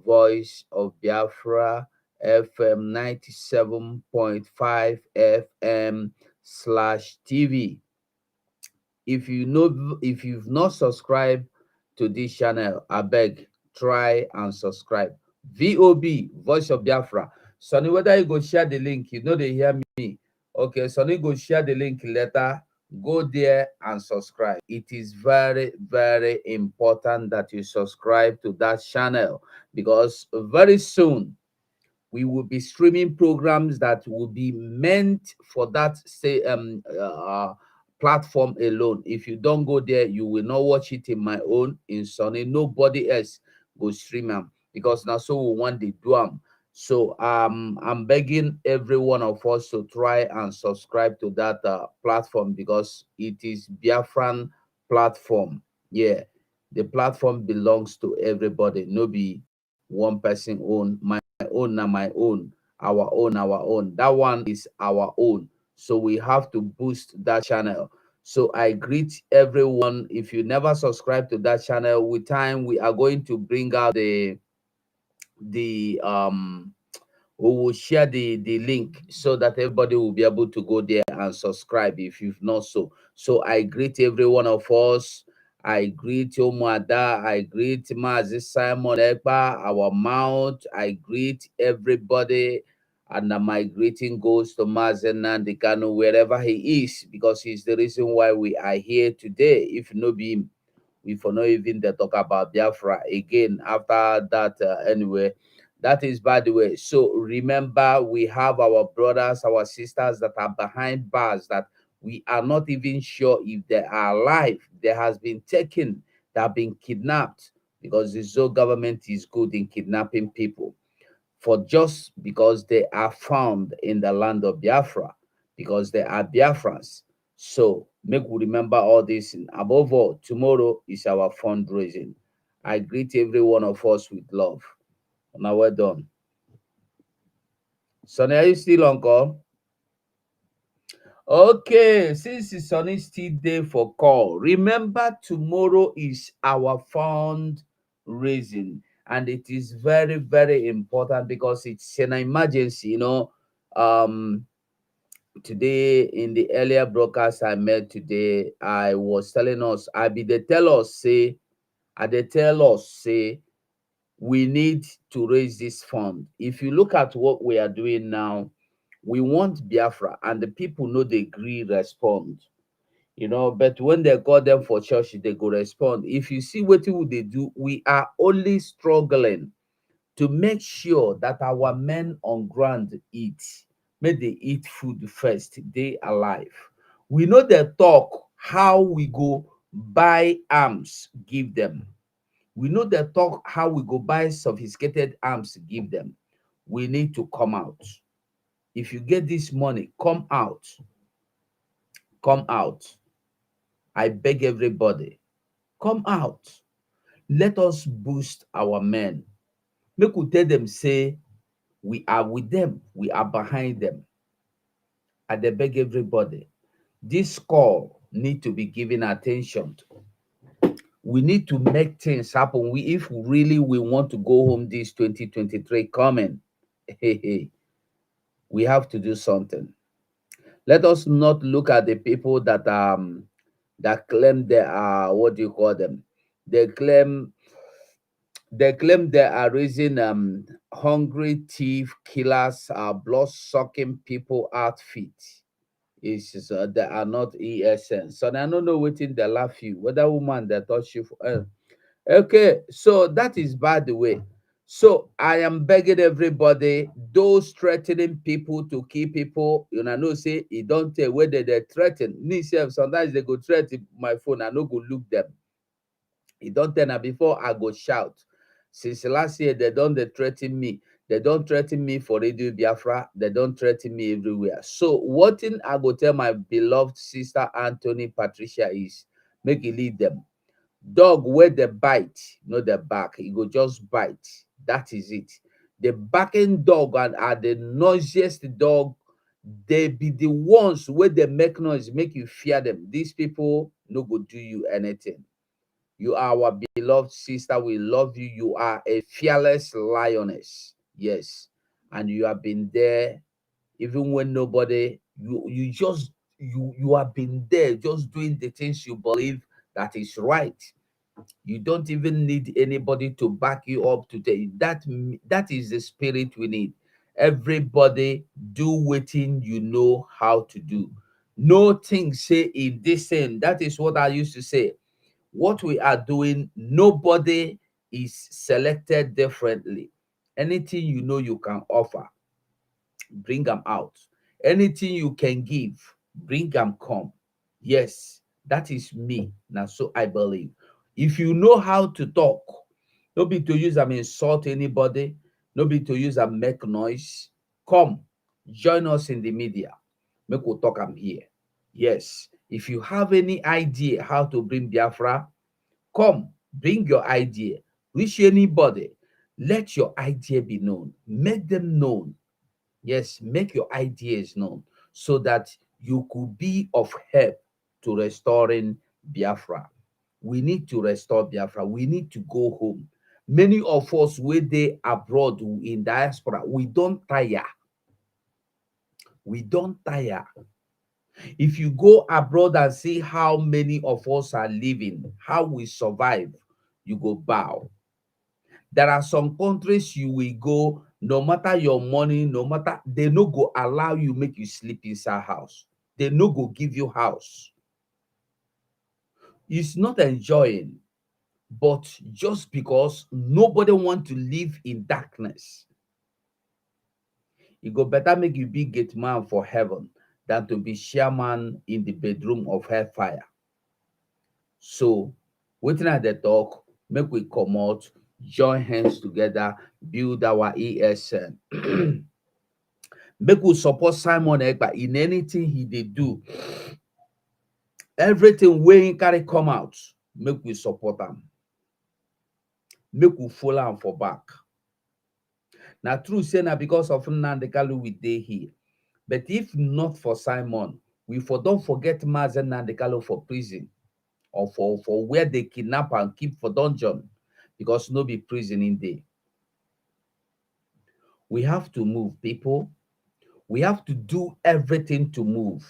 Voice of Biafra FM 97.5 FM slash TV. If you've not subscribed to this channel, I beg, try and subscribe. VOB, Voice of Biafra. Sonny, whether you go share the link, they hear me. Okay, Sonny, go share the link later. Go there and subscribe. It is very, very important that you subscribe to that channel, because very soon we will be streaming programs that will be meant for that platform alone. If you don't go there, you will not watch it in my own, in Sonny. Nobody else go stream them, because now so we want the do 'em. So I'm begging every one of us to try and subscribe to that platform, because it is Biafran platform. Yeah, the platform belongs to everybody. No be one person own. My own, na my own, our own, our own. That one is our own. So we have to boost that channel. So I greet everyone. If you never subscribe to that channel, with time we are going to bring out the we will share the link, so that everybody will be able to go there and subscribe if you've not. So I greet every one of us. I greet Omada, I greet Mazi Simon Ekpa, our mouth. I greet everybody, and my greeting goes to Mazi Nandikano wherever he is, because he's the reason why we are here today. If no be him, we for not even the talk about Biafra again after that. Anyway, that is by the way. So remember, we have our brothers, our sisters that are behind bars, that we are not even sure if they are alive. They has been taken, they have been kidnapped, because the Zo government is good in kidnapping people, for just because they are found in the land of Biafra, because they are Biafrans. So make we remember all this. And above all, tomorrow is our fundraising. I greet every one of us with love. Now we're done. Sonny, are you still on call? Okay, since it's Sonny still there for call, remember tomorrow is our fundraising, and it is very, very important, because it's an emergency. Today in the earlier broadcast I made today, I was telling us, they tell us say we need to raise this fund. If you look at what we are doing now, we want Biafra, and the people know they agree, respond. But when they call them for church, they go respond. If you see what they do, we are only struggling to make sure that our men on ground eat. Make they eat food first, they alive. We know the talk how we go buy arms, give them. We know the talk how we go buy sophisticated arms, give them. We need to come out. If you get this money, come out. Come out. I beg everybody, come out. Let us boost our men. Make we tell them, say, we are with them, we are behind them. I beg everybody, this call need to be given attention to. We need to make things happen. If really we want to go home this 2023 coming, we have to do something. Let us not look at the people that claim they are, what do you call them? They claim they are raising hungry thief killers, blood sucking people outfit. It's just, they are not ESN. So I don't know what in they laugh you, whether woman they touch you for. Okay, so that is by the way. So I am begging everybody, those threatening people to kill people, know, say it don't tell whether they threaten. Me self, sometimes they go threaten my phone, I no go look them. It don't tell now before I go shout. Since last year, they threaten me. They don't threaten me for Radio Biafra. They don't threaten me everywhere. So what thing I go tell my beloved sister Anthony Patricia is, make it lead them. Dog where they bite, not the back. It go just bite. That is it. The barking dog are the noisiest dog. They be the ones where they make noise, make you fear them. These people no go do you anything. You are our beloved sister. We love you. You are a fearless lioness. Yes. And you have been there even when nobody, you have been there just doing the things you believe that is right. You don't even need anybody to back you up to tell you that is the spirit we need. Everybody do wetin you know how to do. No thing say in this thing. That is what I used to say. What we are doing, nobody is selected differently. Anything you know you can offer, bring them out. Anything you can give, bring them come. Yes, that is me. Now, so I believe. If you know how to talk, no be to use them insult anybody, no be to use them make noise. Come, join us in the media. Make we talk am here. Yes, if you have any idea how to bring Biafra, come, bring your idea. Reach anybody. Let your idea be known. Make them known. Yes, make your ideas known so that you could be of help to restoring Biafra. We need to restore Biafra. We need to go home. Many of us, where they abroad in diaspora, we don't tire. We don't tire. If you go abroad and see how many of us are living, how we survive, you go bow. There are some countries you will go, no matter your money, no matter, they no go allow you make you sleep inside house. They no go give you house. It's not enjoying, but just because nobody want to live in darkness. It go better make you be gate man for heaven than to be chairman in the bedroom of hellfire. So, waiting at the talk, make we come out, join hands together, build our ESN. Make we support Simon Ekpa in anything he dey do. Everything wey he carry come out, make we support am. Make we follow am for back. Now, true say na because of Nnamdi Kanu we dey here. But if not for Simon, we for don't forget Mazen Nnamdi Kanu for prison or for where they kidnap and keep for dungeon, because no be prison in there. We have to move, people. We have to do everything to move.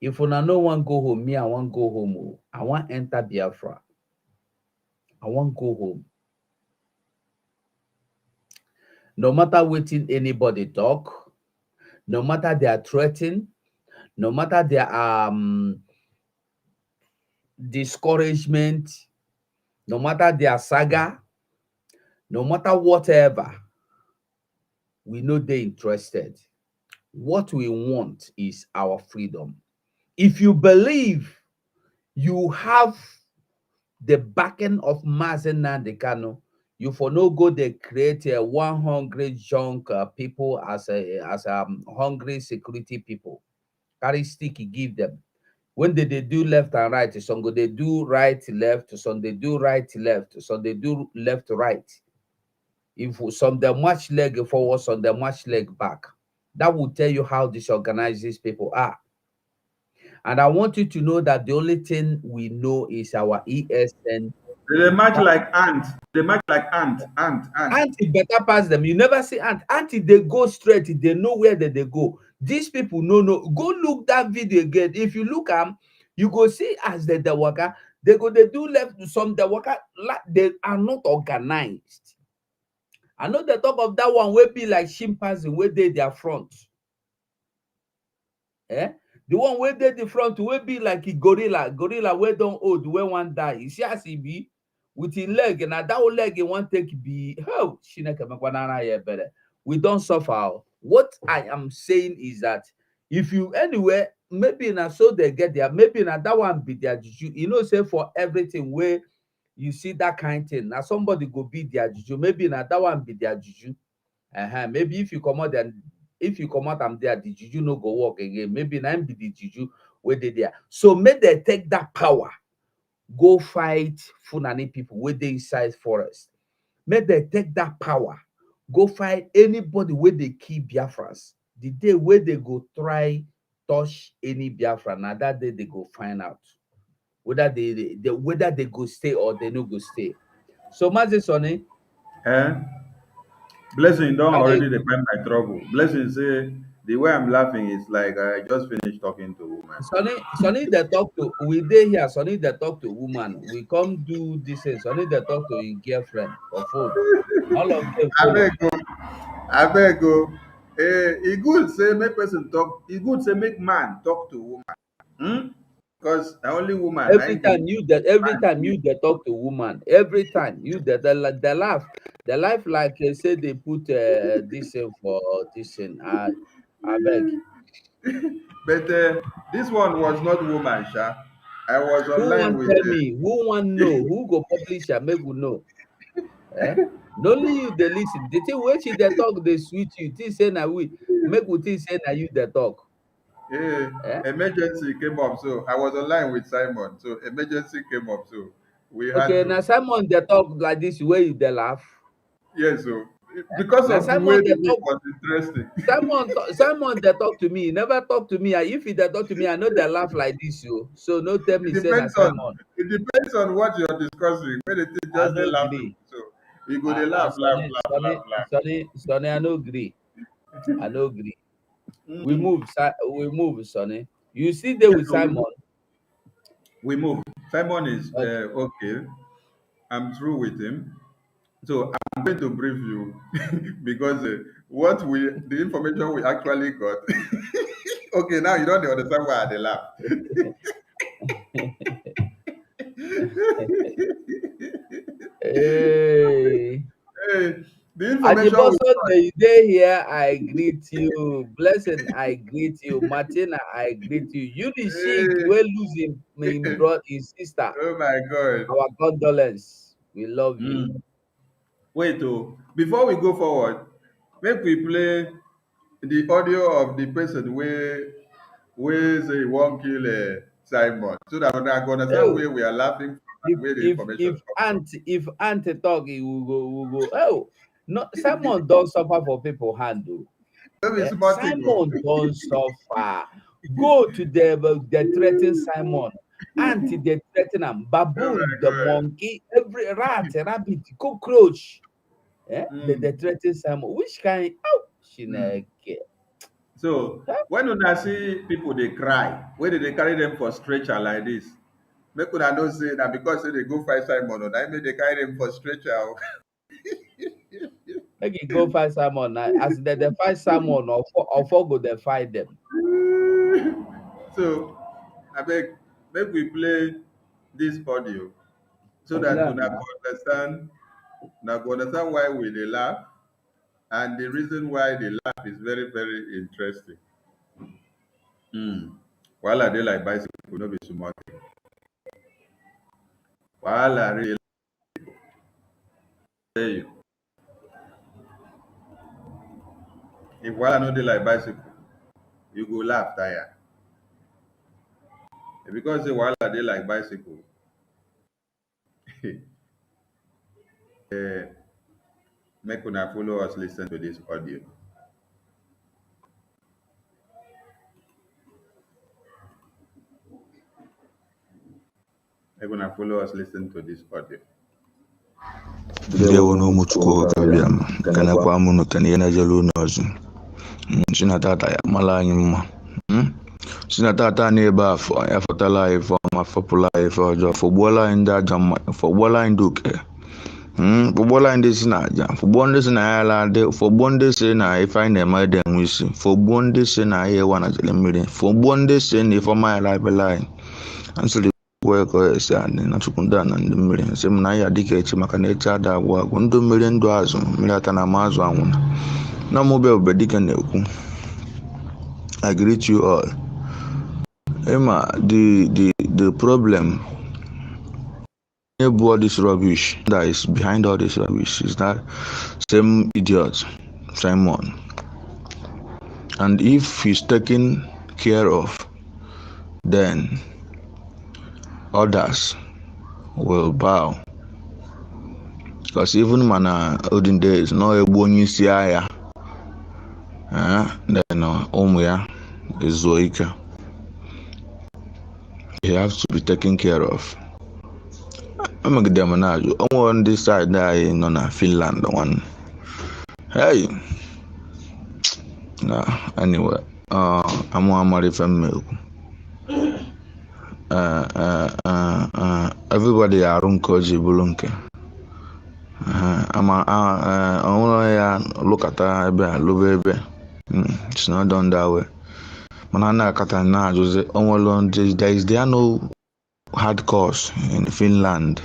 If una no wan go home, me I wan go home. Oh. I wan enter Biafra. I wan go home. No matter wetin anybody talk, no matter their threatening, no matter their discouragement, no matter their saga, no matter whatever, we know they interested. What we want is our freedom. If you believe you have the backing of Mazen Nnamdi Kanu, you for no go they create a 100 junk people as hungry security people. Carry sticky, give them. When they do left and right, some go they do right left, some they do right left, some they do left right. If some they march leg forward, some they march leg back. That will tell you how disorganized these people are. And I want you to know that the only thing we know is our ESN. They march like ant. They march like ant. Auntie better pass them. You never see aunt. Auntie, they go straight. They know where they go. These people no. Go look that video again. If you look you go see as the worker, they do left some the worker, like they are not organized. I know the talk of that one will be like chimpanzee where they their front. Eh? The one where they the front will be like a gorilla where don't old, where one die. You see as he be with his leg, and that whole leg he want take be better. We don't suffer. What I am saying is that if you anywhere, maybe na so they get there, maybe na that one be their juju. You know, say for everything where you see that kind of thing, now somebody go be their juju, maybe na that one be their juju. Maybe if you come out and if you come out, I'm there, the juju no go work again. Maybe na be the juju where they there. So make they take that power, go fight Fulani people where they inside forest. Make they take that power, go fight anybody where they kill Biafrans. The day where they go try touch any Biafra, now that day they go find out. whether they go stay or they no go stay. So Mazi Sonny, Eh? Blessing don't how they already define my trouble. Blessing say the way I'm laughing is like I just finished talking to a woman. Sonny they talk to we dey here, Sonny they talk to woman. We come do this thing. Sonny they talk to his girlfriend for phone. All of them I follow. beg go, I beg go. E good say make person talk. E good say make man talk to woman. Hmm? Because the only woman I get Every man. time you they talk to woman, every time you they laugh, the life like say they put this thing for this thing. I beg. But this one was not woman, Sha. I was Who online want with. tell me? Who want know? Who go publish and make we know? Eh? No only you they listen. The thing when she they talk, they sweet you. Think say na we make we think say na you they talk. Eh? Emergency came up, so I was online with Simon. So emergency came up, so we had Okay, now to. Simon they talk like this way you they laugh. Yes, so because Now of the way Simon the they week talk. was interesting. Simon they talk to me. He never talk to me. If he they talk to me, I know they laugh like this. You so no tell It me say na depends on Simon. it depends on what you're discussing. When it is I just no they laughing, agree. so you go they laugh, laugh, laugh, laugh, laugh. Sonny, I no agree. I no agree. Mm. We move, Sonny. You see there Yeah, with so Simon. we move. Simon is Okay. okay. I'm through with him. So I'm going to brief you because the information we actually got. Okay, now you don't understand why they laugh. Hey. Hey, the information we Ajiboso, got. the day here, I greet you. Blessing, I greet you. Martina, I greet you. You the chic, we lose him Hey, brought his sister. oh my God. Our condolence. We love you. Mm. Wait, before we go forward, make we play the audio of the person where say he won't kill Simon, so that I go understand Oh, where we are laughing from and where the information come from. if aunt talk, he will go. Oh, no, Simon don't suffer for people handle. Let me Eh? small thing. Oh. Simon don't suffer. Go to the threaten Simon. Auntie they threaten him. Oh Baboon, my the God. monkey, every rat, rabbit, cockroach. Eh? Mm, They threaten Simon. Which kind? Oh, she mm. never care. So when una see people they cry, where did they carry them for stretcher like this? Make una know say that because say they go fight Simon, or that make they carry them for stretcher. Oh. Make you go find Simon now. As they find Simon or for go they find them. So I beg, make we play this audio so Of that them una now. go understand, una go understand why we dey laugh, and the reason why the laugh is very very interesting. Mm. Wahala dey like bicycle, no be small thing. Wahala really tell you. If wahala no dey like bicycle, you go laugh tire. Because say wahala dey like bicycle, eh, make una follow us lis ten to this audio. Make una follow us lis ten to this audio. Ndewo n'ụmụchukwu ọkabịa m kenekwa m unu kene ihe na-ejelu unu ọzọ si na tata ya mara anyị mma si na tata n'ebe afọ ya fọtala anyị ife ọma fọpụla anyị ife ọjọọ fọgbuola anyị ndị ajọ mmadụ fọgbuola anyị ndị oke fọgbuola anyị ndị si na aja fọgbuo ndị si na ya ala adị fọgbuo ndị si na ife anyị na-eme ede enwe isi fọgbuo ndị si na ahịa ịwa na jere mmiri fọgbuo ndị si na ife ọma ya labela anyị ansịrị ka ọ esi adị na chukwu ndị a na ndị mmiri sị m na ya dịka echi maka na echi ada agwụ agwụ ndụ mmiri ndụ azụ mmiri ata na ama azụ anwụna na mụbe ebube dike na-ekwu I greet you all. Emma, the problem all this rubbish that is behind all this rubbish is that same idiot Simon, and if he's taken care of, then others will bow. Because even mana olden days, no egbu onye isi agha, then ụmụ ya ezuo ike. he has to be taken care of. Amagide m na-ajụ onwe ndị side anyị nọ na Finland one. Hey, nah, anyway, amara ife m ekwu. Everybody arụ nke o ji bụrụ nke. Onwere ya lụkata ebe a lụba ebe. It's not done that way. Mana na-akata na-ajụzi onwere there no hard course in Finland.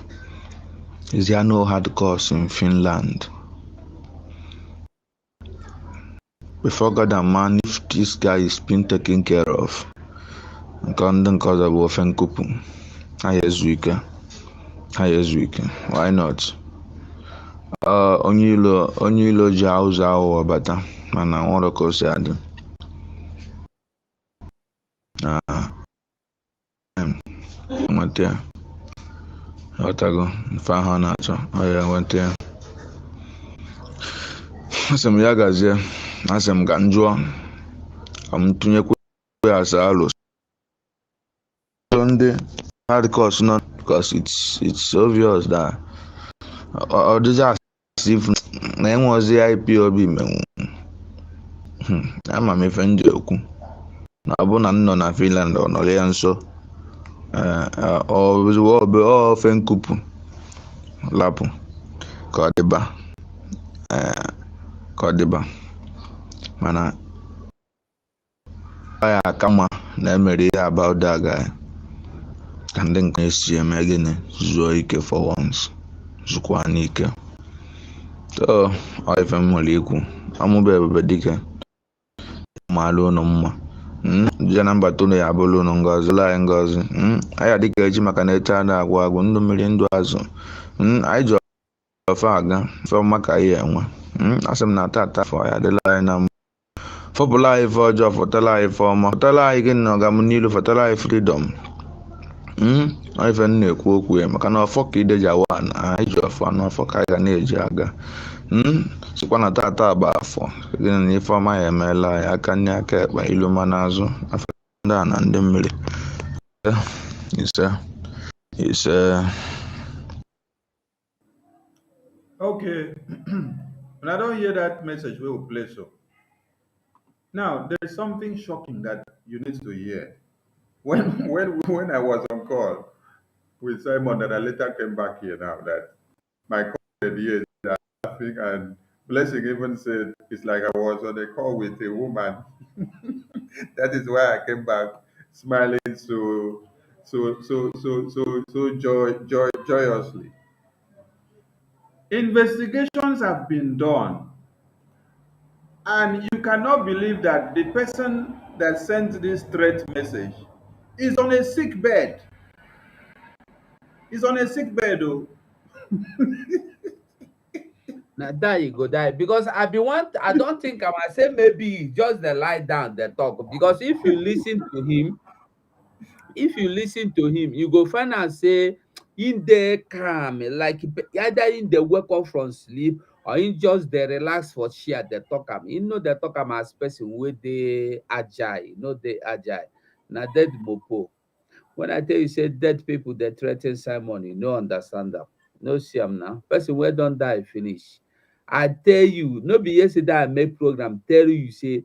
Is there no hard course in Finland? Before God and man, if this guy is being taken care of, because of ofen kupu, why not? Onye ilo ji auza awo bata, mana nwere ka o si adị. Nweta ya. Ọtago, ife ahụ ọ na-achọ, ọ ya nweta ya. Asị m ya gazie, asị m ka m jụọ, ka m tụnyekwa ya asa alụ. Ndị hard course not because it's obvious that or as if na enwezi IPOB menwu. Ama m ife ndị okwu na ọ bụ na nọ na Finland ọ nọrọ ya nso ofe nkupu lapụ ka ọ dịba mana ya aka mma na emere ihe about that guy ka ndị nke esi eme gịnị zuo ike for once zukwa n'ike. So ife m nwere ikwu amụba ebube dike maalụ ụnụ mma je na mbata ụnụ ya abụrụ ụnụ ngozi lai ngozi anyị dịka eji maka na eche ada agwụ agwụ ndụ mmiri ndụ azụ anyị ji ofe aga fe maka ihe enwe asị m na tata afọ ya adịla anyị na mma fọpụla anyị ife ọjọọ fọtala anyị ife ọma fọtala anyị gịnị na ọgam n'ilu fọtala anyị freedom. Ife m na-ekwu okwu ya maka na ọfọ ka ideji awa anyị ji ọfọ anụ ọfọ ka anyị ga na-eji aga sikwa na tata agba afọ gịnị na ife ọma ya emeela anyị aka nne aka ekpa ilu ma n'azụ afọ ndị a na ndị mmiri ise. Okay. And I don't hear that message we will play so. Now there is something shocking that you need to hear. When I was on call with Simon, that I later came back here now that my call here is laughing and Blessing even said it's like I was on a call with a woman. That is why I came back smiling so joyously. Investigations have been done, and you cannot believe that the person that sent this threat message is on a sick bed. He's on a sick bed, oh. Now die you go die because I don't think I might say maybe just the lie down the talk because if you listen to him, you go find out say in the calm like either in the wake up from sleep or in just the relax for share the talk am. You know the talk am as person wey dey agile, dey agile. Na dead mopo. When I tell you say dead people they threaten Simon, you no understand them. No see am now. Person wey don die finish. I tell you, no be yesterday I make program tell you say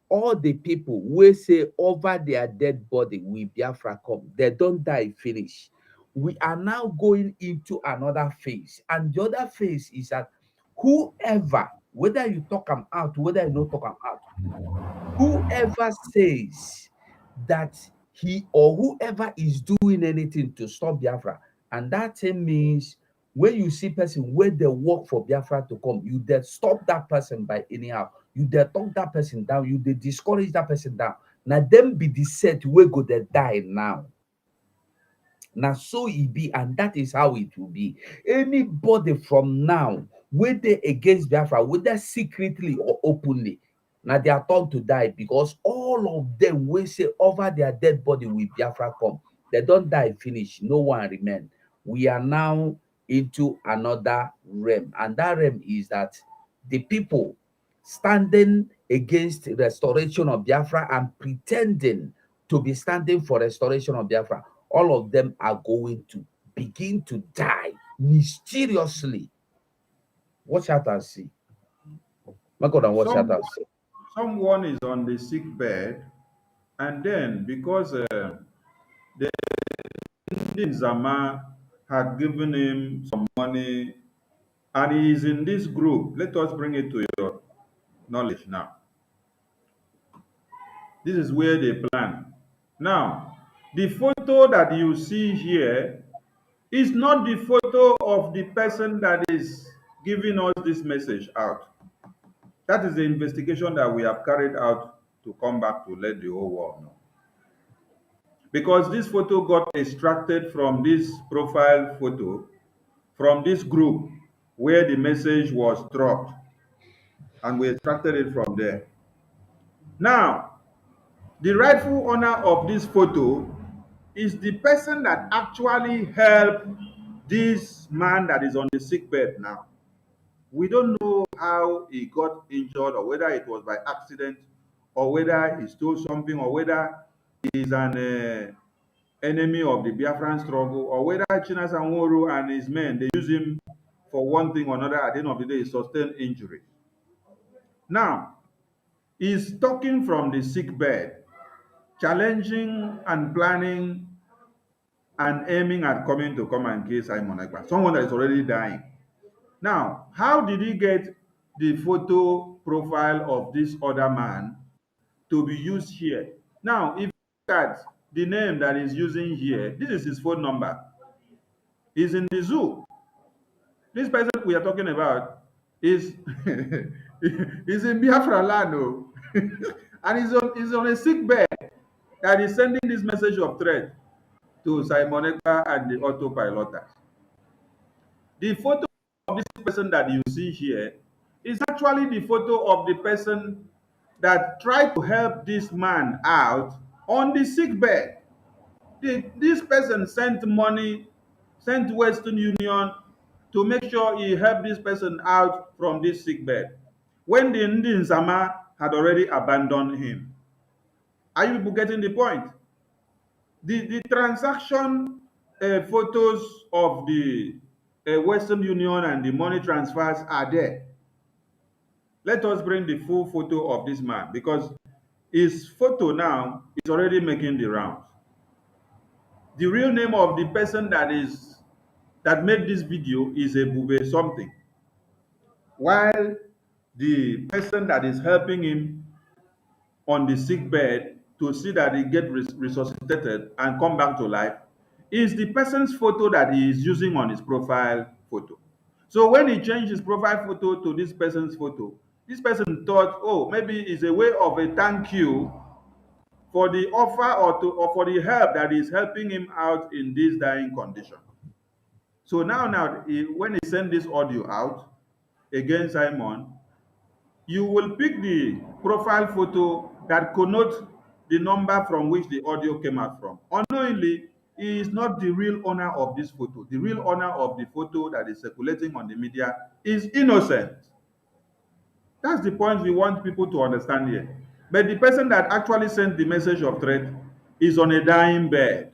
all the people wey say over their dead body we Biafra come, they don't die finish. We are now going into another phase, and the other phase is that whoever, whether you talk them out, whether you don't talk them out, whoever says that he or whoever is doing anything to stop Biafra, and that thing means when you see person where they work for Biafra to come, you then stop that person by anyhow. You then talk that person down. You then discourage that person down. Now them be the set we go they die now. Now so it be, and that is how it will be. Anybody from now, whether against Biafra, whether secretly or openly, now they are turned to die because all of them will say over their dead body with Biafra come. They don't die finish. No one remain. We are now into another realm, and that realm is that the people standing against restoration of Biafra and pretending to be standing for restoration of Biafra all of them are going to begin to die mysteriously. Watch out and see. My God, and watch out Some, and see. someone is on the sick bed, and then because the Indian Zama had given him some money, and he is in this group. Let us bring it to your knowledge now. This is where they plan. Now, the photo that you see here is not the photo of the person that is giving us this message out. That is the investigation that we have carried out to come back to let the whole world know. Because this photo got extracted from this profile photo, from this group where the message was dropped, and we extracted it from there. Now, the rightful owner of this photo is the person that actually helped this man that is on the sick bed now. We don't know how he got injured, or whether it was by accident, or whether he stole something, or whether he is an enemy of the Biafran struggle, or whether Chinas Anworo and his men, they use him for one thing or another. At the end of the day, he sustained injury. Now, he's talking from the sick bed, challenging and planning and aiming at coming to come and kill Simon Ekpa, someone that is already dying. Now, how did he get the photo profile of this other man to be used here? Now, if you look at the name that he's using here, this is his phone number. He's in the zoo. This person we are talking about is is in Biafra land, oh. And he's on a sick bed that is sending this message of threat to Simon Ekpa and the autopiloters. The photo of this person that you see here is actually the photo of the person that tried to help this man out on the sick bed. This person sent money, sent Western Union to make sure he helped this person out from this sick bed, when the Indian Zama had already abandoned him. Are you people getting the point? The transaction photos of the Western Union and the money transfers are there. Let us bring the full photo of this man, because his photo now is already making the rounds. The real name of the person that made this video is a Bube something, while the person that is helping him on the sick bed to see that he get resuscitated and come back to life is the person's photo that he is using on his profile photo. So when he changed his profile photo to this person's photo, this person thought, oh, maybe it's a way of a thank you for the offer, or for the help that is helping him out in this dying condition. So now when he sent this audio out against Simon, you will pick the profile photo that connotes the number from which the audio came out from. Unknowingly, he is not the real owner of this photo. The real owner of the photo that is circulating on the media is innocent. That's the point we want people to understand here. But the person that actually sent the message of threat is on a dying bed.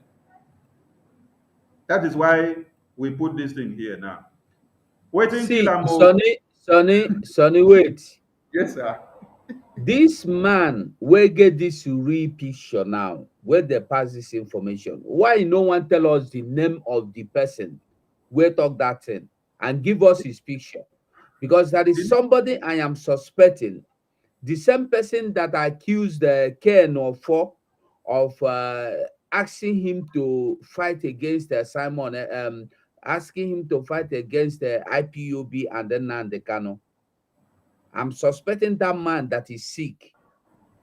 That is why we put this thing here now. Waiting till See, I'm Sonny, wait. Yes, sir. This man will get this real picture now, where they pass this information. Why no one tell us the name of the person where talk that thing and give us his picture? Because that is somebody I am suspecting. The same person that accused Ken of asking him to fight against Simon, asking him to fight against IPOB and then Nandekano. I'm suspecting that man that is sick,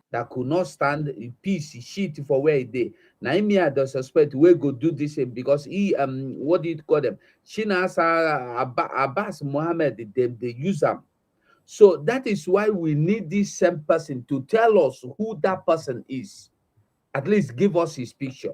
that could not stand in peace, shit for where he did. Now, me, I don't suspect we go do this because he, what do you call them? Shinasa Abbas Mohammed, they use them. So that is why we need this same person to tell us who that person is. At least give us his picture.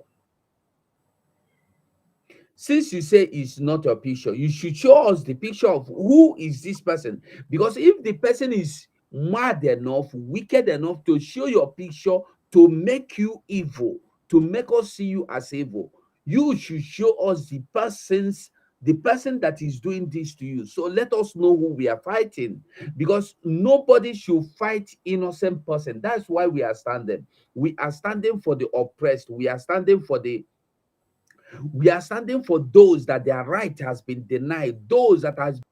Since you say it's not your picture, you should show us the picture of who is this person. Because if the person is mad enough, wicked enough to show your picture to make you evil, to make us see you as evil, You should show us the person that is doing this to you. So let us know who we are fighting, because nobody should fight innocent person. That's why we are standing. We are standing for the oppressed. We are standing for those that their right has been denied, those that has been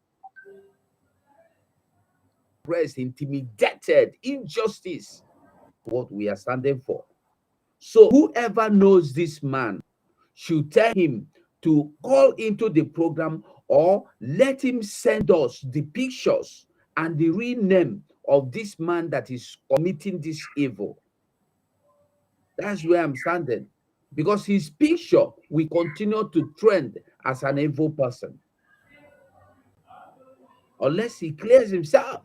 oppressed, intimidated, injustice. What we are standing for. So whoever knows this man should tell him to call into the program, or let him send us the pictures and the real name of this man that is committing this evil. That's where I'm standing. Because his picture will continue to trend as an evil person unless he clears himself,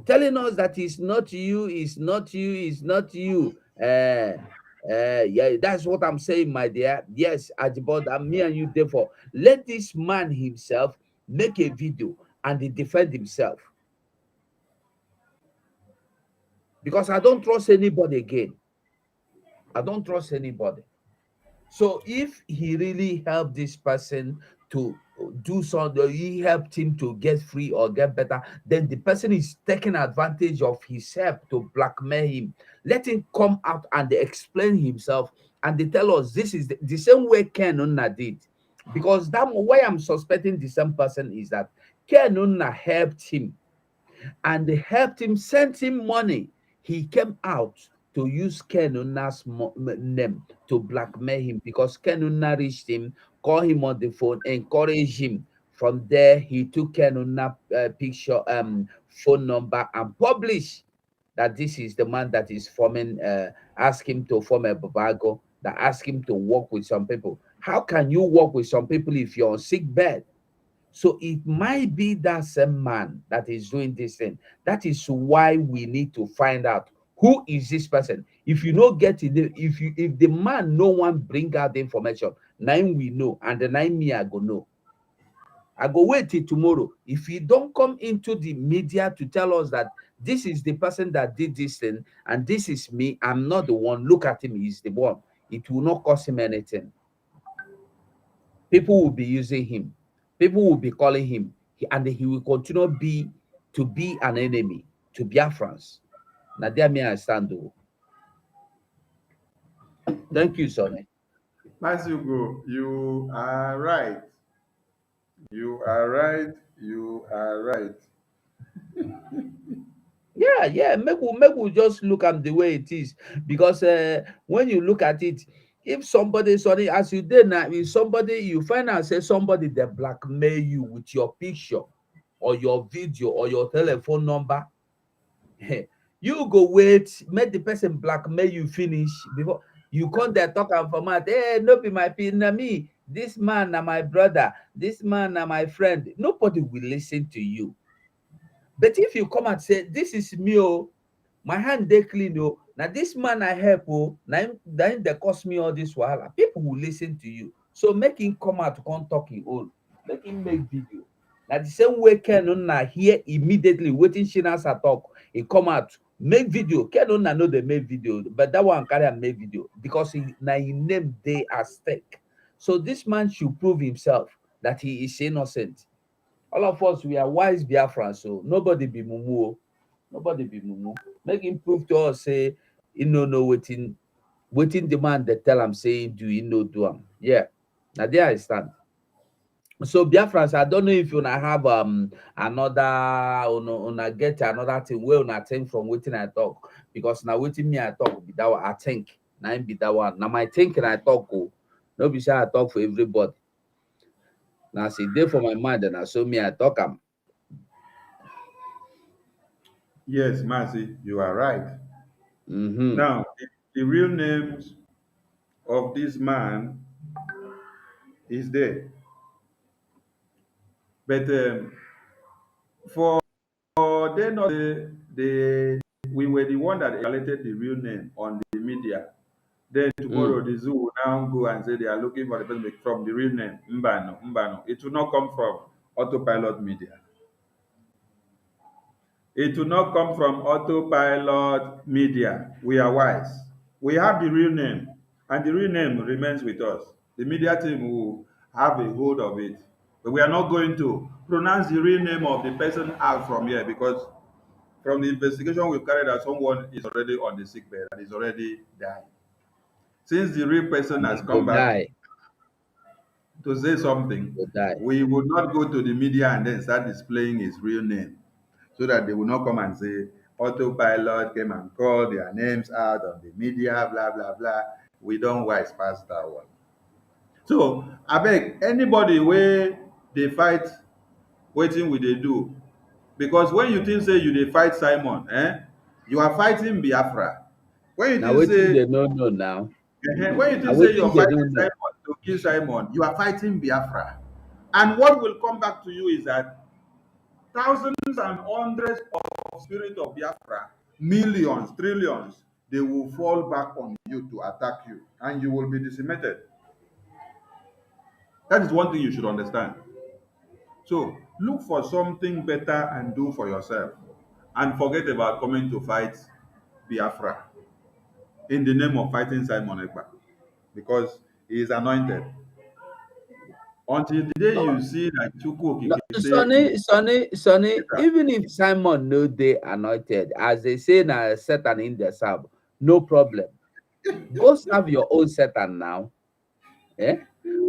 telling us that it's not you, it's not you, it's not you. Yeah, that's what I'm saying, my dear. Yes, Ajibod, and me and you, therefore, let this man himself make a video and he defend himself. Because I don't trust anybody again. I don't trust anybody. So if he really helped this person to do something, he helped him to get free or get better, then the person is taking advantage of his help to blackmail him. Let him come out and explain himself, and they tell us this is the same way Ken Unna did. Because that why I'm suspecting the same person is that Ken Unna helped him, and they helped him, sent him money. He came out to use Kenuna's name to blackmail him, because Kenuna reached him, called him on the phone, encouraged him. From there, he took Kenuna picture, phone number, and published that this is the man that is forming, ask him to form a babago, that ask him to work with some people. How can you work with some people if you're on sick bed? So it might be that same man that is doing this thing. That is why we need to find out who is this person. If you don't get it, if the man no one bring out the information, nine we know, and the nine me I go know. I go wait till tomorrow. If he don't come into the media to tell us that this is the person that did this thing and this is me, I'm not the one. Look at him, he's the one. It will not cost him anything. People will be using him, people will be calling him, and he will continue to be an enemy to Biafrans. Now there me I stand though. Thank you, Sonny. Masugo, you are right. You are right. You are right. Yeah, make we just look at the way it is. Because when you look at it, if somebody, sorry, as you did now, if somebody, you find out say somebody that blackmail you with your picture or your video or your telephone number, you go wait, make the person blackmail you finish before you come there talk and format. Hey, no be my pin, na me. This man na my brother. This man na my friend. Nobody will listen to you. But if you come and say, this is me, oh, my hand they clean, oh, now this man I help, oh, now then they cost me all this while. People will listen to you. So make him come out to come talk in all. Make him make video. Now the same way Ken Una here immediately waiting Shinas talk, he come out, make video. Ken Una know they make video, but that one carry and make video because he now he name they at stake. So this man should prove himself that he is innocent. All of us, we are wise Biafran, so nobody be mumu. Nobody be mumu. Make him prove to us, say, you know, waiting the man that tell him, say, do you know, do him. Yeah. Now there I stand. So Biafrans, I don't know if you wanna have another, una get another thing where una think from waiting I talk. Because now waiting me I talk be that one, I think. Now be that one. Now my thinking I talk, oh. No be say I talk for everybody. Now see day for my mind and I show me I talk am. Yes, Mercy, you are right. Mm-hmm. Now, the real names of this man is there. But for they not they we were the one that evaluated the real name on the media. Then tomorrow Mm. the zoo will now go and say they are looking for the person from the real name. Mbano, Mbano. It will not come from autopilot media. It will not come from autopilot media. We are wise. We have the real name, and the real name remains with us. The media team will have a hold of it. But we are not going to pronounce the real name of the person out from here, because from the investigation we've carried out, someone is already on the sick bed and is already dying. Since the real person And has he go come back die. to say He something, go die. we would not go to the media and then start displaying his real name, so that they will not come and say autopilot came and called their names out on the media, blah blah blah. We don't wise past that one. So abeg, anybody wey dey fight wetin we dey do, because when you think say you dey fight Simon, you are fighting Biafra. When you Now think waiting say they no know now. when you Now think say you waiting are they fighting don't know. Simon to kill Simon, you are fighting Biafra. And what will come back to you is that thousands and hundreds of spirit of Biafra, millions, trillions, they will fall back on you to attack you, and you will be decimated. That is one thing you should understand. So look for something better and do for yourself, and forget about coming to fight Biafra in the name of fighting Simon Ekpa, because he is anointed. Until the day No, you see that Chukwu no, Okike say he Sonny, better. even if Simon no they anointed, as they say now Satan in the sub, no problem. Go serve your own Satan now. Eh?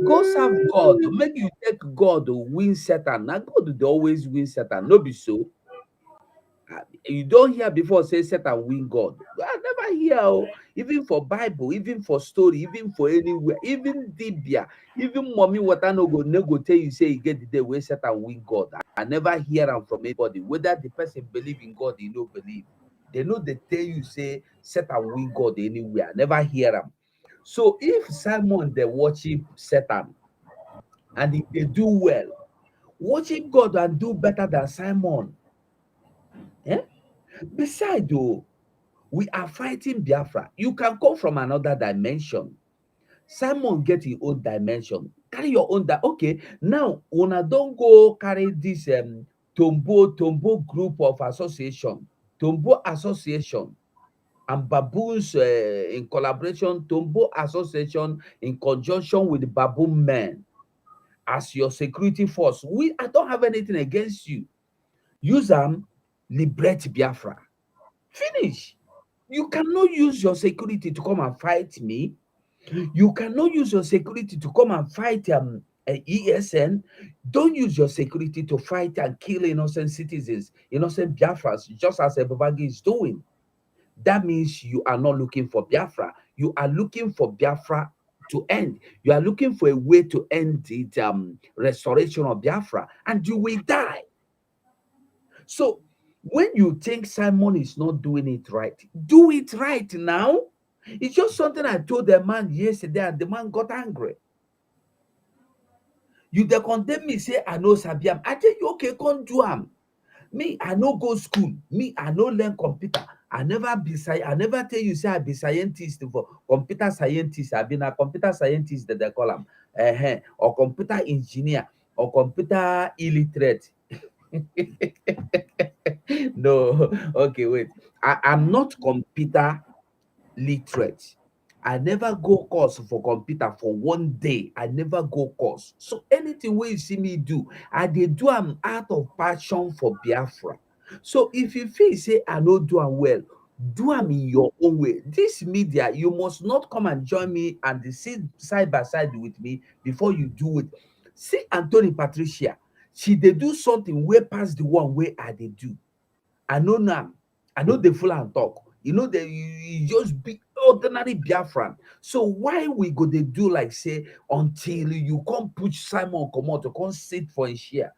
Go serve God. Make you take God to win Satan. Now God will always win Satan. No be so. You don't hear before say Satan win God. I never hear. Oh. Even for Bible, even for story, even for anywhere, even Dibia, even mommy water no go tell you say you get the day where Satan win God. I never hear them from anybody. Whether the person believe in God, they no believe. They know they tell you say Satan win God anywhere. I never hear them. So if Simon they worship Satan and if they do well, worship God and do better than Simon. Eh? Besides, though, we are fighting Biafra. You can come from another dimension. Simon get his own dimension. Carry your own. Okay, now una don't go carry this Tombo group of association, Tombo association, and baboons in collaboration. Tombo association in conjunction with the baboon men as your security force. I don't have anything against you. Use them, liberate Biafra. Finish. You cannot use your security to come and fight me. You cannot use your security to come and fight ESN. Don't use your security to fight and kill innocent citizens, innocent Biafras, just as Ebubagi is doing. That means you are not looking for Biafra. You are looking for Biafra to end. You are looking for a way to end the restoration of Biafra, and you will die. So when you think Simon is not doing it right, do it right now. It's just something I told the man yesterday, and the man got angry. You they condemn me, say I know Sabiam. I tell you, okay, come do am. Me, I no go school. Me, I no learn computer. I never be I never tell you say I be scientist for computer scientist. I been a computer scientist that they call them, or computer engineer or computer illiterate. No, okay, wait. I'm not computer literate. I never go course for computer for one day. I never go course. So anything where you see me do, I dey do am out of passion for Biafra. So if you feel say I no do am well, do am in your own way. This media, you must not come and join me and dey sit side by side with me before you do it. See Anthony Patricia, she dey do something way past the one way I dey do. I know now. I know the full and talk. You know that you just be ordinary Biafran. So why we go they do like say until you come push Simon come out to come sit for a share?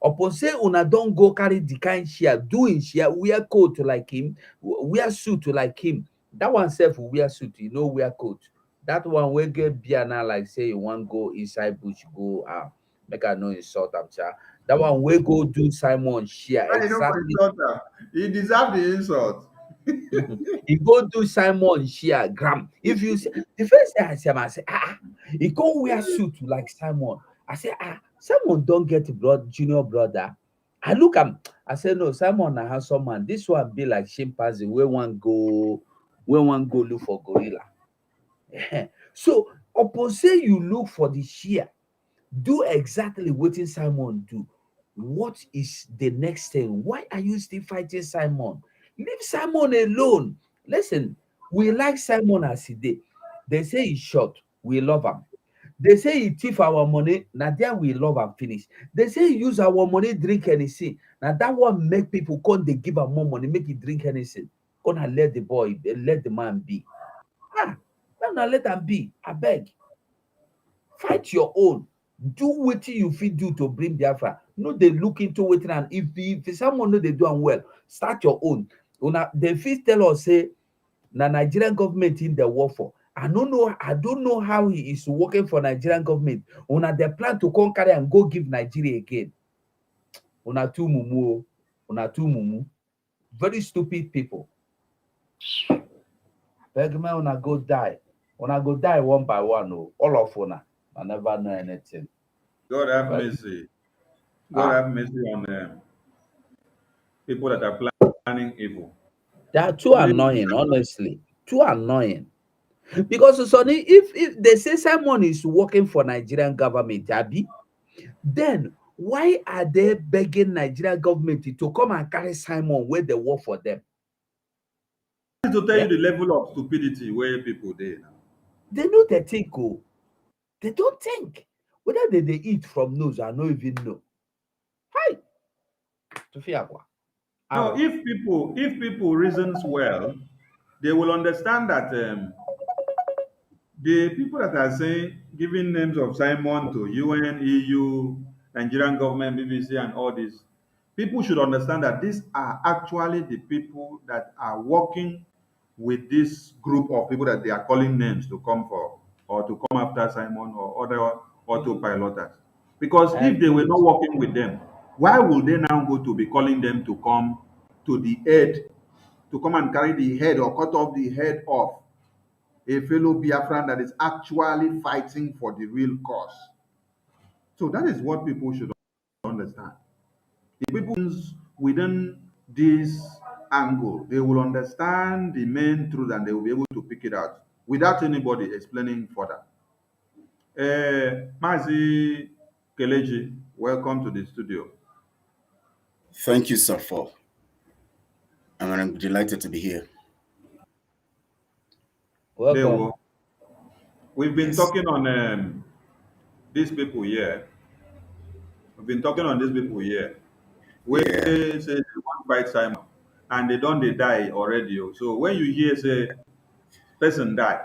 Upon say una don't go carry the kind share, doing share, wear coat like him, wear suit like him. That one self will wear suit, wear coat. That one will get beer now like say you want go inside bush, go make I know insult am, cha. That one will go do Simon share Why you no for exactly. insult am? He deserve the insult. He go do Simon share gram. If you see the first thing I see him, I say, he go wear suit like Simon. I say, Simon don't get junior brother. I look am, I say, no, Simon a handsome man. This one be like chimpanzee where one go look for gorilla. So upon say you look for the share, do exactly what Simon do. What is the next thing? Why are you still fighting Simon? Leave Simon alone. Listen, we like Simon as he did. They say he's short, we love him. They say he thief our money, now there we love and finish. They say he use our money, drink anything. Now that one make people come, they give him more money, make he drink anything. Gonna let the boy, let the man be. Ah, now let him be. I beg. Fight your own. Do what you fit do to bring Biafra. No, they look into waiting, and if someone know they do am well, start your own. Una they fit tell us say na Nigerian government in the war for. I don't know how he is working for Nigerian government. Una they plan to come carry and go give Nigeria again. Una too mumu. Una too mumu. Very stupid people. Beg me una go die. Una go die one by one. Oh. All of una. I never know anything. God have But mercy. God ah, have mercy on people that are planning evil. they are too Please, annoying, honestly. Too annoying. Because Sonny, if they say someone is working for Nigerian government, Abi, then why are they begging Nigerian government to come and carry Simon where they work for them? to tell you Yeah, the level of stupidity where people there now. they know they think, oh, they don't think. Whether they eat from nose, I don't even know. Hi, Tufiakwa. No, Aro. if people reasons well, they will understand that the people that are saying giving names of Simon to UN, EU, Nigerian government, BBC, and all this, people should understand that these are actually the people that are working with this group of people that they are calling names to come for or to come after Simon or other autopiloters. Because I if they agree were with not you. working with them, why would they now go to be calling them to come to the head, to come and carry the head or cut off the head of a fellow Biafran that is actually fighting for the real cause? So that is what people should understand. If people within this angle, they will understand the main truth and they will be able to pick it out without anybody explaining further. Mazi Keleji, welcome to the studio. Thank you, sir, for. I'm delighted to be here. There we Welcome. go. We've been Yes. talking on these people here. We've been talking on these people here. Where Yeah. say they want fight Simon and they die already. Oh. So when you hear say person die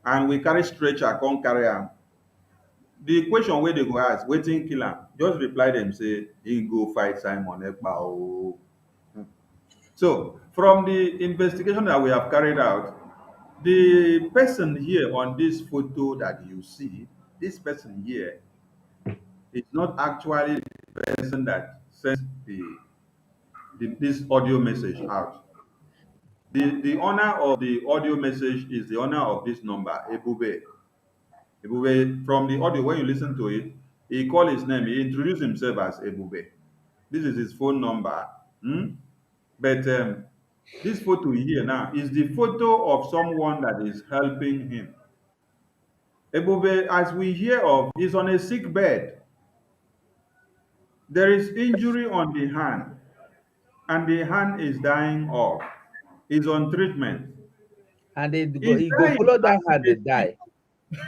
and we carry stretcher come carry am, the question wey they go ask wetin kill am, just reply them say he go fight Simon Ekpa Oooooooo. So from the investigation that we have carried out, the person here on this photo that you see, this person here is not actually the person that sent this audio message out. The owner of the audio message is the owner of this number, Ebube. Ebube, from the audio, when you listen to it, he called his name, he introduced himself as Ebube. This is his phone number. Hmm? But this photo here now is the photo of someone that is helping him. Ebube, as we hear of, is on a sick bed. There is injury on the hand, and the hand is dying off. Is on treatment. And they He's go dying follow that as hand, they die.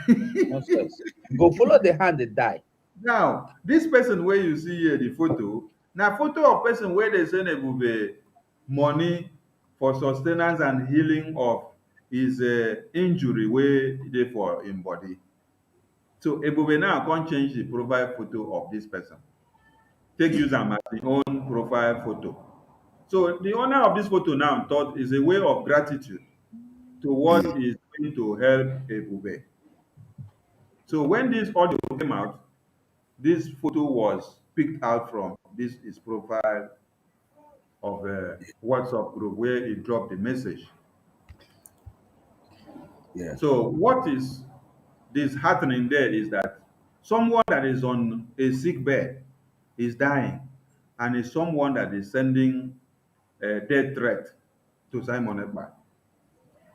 we Nonsense. Go follow the hand, they die. Now, this person where you see here, the photo, now photo of person where they send Ebube money for sustenance and healing of his injury where they for in body. So Ebube now can't change the profile photo of this person. Take use am as the own profile photo. So the owner of this photo now thought is a way of gratitude to what Mm. is going to help Ebube. So when this audio came out, this photo was picked out from this his profile of a WhatsApp group where he dropped the message. Yeah. So what is this happening there is that someone that is on a sick bed is dying and is someone that is sending a death threat to Simon Ekpa.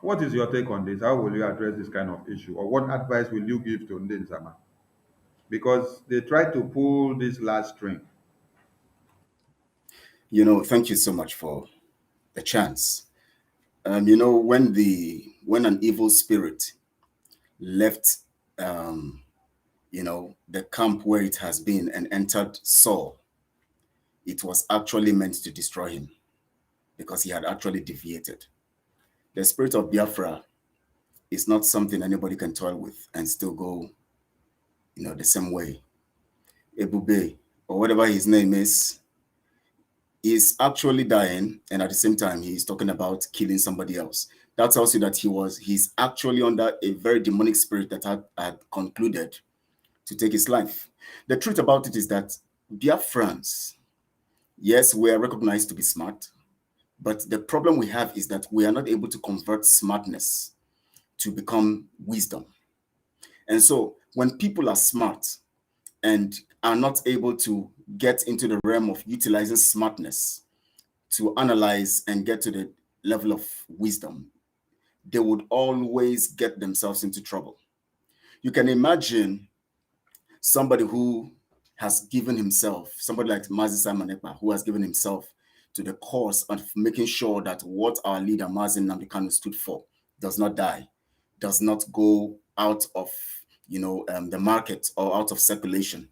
What is your take on this? How will you address this kind of issue? Or what advice will you give to Ndenzama? Because they try to pull this last string. Thank you so much for the chance. When an evil spirit left, the camp where it has been and entered Saul, it was actually meant to destroy him because he had actually deviated. The spirit of Biafra is not something anybody can toil with and still go, the same way. Ebube, or whatever his name is actually dying, and at the same time, he's talking about killing somebody else. That tells you that he's actually under a very demonic spirit that had concluded to take his life. The truth about it is that Biafrans, yes, we are recognized to be smart, but the problem we have is that we are not able to convert smartness to become wisdom. And so when people are smart and are not able to get into the realm of utilizing smartness to analyze and get to the level of wisdom, they would always get themselves into trouble. You can imagine somebody who has given himself, somebody like Mazi Simon Ekpa, who has given himself to the cause of making sure that what our leader Mazi Nnamdi Kanu stood for does not die, does not go out of the market or out of circulation.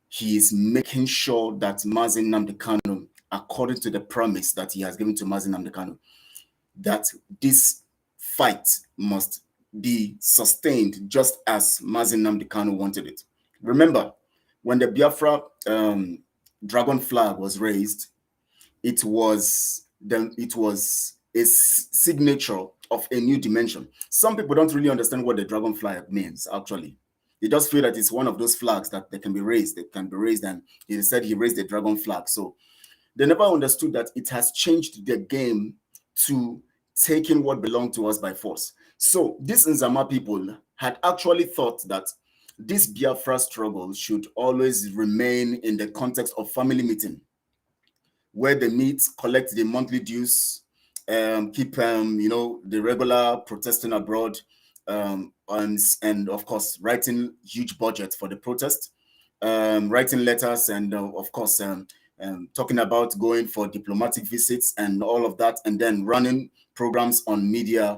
He is making sure that Mazi Nnamdi Kanu, according to the promise that he has given to Mazi Nnamdi Kanu, that this fight must be sustained just as Mazi Nnamdi Kanu wanted it. Remember, when the Biafra dragon flag was raised, it was a signature of a new dimension. Some people don't really understand what the dragon flag means, actually. They just feel that it's one of those flags that they can be raised. And he said he raised the dragon flag. So they never understood that it has changed the game to taking what belonged to us by force. So these Nzama people had actually thought that this Biafra struggle should always remain in the context of family meeting, where they meet, collect the monthly dues, keep the regular protesting abroad, and of course writing huge budgets for the protest, writing letters, and of course talking about going for diplomatic visits and all of that, and then running programs on media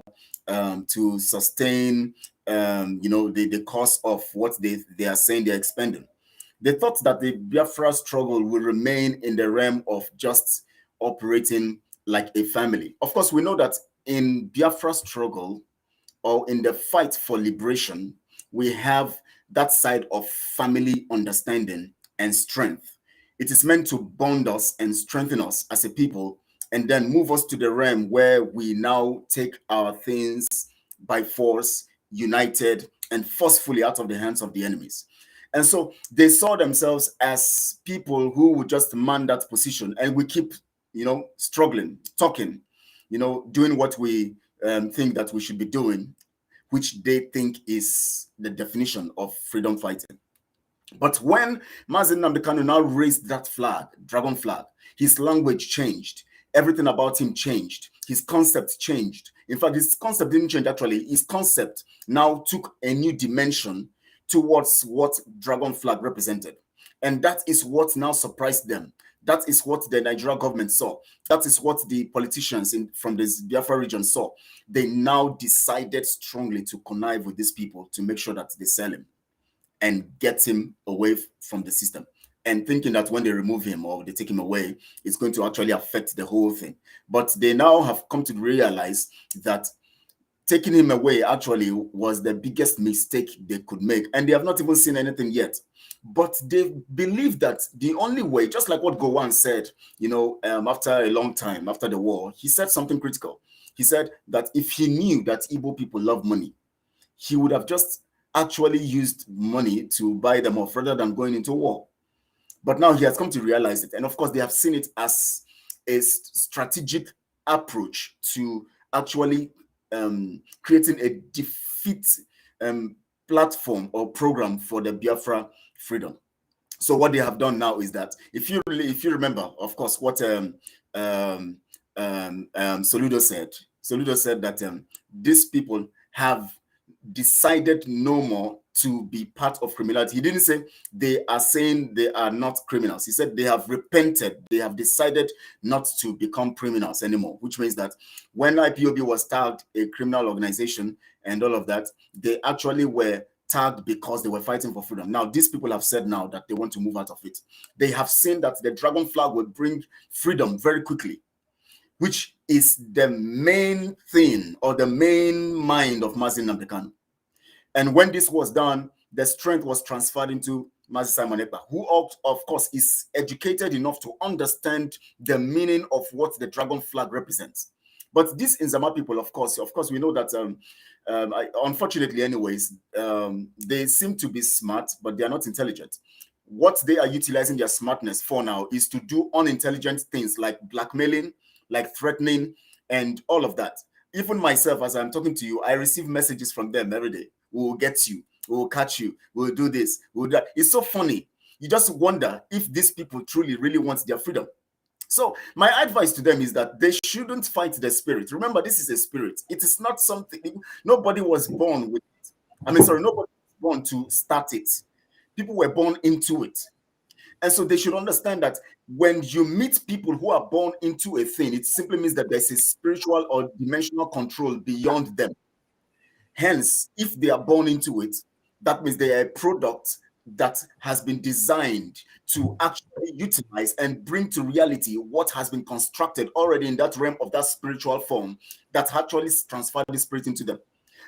to sustain the cost of what they are saying they're expending. They thought that the Biafra struggle will remain in the realm of just operating like a family. Of course, we know that in Biafra struggle, or in the fight for liberation, we have that side of family understanding and strength. It is meant to bond us and strengthen us as a people, and then move us to the realm where we now take our things by force, united, and forcefully out of the hands of the enemies. And so they saw themselves as people who would just man that position, and we keep, struggling, talking, doing what we think that we should be doing, which they think is the definition of freedom fighting. But when Mazi Nnamdi Kanu now raised that flag, dragon flag, his language changed. Everything about him changed. His concept changed. In fact, his concept didn't change actually. His concept now took a new dimension towards what dragon flag represented. And that is what now surprised them. That is what the Nigeria government saw. That is what the politicians from this Biafra region saw. They now decided strongly to connive with these people to make sure that they sell him and get him away from the system, and thinking that when they remove him or they take him away, it's going to actually affect the whole thing. But they now have come to realize that taking him away actually was the biggest mistake they could make, and they have not even seen anything yet. But they believe that the only way, just like what Gowon said, after a long time, after the war, he said something critical. He said that if he knew that Igbo people love money, he would have just actually used money to buy them off rather than going into war. But now he has come to realize it. And of course, they have seen it as a strategic approach to actually creating a defeat platform or program for the Biafra freedom. So what they have done now is that, if you remember, of course, what Soludo said. Soludo said that these people have decided no more to be part of criminality. He didn't say they are saying they are not criminals. He said they have repented. They have decided not to become criminals anymore, which means that when IPOB was tagged a criminal organization and all of that, they actually were tagged because they were fighting for freedom. Now, these people have said now that they want to move out of it. They have seen that the dragon flag will bring freedom very quickly, which is the main thing or the main mind of Mazin Namdekan. And when this was done, the strength was transferred into Mazi Simon Ekpa, who, of course, is educated enough to understand the meaning of what the dragon flag represents. But these Inzama people, of course, we know that, unfortunately, anyways, they seem to be smart, but they are not intelligent. What they are utilizing their smartness for now is to do unintelligent things like blackmailing, like threatening, and all of that. Even myself, as I'm talking to you, I receive messages from them every day. We will get you, we will catch you, we will do this, we will do that. It's so funny. You just wonder if these people truly, really want their freedom. So my advice to them is that they shouldn't fight the spirit. Remember, this is a spirit. It is not something, nobody was born with it. Nobody was born to start it. People were born into it. And so they should understand that when you meet people who are born into a thing, it simply means that there's a spiritual or dimensional control beyond them. Hence, if they are born into it, that means they are a product that has been designed to actually utilize and bring to reality what has been constructed already in that realm of that spiritual form that actually transferred the spirit into them.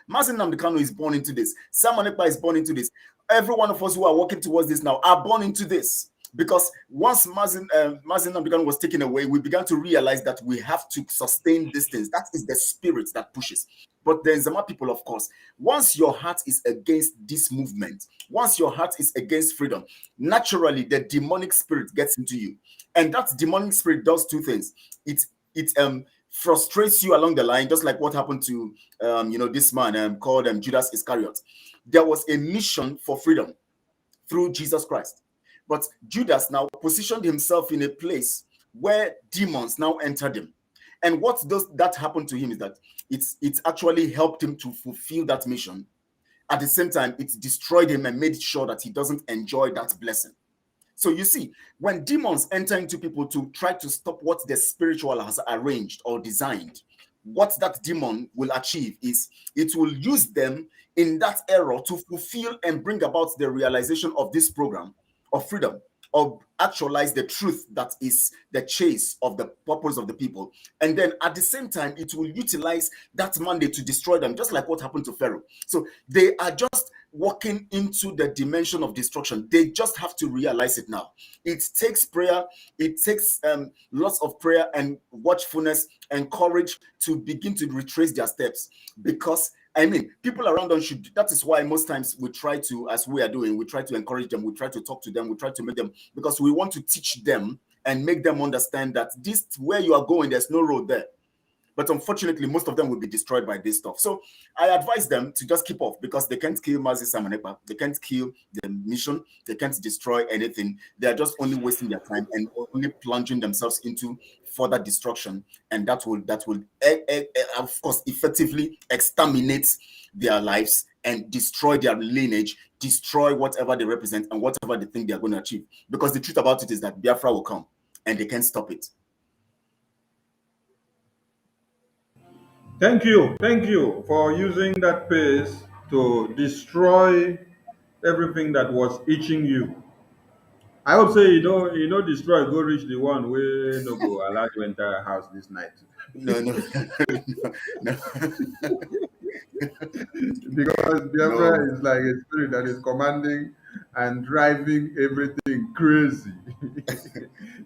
Mazin Namdekano is born into this. Simon Ekpa is born into this. Every one of us who are working towards this now are born into this. Because once Mazin Namdekano was taken away, we began to realize that we have to sustain these things. That is the spirit that pushes. But the Nzama people, of course, once your heart is against this movement, once your heart is against freedom, naturally the demonic spirit gets into you. And that demonic spirit does two things. It frustrates you along the line, just like what happened to this man called Judas Iscariot. There was a mission for freedom through Jesus Christ. But Judas now positioned himself in a place where demons now entered him. And what does that happen to him is that it's actually helped him to fulfill that mission. At the same time, it destroyed him and made sure that he doesn't enjoy that blessing. So you see, when demons enter into people to try to stop what the spiritual has arranged or designed, what that demon will achieve is it will use them in that error to fulfill and bring about the realization of this program of freedom, or actualize the truth that is the chase of the purpose of the people. And then at the same time, it will utilize that mandate to destroy them, just like what happened to Pharaoh. So they are just walking into the dimension of destruction. They just have to realize it now. It takes prayer, it takes lots of prayer and watchfulness and courage to begin to retrace their steps, because people around them should. That is why most times we try to, as we are doing, we try to encourage them, we try to talk to them, we try to make them, because we want to teach them and make them understand that this, where you are going, there's no road there. But unfortunately, most of them will be destroyed by this stuff. So I advise them to just keep off, because they can't kill Mazi Simon Ekpa, they can't kill the mission, they can't destroy anything. They are just only wasting their time and only plunging themselves into further destruction, and that will of course effectively exterminate their lives and destroy their lineage, destroy whatever they represent and whatever they think they are going to achieve. Because the truth about it is that Biafra will come and they can't stop it. Thank you for using that pace to destroy everything that was itching you. I hope say destroy go reach the one where no go allow you enter house this night. No, no, no, Because no. Biafra is like a spirit that is commanding and driving everything crazy.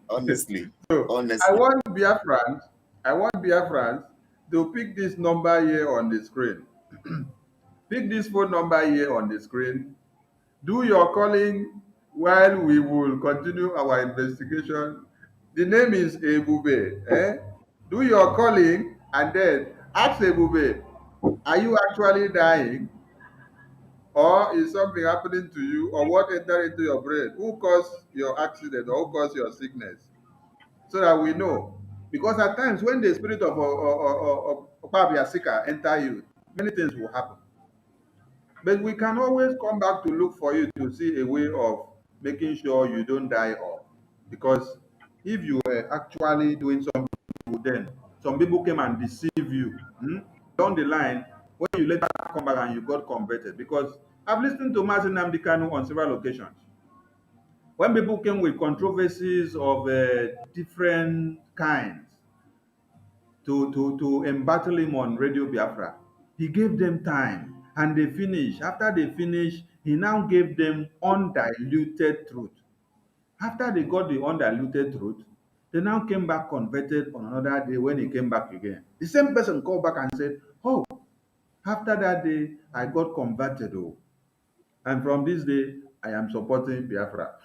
Honestly, So I honestly. want Biafrans, I want Biafrans to pick this number here on the screen. Pick this phone number here on the screen. Do your calling while we will continue our investigation. The name is Ebube. Do your calling and then ask Ebube, are you actually dying? Or is something happening to you? Or what entered into your brain? Who caused your accident or who caused your sickness? So that we know. Because at times when the spirit of Obabiasika enter you, many things will happen. But we can always come back to look for you to see a way of making sure you don't die off. Because if you were actually doing something, then some people came and deceive you. Down the line, when you later come back and you got converted. Because I've listened to Mazi Nnamdi Kanu on several occasions. When people came with controversies of different kinds to embattle him on Radio Biafra, he gave them time and they finished. After they finished, he now gave them undiluted truth. After they got the undiluted truth, they now came back converted on another day when he came back again. The same person called back and said, "Oh, after that day, I got converted. Oh, and from this day, I am supporting Biafra."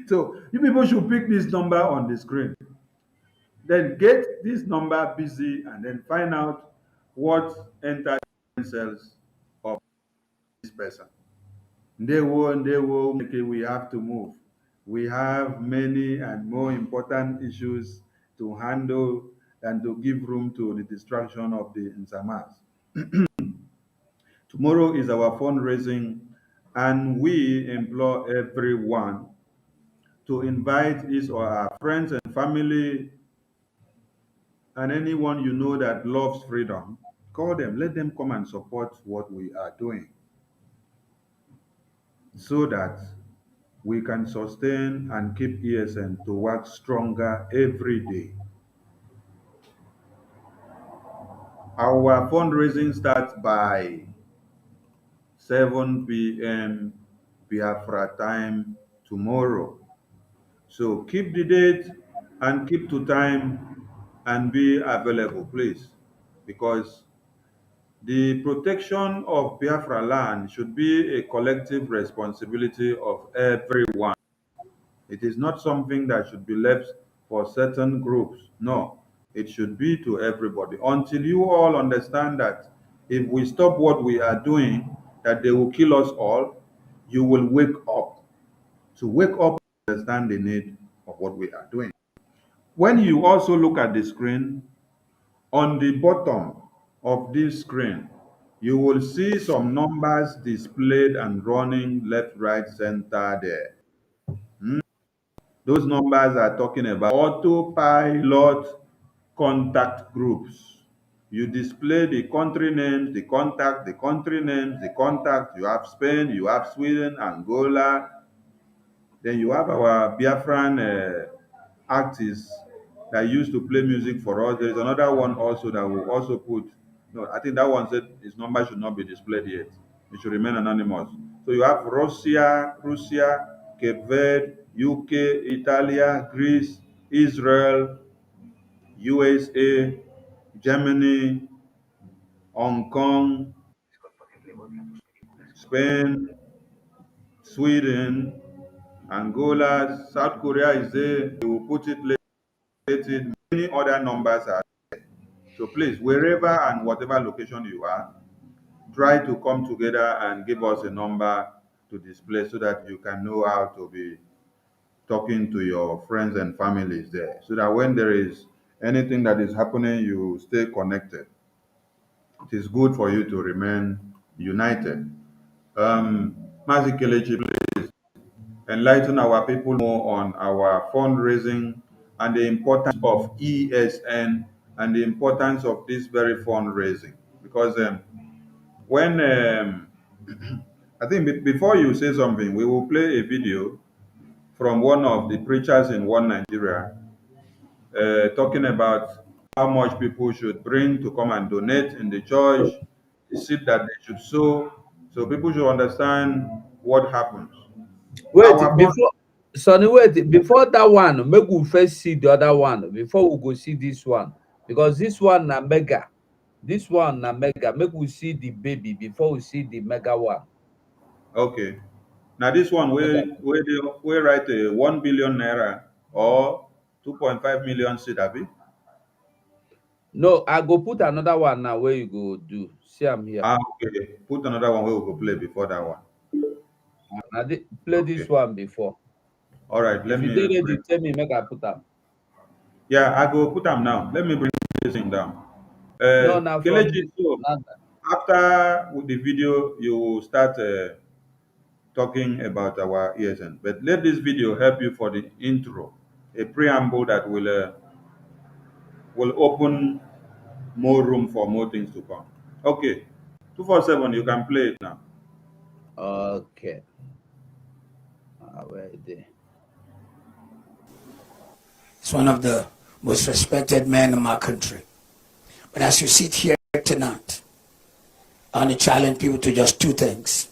So you people should pick this number on the screen. Then get this number busy and then find out what entered the cells of this person. They will make it, we have to move. We have many and more important issues to handle than to give room to the distraction of the Nsamas. Tomorrow is our fundraising, and we implore everyone to invite his or her friends and family and anyone you know that loves freedom. Call them, let them come and support what we are doing so that we can sustain and keep ESN to work stronger every day. Our fundraising starts by 7 p.m. Biafra time tomorrow. So keep the date and keep to time and be available, please, because the protection of Biafra land should be a collective responsibility of everyone. It is not something that should be left for certain groups. No, it should be to everybody. Until you all understand that if we stop what we are doing, that they will kill us all, you will wake up. To wake up and understand the need of what we are doing. When you also look at the screen, on the bottom of this screen, you will see some numbers displayed and running left, right, center there. Those numbers are talking about autopilot contact groups. You display the country names, the contact, the country names, the contact. You have Spain, you have Sweden, Angola. Then you have our Biafran artists that used to play music for us. There is another one also that will also put. No, I think that one said his number should not be displayed yet. It should remain anonymous. So you have Russia, Cape Verde, UK, Italia, Greece, Israel, USA, Germany, Hong Kong, Spain, Sweden, Angola, South Korea is there. They will put it later. Many other numbers are. So please, wherever and whatever location you are, try to come together and give us a number to display so that you can know how to be talking to your friends and families there. So that when there is anything that is happening, you stay connected. It is good for you to remain united. Mazi Kelechi, please enlighten our people more on our fundraising and the importance of ESN and the importance of this very fundraising. Because when I think before you say something, we will play a video from one of the preachers in one Nigeria talking about how much people should bring to come and donate in the church, the seed that they should sow, so people should understand what happens. Wait, Our fund, before Sonny, wait, before that one, make we first see the other one before we go see this one. Because this one na mega. This one na mega. Make we see the baby before we see the mega one. okay. Now this one Make where I- we write a 1 billion naira or 2.5 million seed, abi? No, I go put another one now where you go do. See, I'm here. Ah, okay. Put another one where we go play before that one. Play this Okay. one before. All right. If Let you me did bring. ready, tell me make I put them. Yeah, I go put them now. Let me bring this thing down. No, now from Kelechi, so now, after the video, you will start talking about our ESN. But let this video help you for the intro, a preamble that will open more room for more things to come. Okay, 247, you can play it now. okay. Where is it? He's one of the most respected men in my country. But as you sit here tonight, I want to challenge people to just two things.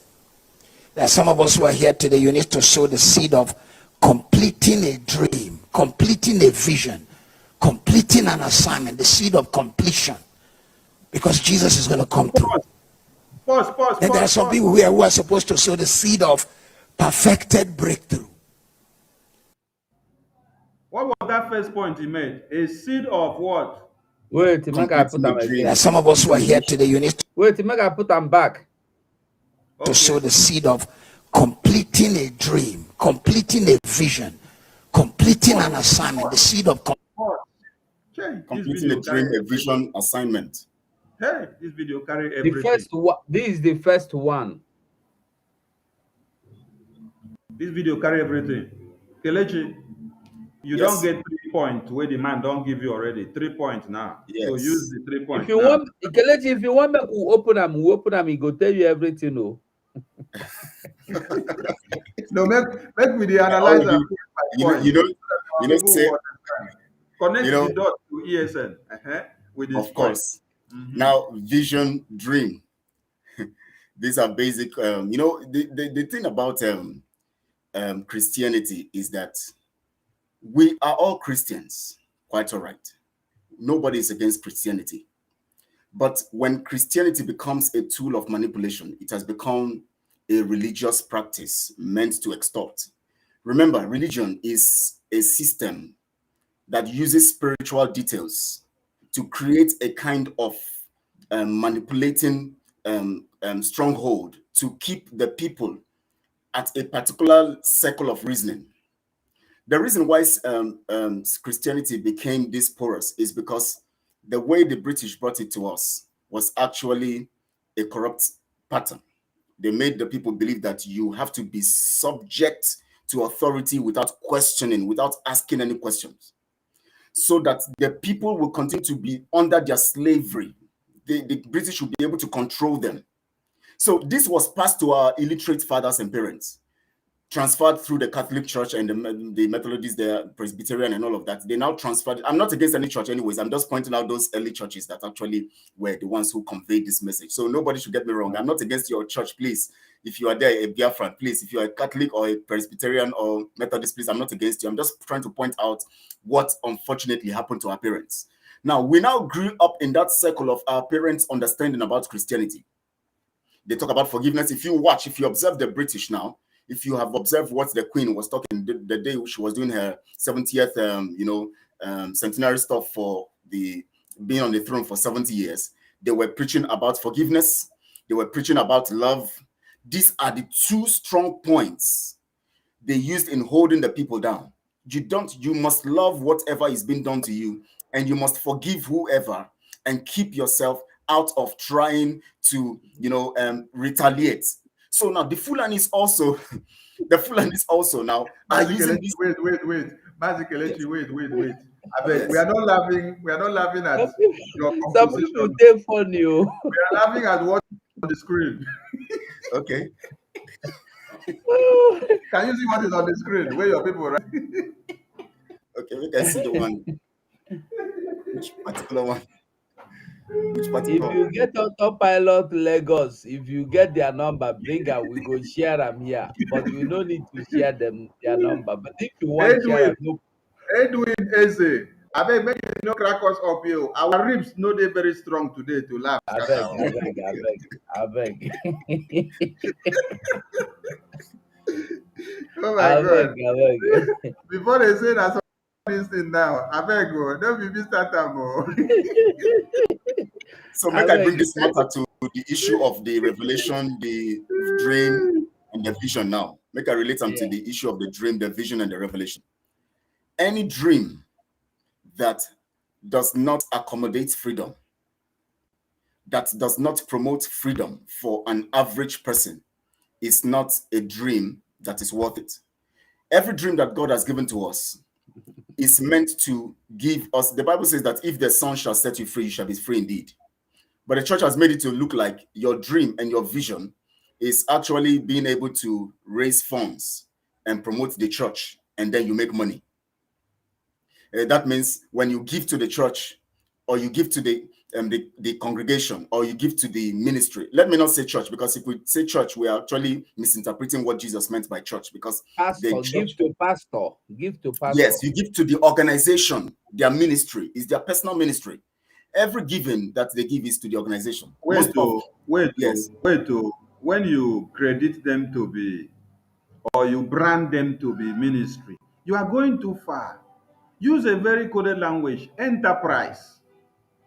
There are some of us who are here today, you need to sow the seed of completing a dream, completing a vision, completing an assignment, the seed of completion. Because Jesus is going to come through. Then there are some people here who are supposed to sow the seed of perfected breakthrough. What was that first point he made? A seed of what? Wait, make I put them There again. are some of us who are here today, you need Wait, make I put them back. to sow the seed of completing a dream, completing a vision, completing an assignment, the seed of Completing a dream, a vision, assignment. Hey, this video carry The everything. first one. This is the first one. This video carry everything. Kelechi, you Yes. don't get 3 points where the man don't give you already. 3 points now. Yes. So use the 3 points. If you now. want, Kelechi, if you want me to open them, we open them. He go tell you everything. Oh. No, make me the analyzer. Say, connect the dot to ESN with this. Of course. Now, vision, dream. These are basic. The thing about Christianity is that we are all Christians. Quite all right. Nobody is against Christianity. But when Christianity becomes a tool of manipulation, it has become a religious practice meant to extort. Remember, religion is a system that uses spiritual details to create a kind of manipulating stronghold to keep the people at a particular circle of reasoning. The reason why Christianity became this porous is because the way the British brought it to us was actually a corrupt pattern. They made the people believe that you have to be subject to authority without questioning, without asking any questions, so that the people will continue to be under their slavery. The British will be able to control them. So this was passed to our illiterate fathers and parents, transferred through the Catholic Church and the Methodists, the Presbyterian and all of that. They now transferred. I'm not against any church anyways. I'm just pointing out those early churches that actually were the ones who conveyed this message. So nobody should get me wrong. I'm not against your church, please. If you are there, a biafran, please. If you are a Catholic or a Presbyterian or Methodist, please, I'm not against you. I'm just trying to point out what unfortunately happened to our parents. Now, we now grew up in that circle of our parents' understanding about Christianity. They talk about forgiveness. If you observe the British now, if you have observed what the Queen was talking the day she was doing her 70th, centenary stuff for the being on the throne for 70 years, they were preaching about forgiveness. They were preaching about love. These are the two strong points they used in holding the people down. You must love whatever is being done to you, and you must forgive whoever, and keep yourself out of trying to, retaliate. So now the Fulanis also now are using this. Wait. Basically, wait. I beg, we are not laughing at your Some composition. people they funny. Oh. We are laughing at what's on the screen. Okay. Can you see what is on the screen? Where your people, right? Okay, we can see the one. Which particular one? If you get autopilot Lagos, if you get their number, bring her. We go share them here, but we don't need to share them their number. But if you want share them, Edwin Eze, I beg, make you no crack us up here. Our ribs no they very strong today to laugh. I beg. Oh my God! I beg. Before they say that this thing now, I beg go. Don't be Mr. Tamo. So make I bring this matter to the issue of the revelation, the dream, and the vision now. Make I relate them to the issue of the dream, the vision, and the revelation. Any dream, that does not accommodate freedom, that does not promote freedom for an average person, is not a dream that is worth it. Every dream that God has given to us is meant to give us, the Bible says that if the Son shall set you free, you shall be free indeed. But the church has made it to look like your dream and your vision is actually being able to raise funds and promote the church, and then you make money. That means when you give to the church, or you give to the congregation, or you give to the ministry. Let me not say church, because if we say church, we are actually misinterpreting what Jesus meant by church. Because pastor, give to pastor, give to pastor. Yes, you give to the organization. Their ministry is their personal ministry. Every giving that they give is to the organization. When you credit them to be, or you brand them to be ministry, you are going too far. Use a very coded language, enterprise.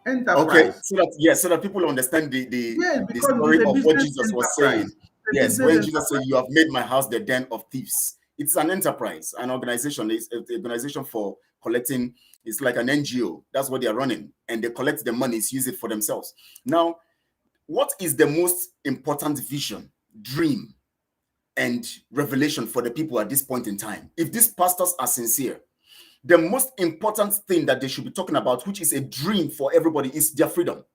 Okay, so that people understand the story of what Jesus was saying. Yes, when Jesus said, "You have made my house the den of thieves." It's an enterprise, an organization. It's an organization for collecting. It's like an NGO. That's what they are running, and they collect the monies, use it for themselves. Now, what is the most important vision, dream, and revelation for the people at this point in time? If these pastors are sincere, the most important thing that they should be talking about, which is a dream for everybody, is their freedom.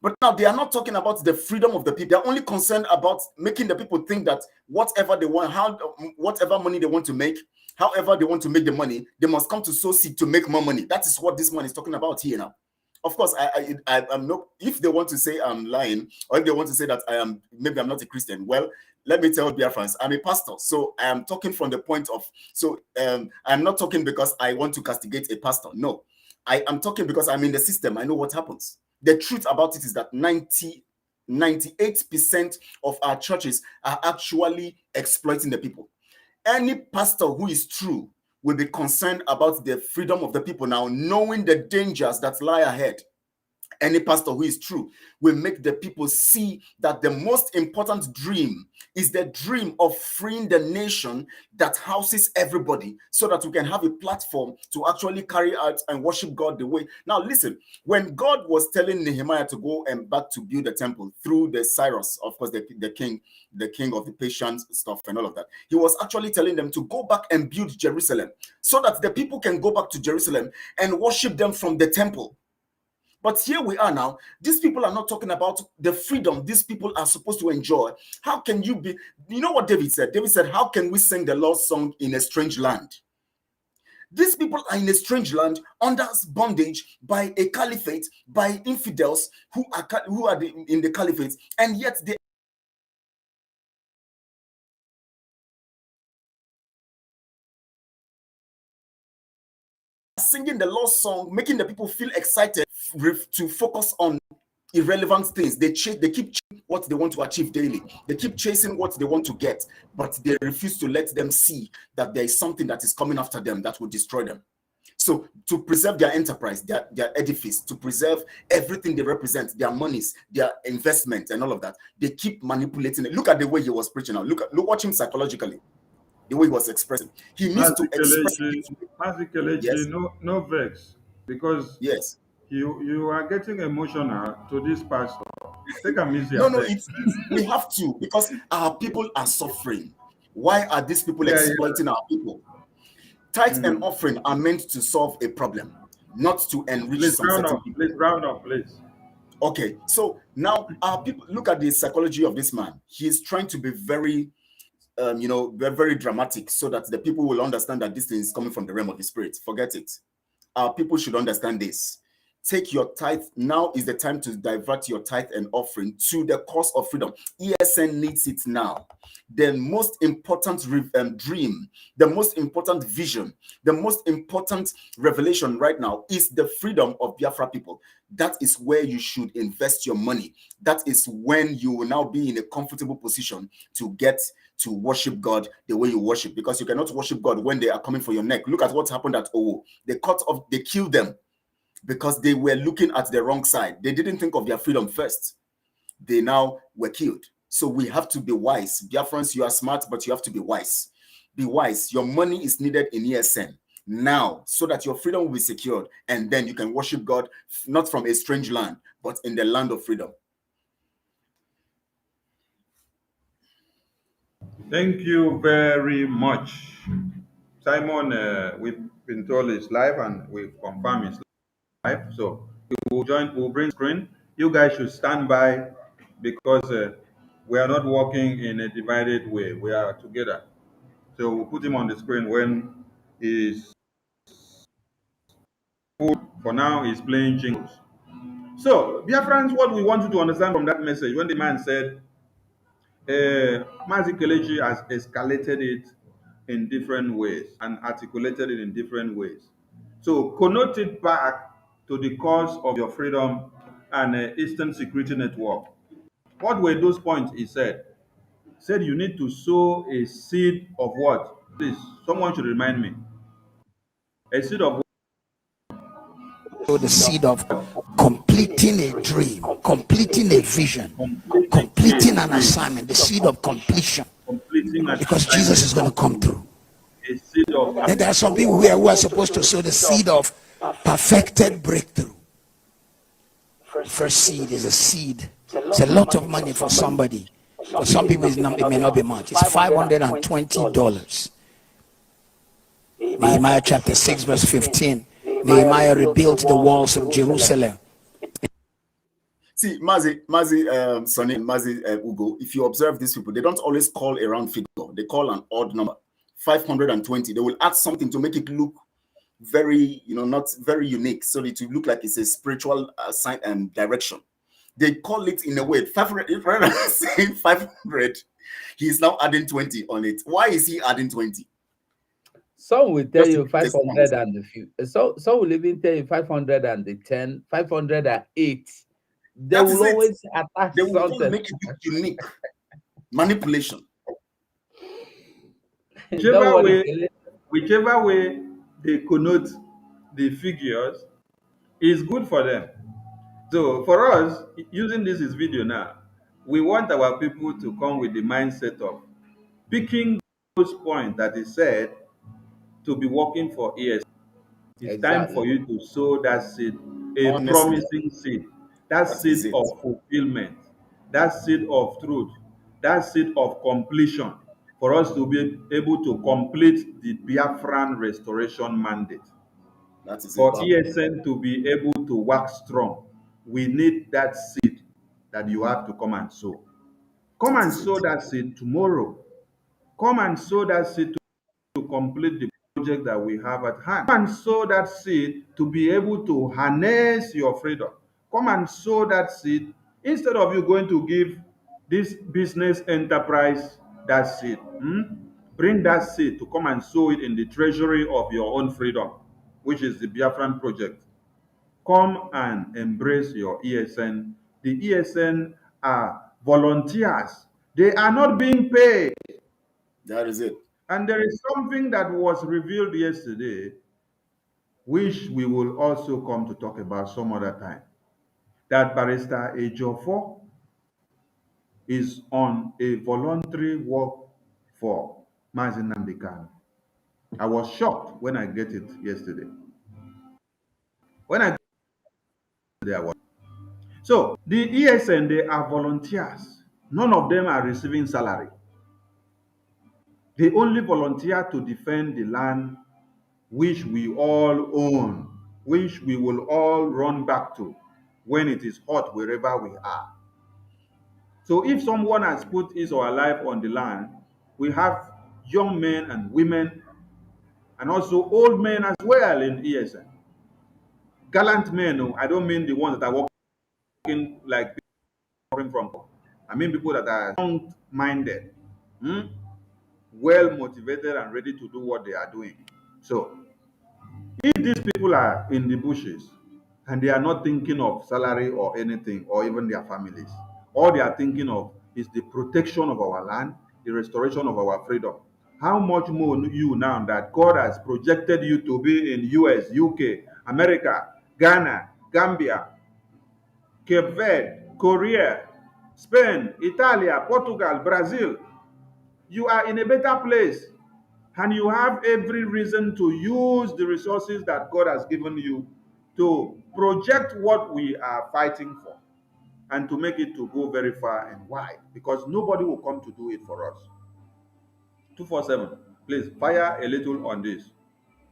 But now they are not talking about the freedom of the people. They're only concerned about making the people think that whatever they want, whatever money they want to make, however they want to make the money, they must come to sow seed to make more money. That is what this man is talking about here now. Of course, I'm not. If they want to say I'm lying, or if they want to say that maybe I'm not a Christian, well, let me tell biafrans, I'm a pastor, so I am talking from the point of. So I'm not talking because I want to castigate a pastor. No, I am talking because I'm in the system. I know what happens. The truth about it is that 98% of our churches are actually exploiting the people. Any pastor who is true will be concerned about the freedom of the people now, knowing the dangers that lie ahead. Any pastor who is true will make the people see that the most important dream is the dream of freeing the nation that houses everybody, so that we can have a platform to actually carry out and worship God the way. Now, listen, when God was telling Nehemiah to go and back to build the temple through the Cyrus, of course, the king of the Persian stuff and all of that, he was actually telling them to go back and build Jerusalem so that the people can go back to Jerusalem and worship them from the temple. But here we are now. These people are not talking about the freedom these people are supposed to enjoy. How can you be? You know what David said? David said, how can we sing the Lord's song in a strange land? These people are in a strange land under bondage by a caliphate, by infidels who are in the caliphate, and yet they singing the Lord's song, making the people feel excited to focus on irrelevant things. They keep chasing what they want to achieve daily. They keep chasing what they want to get, but they refuse to let them see that there is something that is coming after them that will destroy them. So to preserve their enterprise, their edifice, to preserve everything they represent, their monies, their investment, and all of that, they keep manipulating it. Look at the way he was preaching now. Watch him psychologically. The way he was expressing. He needs to express. Yes. No vex, because yes, you are getting emotional to this pastor. Take a easy. No, we have to, because our people are suffering. Why are these people exploiting our people? Tithe and offering are meant to solve a problem, not to enrich some certain people. Round up, please. Okay, so now our people, look at the psychology of this man. He's trying to be very very dramatic, so that the people will understand that this thing is coming from the realm of the spirit. Forget it. Our people should understand this. Take your tithe. Now is the time to divert your tithe and offering to the cause of freedom. ESN needs it now. The most important dream, the most important vision, the most important revelation right now is the freedom of Biafra people. That is where you should invest your money. That is when you will now be in a comfortable position to get to worship God the way you worship, because you cannot worship God when they are coming for your neck. Look at what happened at OOOOO. They killed them because they were looking at the wrong side. They didn't think of their freedom first. They now were killed. So we have to be wise. Biafrans, you are smart, but you have to be wise. Be wise. Your money is needed in ESN. now, so that your freedom will be secured, and then you can worship God not from a strange land, but in the land of freedom. Thank you very much. Simon, we've been told it's live and we've confirmed it's live. So we'll bring screen. You guys should stand by because we are not working in a divided way. We are together. So we'll put him on the screen when he's full. For now, he's playing jingles. So, dear friends, what we want you to understand from that message, when the man said, Mazi Kelechi has escalated it in different ways and articulated it in different ways. So connote it back to the cause of your freedom and Eastern Security Network. What were those points he said? He said you need to sow a seed of what? Please, someone should remind me. A seed of So the seed of completing a dream, completing a vision, completing an assignment, the seed of completion. completing an Because Jesus is going to come through. a seed of Then there are some people here who are supposed to sow the seed of perfected breakthrough. First seed is a seed. It's a lot of money for somebody. For some people, it may not be much. It's $520. Nehemiah chapter 6, verse 15. Nehemiah rebuilt the walls of Jerusalem. See, Sonny, and Mazi Ugo, if you observe these people, they don't always call a round figure. They call an odd number, 520. They will add something to make it look very, not very unique, so it will look like it's a spiritual sign and direction. They call it in a way, 500, rather than saying 500, he's now adding 20 on it. Why is he adding 20? Some will tell Just you 500 and the few. Some will even tell you 510, 508. They That will is it. always attach They will just something. make it look unique. Manipulation. Whichever way they connote the figures is good for them. So for us, using this as video now, we want our people to come with the mindset of picking those points that is said to be working for years. It's time for Exactly. you to sow that seed, a Honestly, promising seed, that that is seed it. of fulfillment, that seed of truth, that seed of completion, for us to be able to complete the Biafran restoration mandate. That is For it. ESN to be able to work strong, we need that seed that you have to come and sow. Come That and is sow it. that seed tomorrow. Come and sow that seed to complete the project that we have at hand. Come and sow that seed to be able to harness your freedom. Come and sow that seed instead of you going to give this business enterprise that seed. Bring that seed to come and sow it in the treasury of your own freedom, which is the Biafran project. Come and embrace your ESN. The ESN are volunteers. They are not being paid. That is it. And there is something that was revealed yesterday, which we will also come to talk about some other time. That Barrister Ejiofor is on a voluntary work for Mazi Nnamdi Kanu. I was shocked when I get it yesterday. When I got it, there was. So the ESN, they are volunteers. None of them are receiving salary. They only volunteer to defend the land which we all own, which we will all run back to when it is hot wherever we are. So if someone has put his or her life on the land, we have young men and women and also old men as well in ESN. Gallant men, oh, I don't mean the ones that are working like people from. I mean people that are strong-minded, well motivated and ready to do what they are doing. So if these people are in the bushes and they are not thinking of salary or anything or even their families, all they are thinking of is the protection of our land, the restoration of our freedom. How much more you now that God has projected you to be in US, UK, America, Ghana, Gambia, Cape Verde, Korea, Spain, Italy, Portugal, Brazil. You are in a better place. And you have every reason to use the resources that God has given you to project what we are fighting for and to make it to go very far and wide, because nobody will come to do it for us. 247, please fire a little on this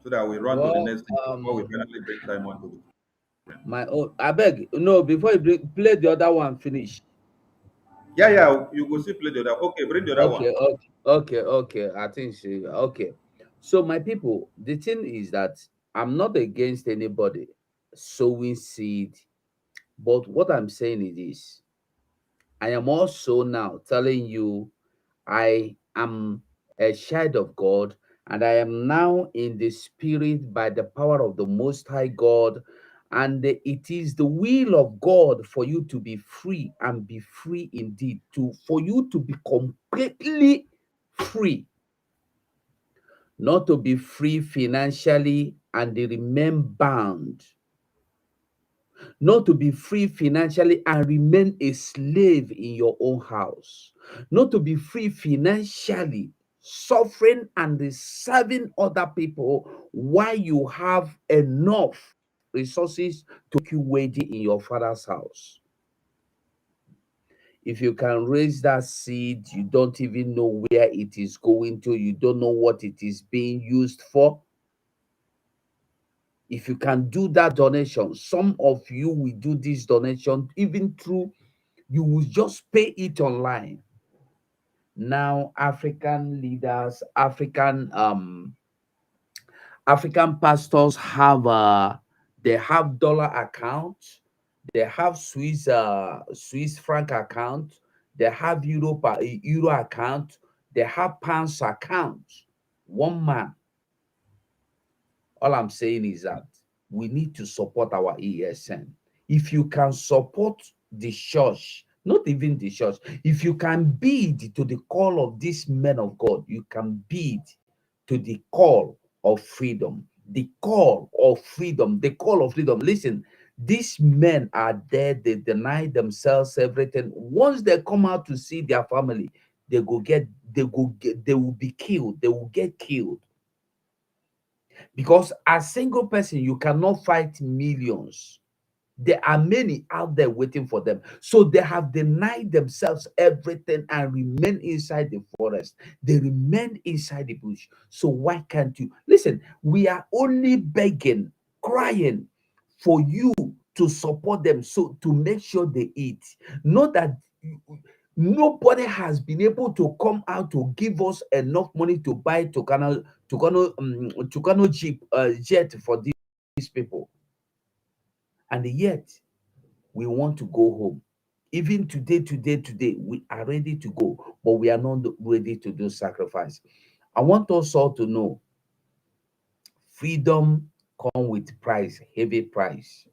so that we run to the Well, next thing before we finally bring Simon to the. my own. I beg no before you play the other one. Finish. Yeah, yeah, you go see play the other. Okay, bring the other one. Okay. I think she okay. So my people, the thing is that I'm not against anybody sowing seed, but what I'm saying is this: I am also now telling you I am a child of God, and I am now in the spirit by the power of the Most High God. And it is the will of God for you to be free and be free indeed, for you to be completely free, not to be free financially and remain bound, not to be free financially and remain a slave in your own house, not to be free financially, suffering and serving other people while you have enough resources to keep waiting in your father's house. If you can raise that seed, you don't even know where it is going to, you don't know what it is being used for. If you can do that donation, some of you will do this donation even through, you will just pay it online. Now African leaders, African pastors have they have dollar accounts, they have Swiss franc account, they have euro account, they have pounds account. One man. All I'm saying is that we need to support our ESN. If you can support the church, not even the church, if you can bid to the call of these men of God, you can bid to the call of freedom, the call of freedom, the call of freedom. Listen, these men are there, they deny themselves everything. Once they come out to see their family, they will be killed, they will get killed. Because as single person, you cannot fight millions. There are many out there waiting for them. So they have denied themselves everything and remain inside the forest. They remain inside the bush. So why can't you? Listen, we are only begging, crying for you to support them, so to make sure they eat. Not that nobody has been able to come out to give us enough money to buy Tucano Jeep jet for these people. And yet we want to go home. Even today, we are ready to go, but we are not ready to do sacrifice. I want us all to know freedom comes with price, heavy price.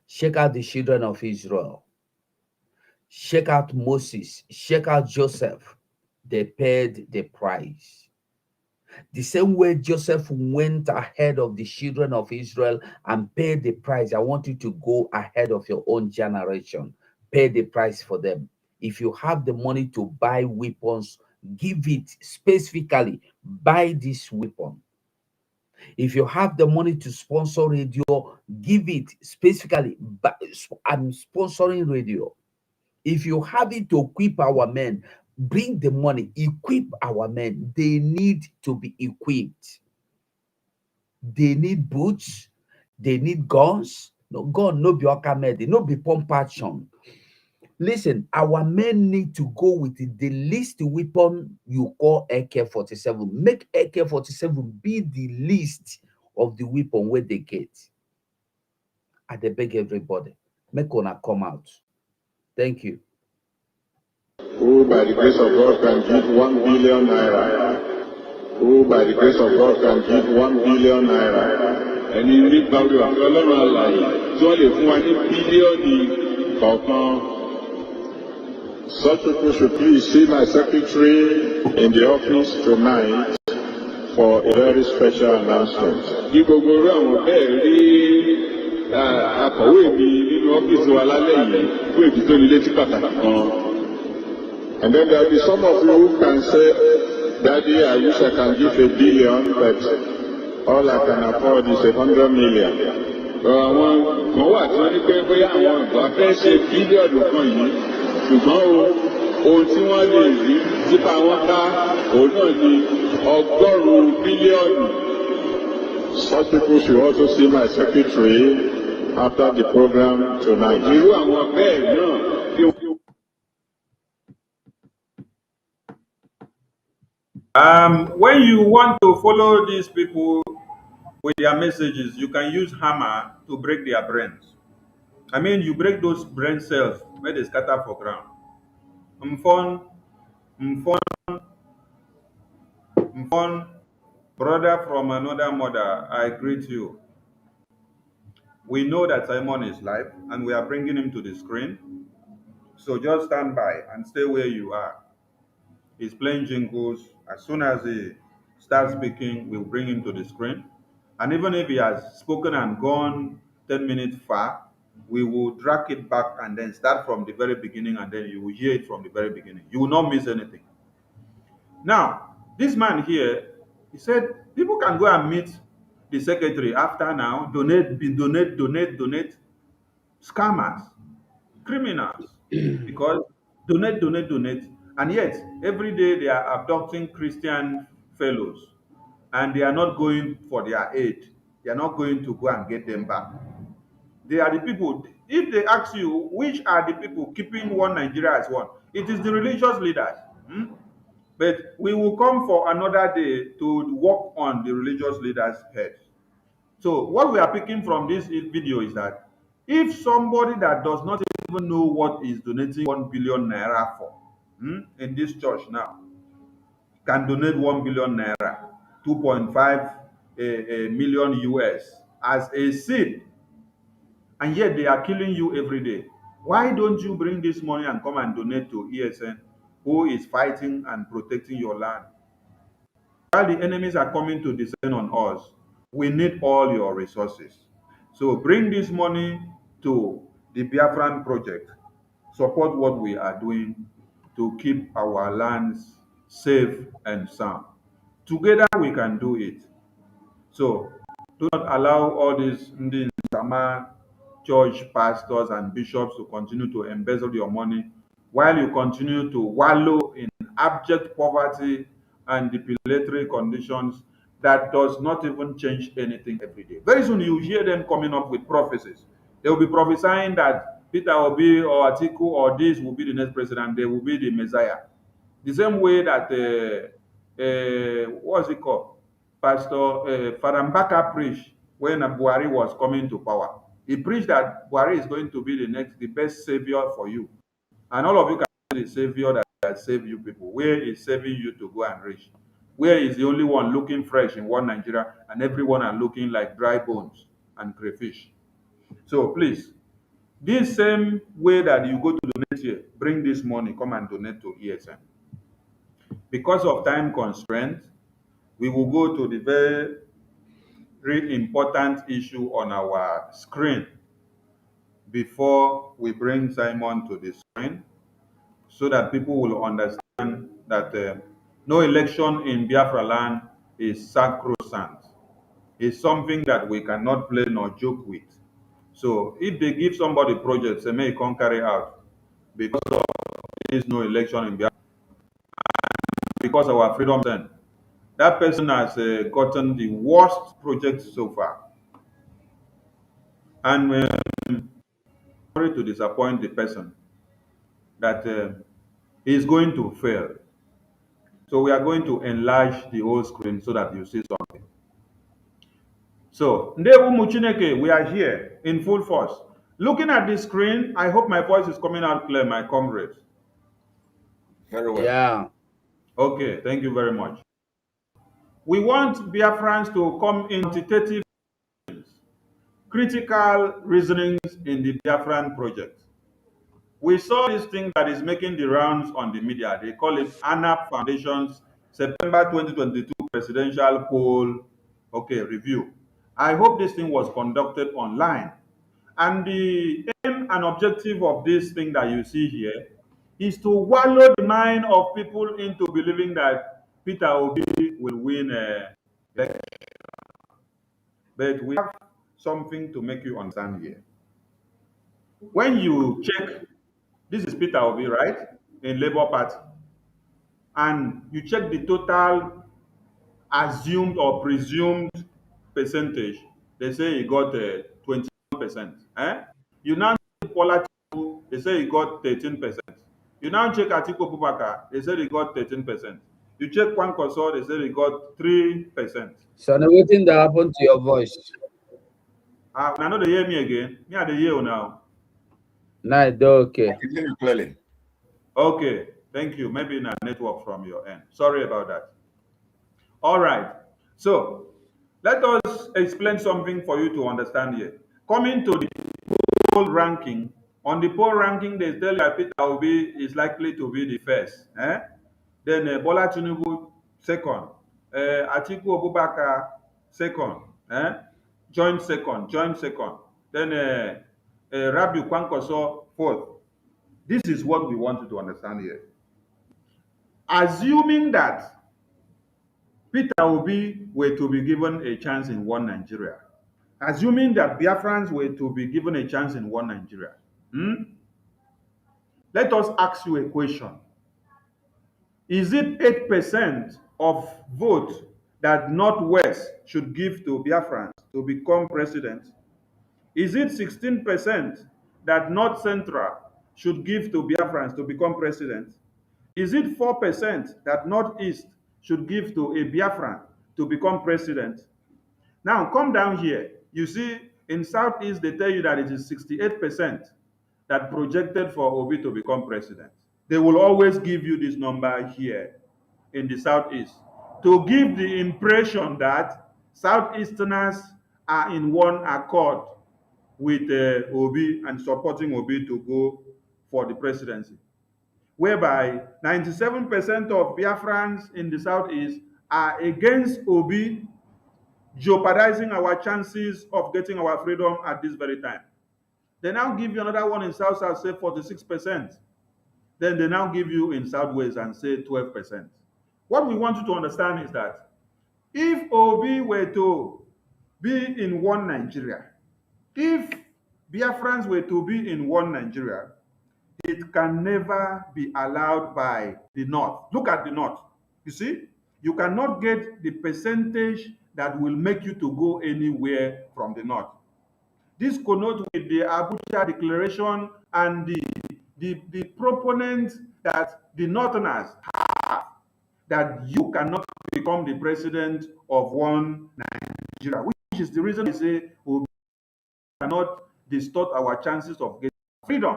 Check out the children of Israel. Check out Moses. Check out Joseph. They paid the price. The same way Joseph went ahead of the children of Israel and paid the price, I want you to go ahead of your own generation. Pay the price for them. If you have the money to buy weapons, give it specifically. Buy this weapon. If you have the money to sponsor radio, give it specifically. I'm sponsoring radio. If you have it to equip our men, bring the money, equip our men. They need to be equipped. They need boots, they need guns. No gun, no be okamedi, no be pump action. Listen, our men need to go with the least weapon you call AK-47. Make AK-47 be the least of the weapon where they get. I beg everybody, make una come out. Thank you. Who by the grace of God can give 1 billion naira? Who by the grace of God can give 1 billion naira? Ẹni nípa Ọlọ́run alààyè tí wọ́n lè fún wa ní bílíọ̀nù kọ̀ọ̀kan. Such people should please see my secretary in the office tonight for a very special announcement. Bí gbogbo orí àwọn bẹ́ẹ̀ rí akọ̀wé mi nínú ọ́fíìsì wa lálẹ́ yìí fún ìdíjọ́ ilé tí pàtàkì kan. And then there will be some of you who can say, Daddy, I wish I can give a billion, but all I can afford is 100 million. Àwọn kan wà tí wọ́n ní pé bóyá àwọn ìgbà fẹ́ ṣe bílíọ̀nù kan yìí, ṣùgbọ́n ohun tí wọ́n lè rí nípa wọn ká òun náà ni ọgọ́rùn-ún bílíọ̀nù. Such people should also see my secretary after the program tonight. Irú àwọn bẹ́ẹ̀ náà tí when you want to follow these people with their messages, you can use hammer to break their brains. I mean, you break those brain cells where they scatter for ground. Mfon, brother from another mother, I greet you. We know that Simon is live and we are bringing him to the screen. So just stand by and stay where you are. He's playing jingles. As soon as he starts speaking, we'll bring him to the screen. And even if he has spoken and gone 10 minutes far, we will drag it back and then start from the very beginning, and then you will hear it from the very beginning. You will not miss anything. Now, this man here, he said, people can go and meet the secretary after now, donate. Scammers, criminals, because donate. And yet, every day they are abducting Christian fellows and they are not going for their aid. They are not going to go and get them back. They are the people. If they ask you, which are the people keeping one Nigeria as one, it is the religious leaders. But we will come for another day to work on the religious leaders' heads. So what we are picking from this video is that if somebody that does not even know what is donating 1 billion naira for in this church now can donate 1 billion naira, 2.5 million US as a seed, and yet they are killing you every day. Why don't you bring this money and come and donate to ESN, who is fighting and protecting your land? While the enemies are coming to descend on us, we need all your resources. So bring this money to the Biafran project. Support what we are doing to keep our lands safe and sound. Together we can do it. So do not allow all these Ndi Nsama church pastors and bishops to continue to embezzle your money while you continue to wallow in abject poverty and depilatory conditions that does not even change anything every day. Very soon you hear them coming up with prophecies. They will be prophesying that Peter Obi or Atiku or this will be the next president. They will be the Messiah. The same way that what's it called? Pastor Farambaka preached when Buhari was coming to power. He preached that Buhari is going to be the best savior for you. And all of you can be the savior that saved you people. Where is saving you to go and reach? Where is the only one looking fresh in one Nigeria and everyone are looking like dry bones and crayfish? So please, this same way that you go to donate here, bring this money, come and donate to ESN. Because of time constraint, we will go to the very important issue on our screen before we bring Simon to the screen, so that people will understand that no election in Biafra land is sacrosanct. It's something that we cannot play nor joke with. So if they give somebody projects, they may can't carry out because of there is no election in Biafra, because of our freedom then. That person has gotten the worst project so far. And sorry to disappoint the person that is going to fail. So we are going to enlarge the whole screen so that you see something. So, Ndewu Muchineke, we are here in full force. Looking at the screen, I hope my voice is coming out clear, my comrades. Very well. Yeah. Okay, thank you very much. We want Biafrans to come in quantitative, critical reasonings in the Biafran project. We saw this thing that is making the rounds on the media. They call it ANAP Foundation's September 2022 presidential poll, review. I hope this thing was conducted online. And the aim and objective of this thing that you see here is to wallow the mind of people into believing that Peter Obi will win election. But we have something to make you understand here. When you check, this is Peter Obi, right? In Labour Party. And you check the total assumed or presumed percentage, they say he got 21%. Eh? You now check Bola Tinubu, they say he got 13%. You now check Atiku Abubakar, they say he got 13%. You check Kwankwaso, they say he got 3%. So now waiting that happened to your voice. Now no, they hear me again. Me I dey hear you now. Now it's okay. I can hear you clearly. Okay, thank you. Maybe na network from your end. Sorry about that. All right. So let us explain something for you to understand here. Coming to the poll ranking, on the poll ranking, they tell you that Peter Obi is likely to be the first. Then Bola Tinubu second, Atiku Abubakar second, joint second, joint second. Then Rabiu Kwankwaso fourth. This is what we want you to understand here. Assuming that Peter Obi were to be given a chance in one Nigeria, assuming that Biafrans were to be given a chance in one Nigeria, let us ask you a question. Is it 8% of vote that Northwest should give to Biafrans to become president? Is it 16% that North Central should give to Biafrans to become president? Is it 4% that Northeast should give to a Biafran to become president? Now, come down here. You see, in Southeast, they tell you that it is 68% that projected for Obi to become president. They will always give you this number here in the Southeast to give the impression that Southeasterners are in one accord with Obi and supporting Obi to go for the presidency, whereby 97% of Biafrans in the Southeast are against Obi, jeopardizing our chances of getting our freedom at this very time. They now give you another one in South-South, say 46%. Then they now give you in Southwest and say 12%. What we want you to understand is that if Obi were to be in one Nigeria, if Biafrans were to be in one Nigeria, it can never be allowed by the North. Look at the North. You see, you cannot get the percentage that will make you to go anywhere from the North. This connotes with the Abuja Declaration and the proponents that the Northerners have, that you cannot become the president of one Nigeria, which is the reason I say we cannot distort our chances of getting freedom.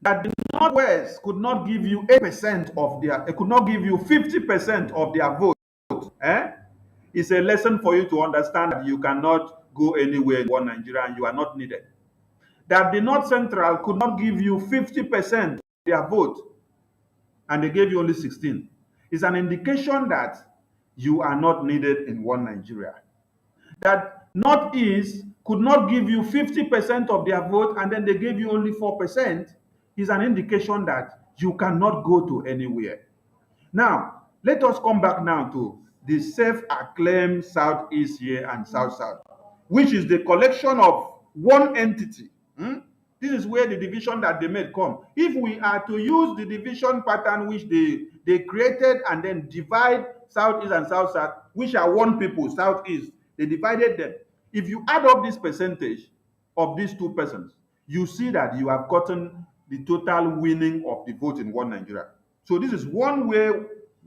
That the Northwest could not give you 8% of their, it could not give you 50% of their vote. It's a lesson for you to understand that you cannot go anywhere in one Nigeria and you are not needed. That the North Central could not give you 50% of their vote and they gave you only 16. It's an indication that you are not needed in one Nigeria. That Northeast could not give you 50% of their vote and then they gave you only 4% is an indication that you cannot go to anywhere. Now, let us come back now to the self-acclaimed Southeast here and South-South, which is the collection of one entity. This is where the division that they made come. If we are to use the division pattern which they created and then divide Southeast and South-South, which are one people, Southeast, they divided them. If you add up this percentage of these two persons, you see that you have gotten the total winning of the vote in one Nigeria. So this is one way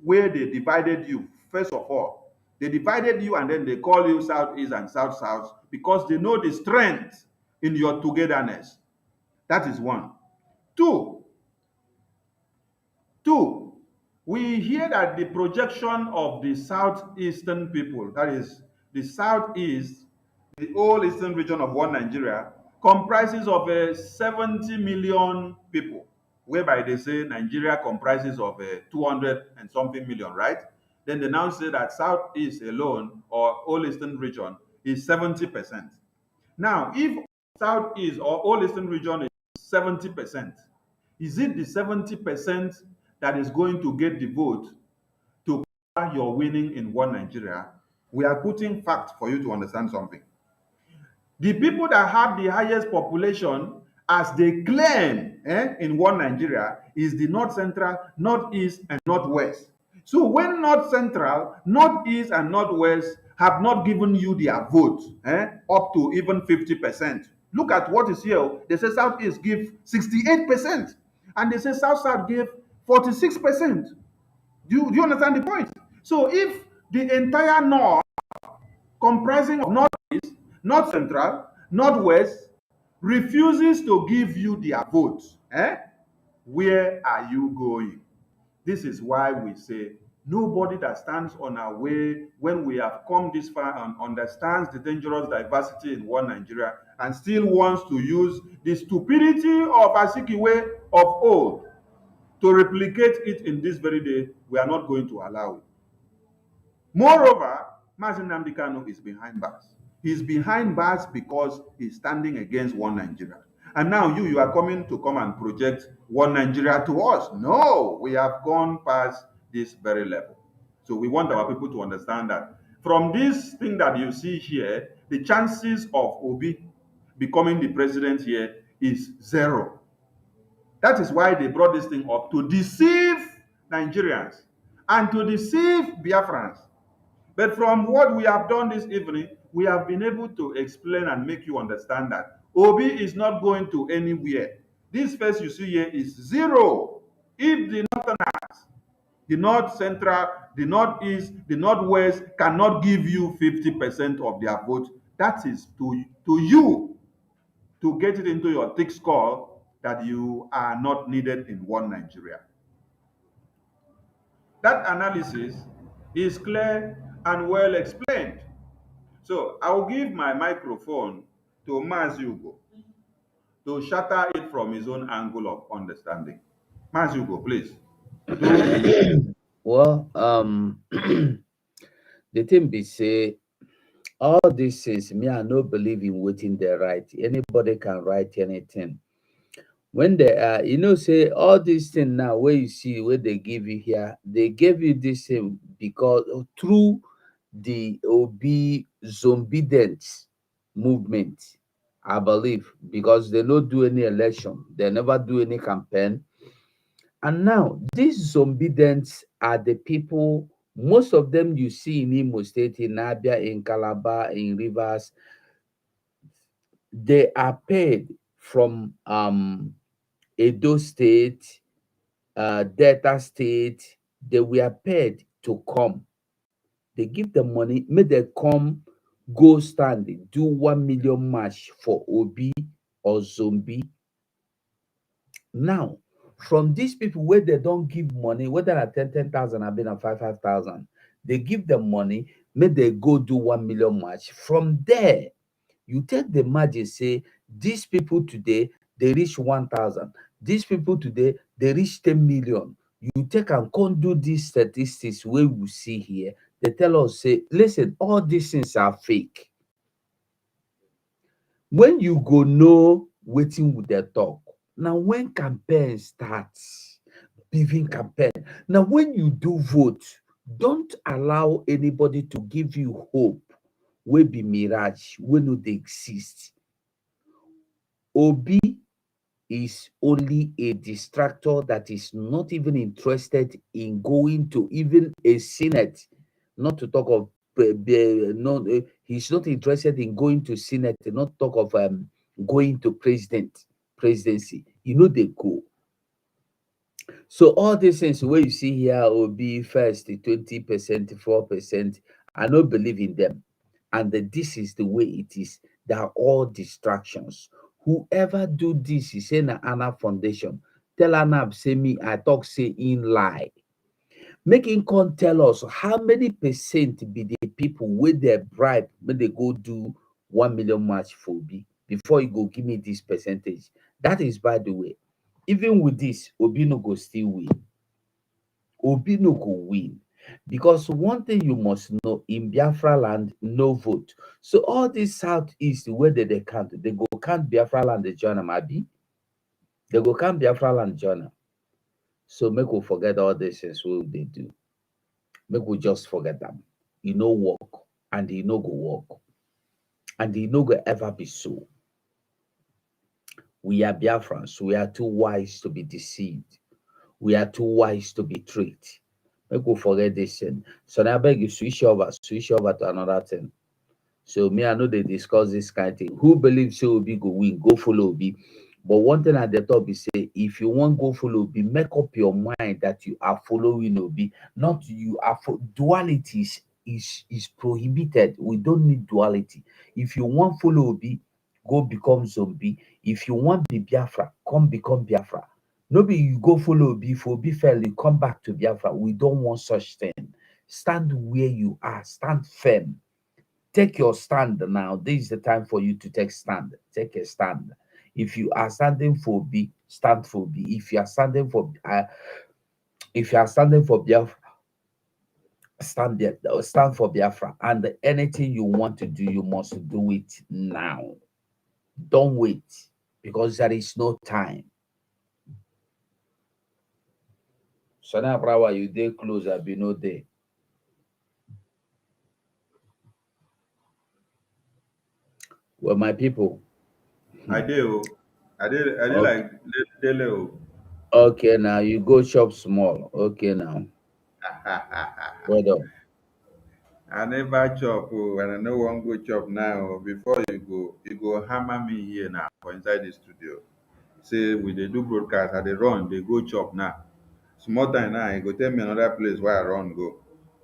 where they divided you. First of all, they divided you and then they call you Southeast and South-South because they know the strength in your togetherness. That is one. Two, we hear that the projection of the Southeastern people, that is the Southeast, the whole eastern region of one Nigeria, comprises of 70 million people, whereby they say Nigeria comprises of 200 and something million, right? Then they now say that Southeast alone, or whole eastern region, is 70%. Now, if Southeast or whole eastern region is 70%, is it the 70% that is going to get the vote to you're winning in one Nigeria, we are putting facts for you to understand something. The people that have the highest population, as they claim in one Nigeria, is the North Central, Northeast, and Northwest. So when North Central, Northeast, and Northwest have not given you their vote up to even 50%, look at what is here. They say Southeast give 68%, and they say South give 46%. Do you understand the point? So if the entire North, comprising of Northeast, North Central, Northwest, refuses to give you their vote, where are you going? This is why we say nobody that stands on our way when we have come this far and understands the dangerous diversity in one Nigeria and still wants to use the stupidity of Asikiwe of old to replicate it in this very day. We are not going to allow it. Moreover, Mazi Nnamdi Kanu is behind bars. He's behind bars because he's standing against one Nigeria. And now you are coming to come and project one Nigeria to us. No, we have gone past this very level. So we want our people to understand that from this thing that you see here, the chances of Obi becoming the president here is zero. That is why they brought this thing up, to deceive Nigerians and to deceive Biafrans. But from what we have done this evening, we have been able to explain and make you understand that Obi is not going to anywhere. This face you see here is zero. If the Northerners, the North Central, the Northeast, the Northwest cannot give you 50% of their vote, that is to you to get it into your thick skull that you are not needed in one Nigeria. That analysis is clear and well explained. So I will give my microphone to Mazugo to shatter it from his own angle of understanding. Mazugo, please. Well, the thing be say, all these things, me, I no believe in waiting the right. Anybody can write anything. When they are, say all these things now, where you see where they give you here, they gave you this thing because through the OB zombident movement, I believe, because they don't do any election, they never do any campaign. And now these zombidents are the people, most of them you see in Imo State, in Abia, in Calabar, in Rivers, they are paid from Edo State, Delta State. They were paid to come. They give them money, make them come, go stand, do 1 million march for Obi or Zombie. Now, from these people where they don't give money, whether at 10,000 or been at 5,000, they give them money, make they go do 1 million march. From there, you take the margin, say these people today they reach 1,000. These people today they reach 10 million. You take and come do these statistics where we see here. They tell us, say, listen, all these things are fake. When you go know waiting with the talk. Now, when campaign starts, giving campaign. Now, when you do vote, don't allow anybody to give you hope. Will be mirage, will not exist. Obi is only a distractor that is not even interested in going to even a senate, not to talk of he's not interested in going to senate, not talk of going to presidency. They go. So all these things where you see here will be first 20%, 4%. I don't believe in them. And this is the way it is. They are all distractions. Whoever do this is in an Anna Foundation. Tell Anna say me, I talk say in lie. Make him come tell us how many percent be the people with their bribe when they go do 1 million march for B before you go give me this percentage. That is, by the way, even with this, Obi no go still win. Obi no go win. Because one thing you must know, in Biafra land, no vote. So all this southeast, where they count, they go count Biafra land the journal, maybe. They go count Biafra land journal. So make we forget all these things what they do. Make we just forget them. You know work, and you know go work, and you know go ever be so. We are Biafrans. We are too wise to be deceived. We are too wise to be tricked. Make we forget this thing. So now I beg you switch over to another thing. So me, I know they discuss this kind of thing. Who believes so Obi go win? Go follow Obi. But one thing at the top is say, if you want go follow Obi, make up your mind that you are following Obi, not you are duality is prohibited. We don't need duality. If you want follow Obi, go become zombie. If you want be Biafra, come become Biafra. No be you go follow Obi, for Obi fell, you come back to Biafra. We don't want such thing. Stand where you are, stand firm. Take your stand now. This is the time for you to take stand. Take a stand. If you are standing for B, stand for B. If you are standing for Biafra, stand for Biafra. And anything you want to do, you must do it now. Don't wait, because there is no time. So now, brother, you day close, I be no day. Well, my people. I do. I did Okay. like daily. Okay, now you go shop small. Okay, now. Well done. I never chop, and I no one go chop now. Before you go hammer me here now for inside the studio. Say we dey do broadcast, I dey run, they go chop now. Small time now, you go tell me another place where I run go.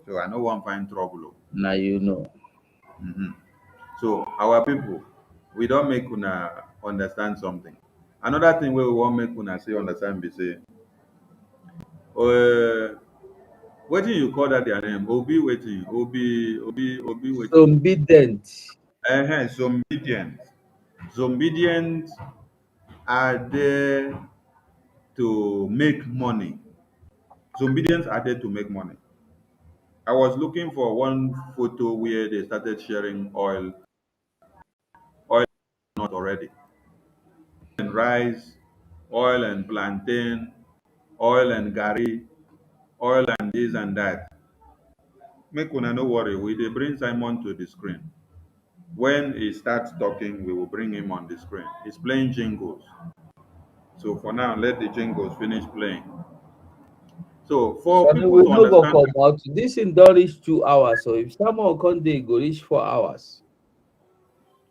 So I no wan find trouble. Now you know. Mm-hmm. So our people, we don't make una understand something. Another thing wey we wan make una say understand be say, wetin you call that their name? Obi wetin? Obi wetin? Zombident. Zombidient. Zombidient are there to make money. Zombidient are there to make money. I was looking for one photo where they started sharing oil not already, and rice, oil and plantain, oil and gari, oil and this and that. Make una no worry, we dey bring Simon to the screen. When he starts talking, we will bring him on the screen. He's playing jingles. So for now, let the jingles finish playing. So for Sonny, people we to no go understand, come out. This in don reach 2 hours. So if someone come dey, go reach 4 hours.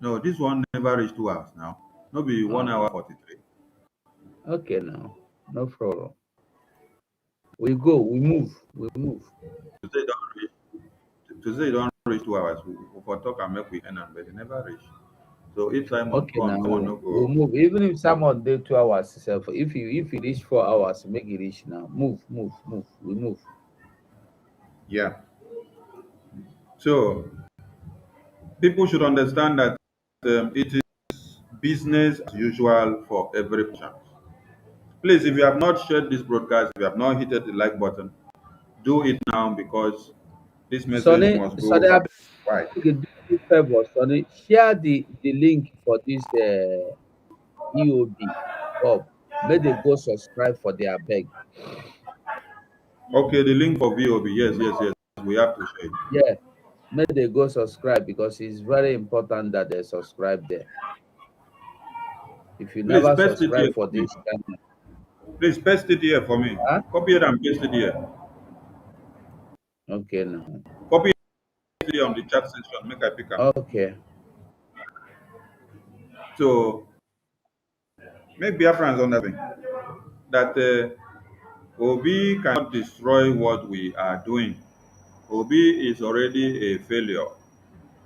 no, this one never reached 2 hours now. No be 1 hour 43. Okay now. No problem. We go, we move. To say don't reach 2 hours, we for talk and make we end am, but they never reach. So if Simon Okay now. come on, no We'll go. move. Even if someone dey 2 hours itself, if you reach 4 hours, make it reach now. Move. We move. Yeah. So people should understand that it is business as usual for every person. Please, if you have not shared this broadcast, if you have not hit the like button, do it now because this message must go Sonny, far I and wide. beg you do me favor, Sonny. Share the link for this EOB. Bob, make they go subscribe for their beg. Okay, the link for VOB. Yes. We have to share it. Yeah, make they go subscribe because it's very important that they subscribe there. If you Please never paste it here subscribe for for me. this channel, Please paste it here for me. huh? Copy it and paste it here. Okay now. Copy it here on the chat section. Make I pick up. Okay. So make Biafrans understand that Obi cannot destroy what we are doing. Obi is already a failure.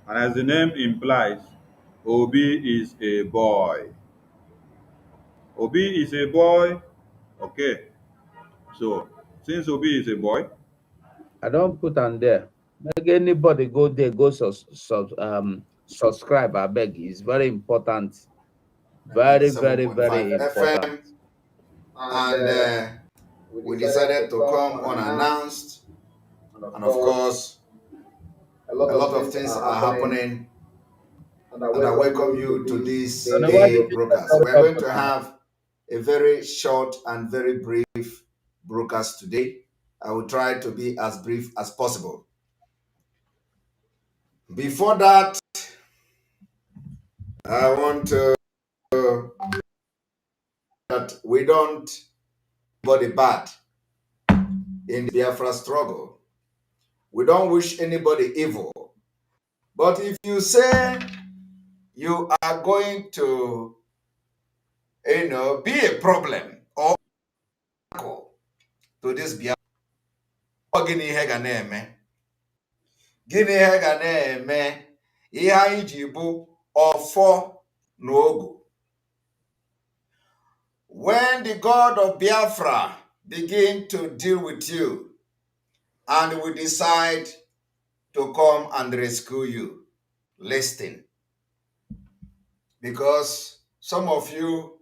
And as the name implies, Obi is a boy. Obi is a boy. Okay. So since Obi is a boy, I don't put on there. Make anybody go there, go subscribe. I beg. It's very important. Very, very, 97.5 very important. FM, and we decided to come unannounced. And of course, a lot of things are happening. And I welcome you to this So now why day did you broadcast. not We're talk going to about have a very short and very brief broadcast today. I will try to be as brief as possible. Before that, I want to that we don't body bad in the Biafra struggle. We don't wish anybody evil. But if you say you are going to, be a problem or to this Biafra, gịnị ihe ga na-eme? Gịnị ihe ga na-eme? Ihe anyị ji bụ ọfọ na ogu. When the God of Biafra begin to deal with you and we decide to come and rescue you, listen. Because some of you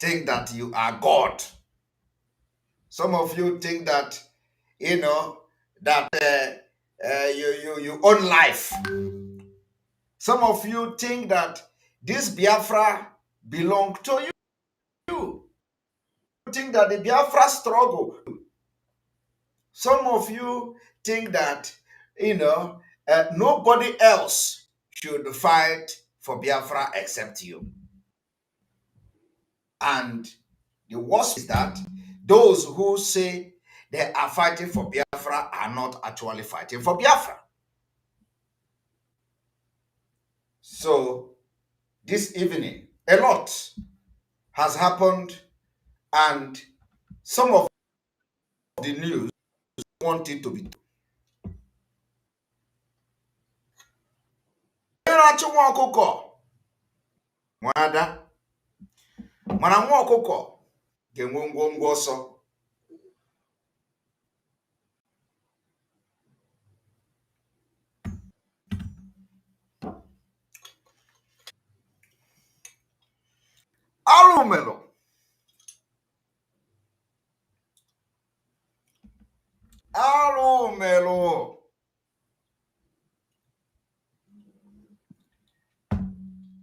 think that you are God. Some of you think that, that you own life. Some of you think that this Biafra belongs to you. You think that the Biafra struggle. Some of you think that, nobody else should fight for Biafra except you. And the worst is that those who say they are fighting for Biafra are not actually fighting for Biafra. So this evening, a lot has happened, and some of the news want it to be. Mana nwa ọkụkọ ga-enwe ngwongwo ọsọ. Alụmelụ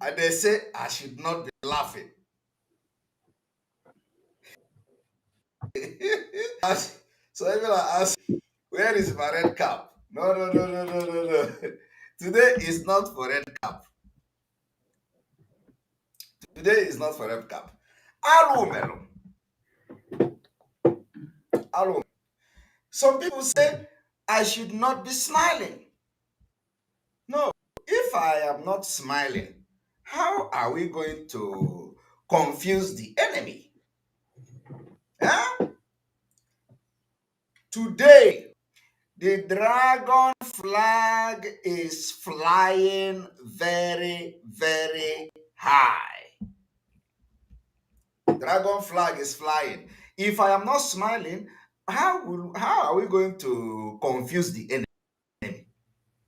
and they say I should not be laughing. So even I ask, where is my red cap? No. Today is not for red cap. Today is not for red cap. Alumelo. Some people say I should not be smiling. No, if I am not smiling, how are we going to confuse the enemy? Huh? Today, the dragon flag is flying very, very high. Dragon flag is flying. If I am not smiling, how are we going to confuse the enemy?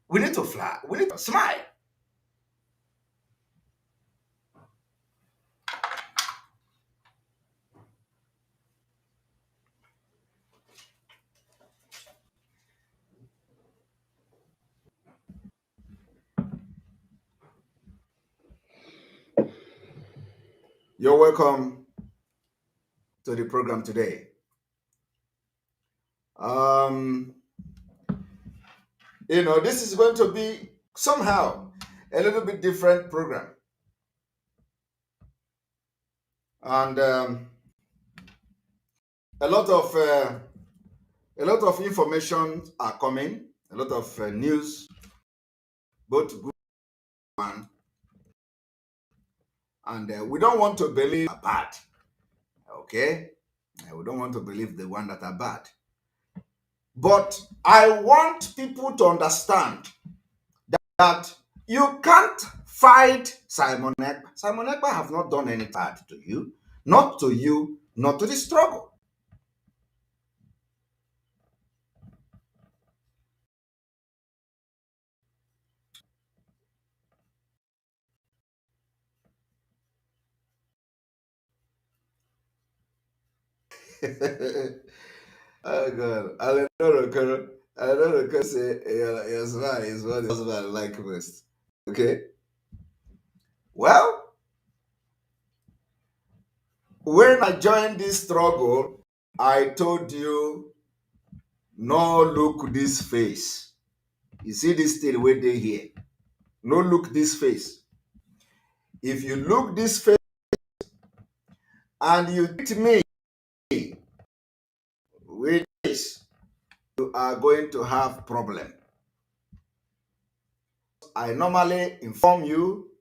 We need to fly. We need to smile. You're welcome to the program today. This is going to be somehow a little bit different program. And a lot of information are coming, a lot of news, both good and bad. And we don't want to believe bad. Okay? We don't want to believe the one that are bad. But I want people to understand that you can't fight Simon Ekpa. Simon Ekpa have not done any bad to you, not to the struggle. Oh God, I don't say your smile is what the husband like most. Okay. Well, when I joined this struggle, I told you no look this face. You see this thing where they here. No look this face. If you look this face and you treat me with this, you are going to have problem. I normally inform you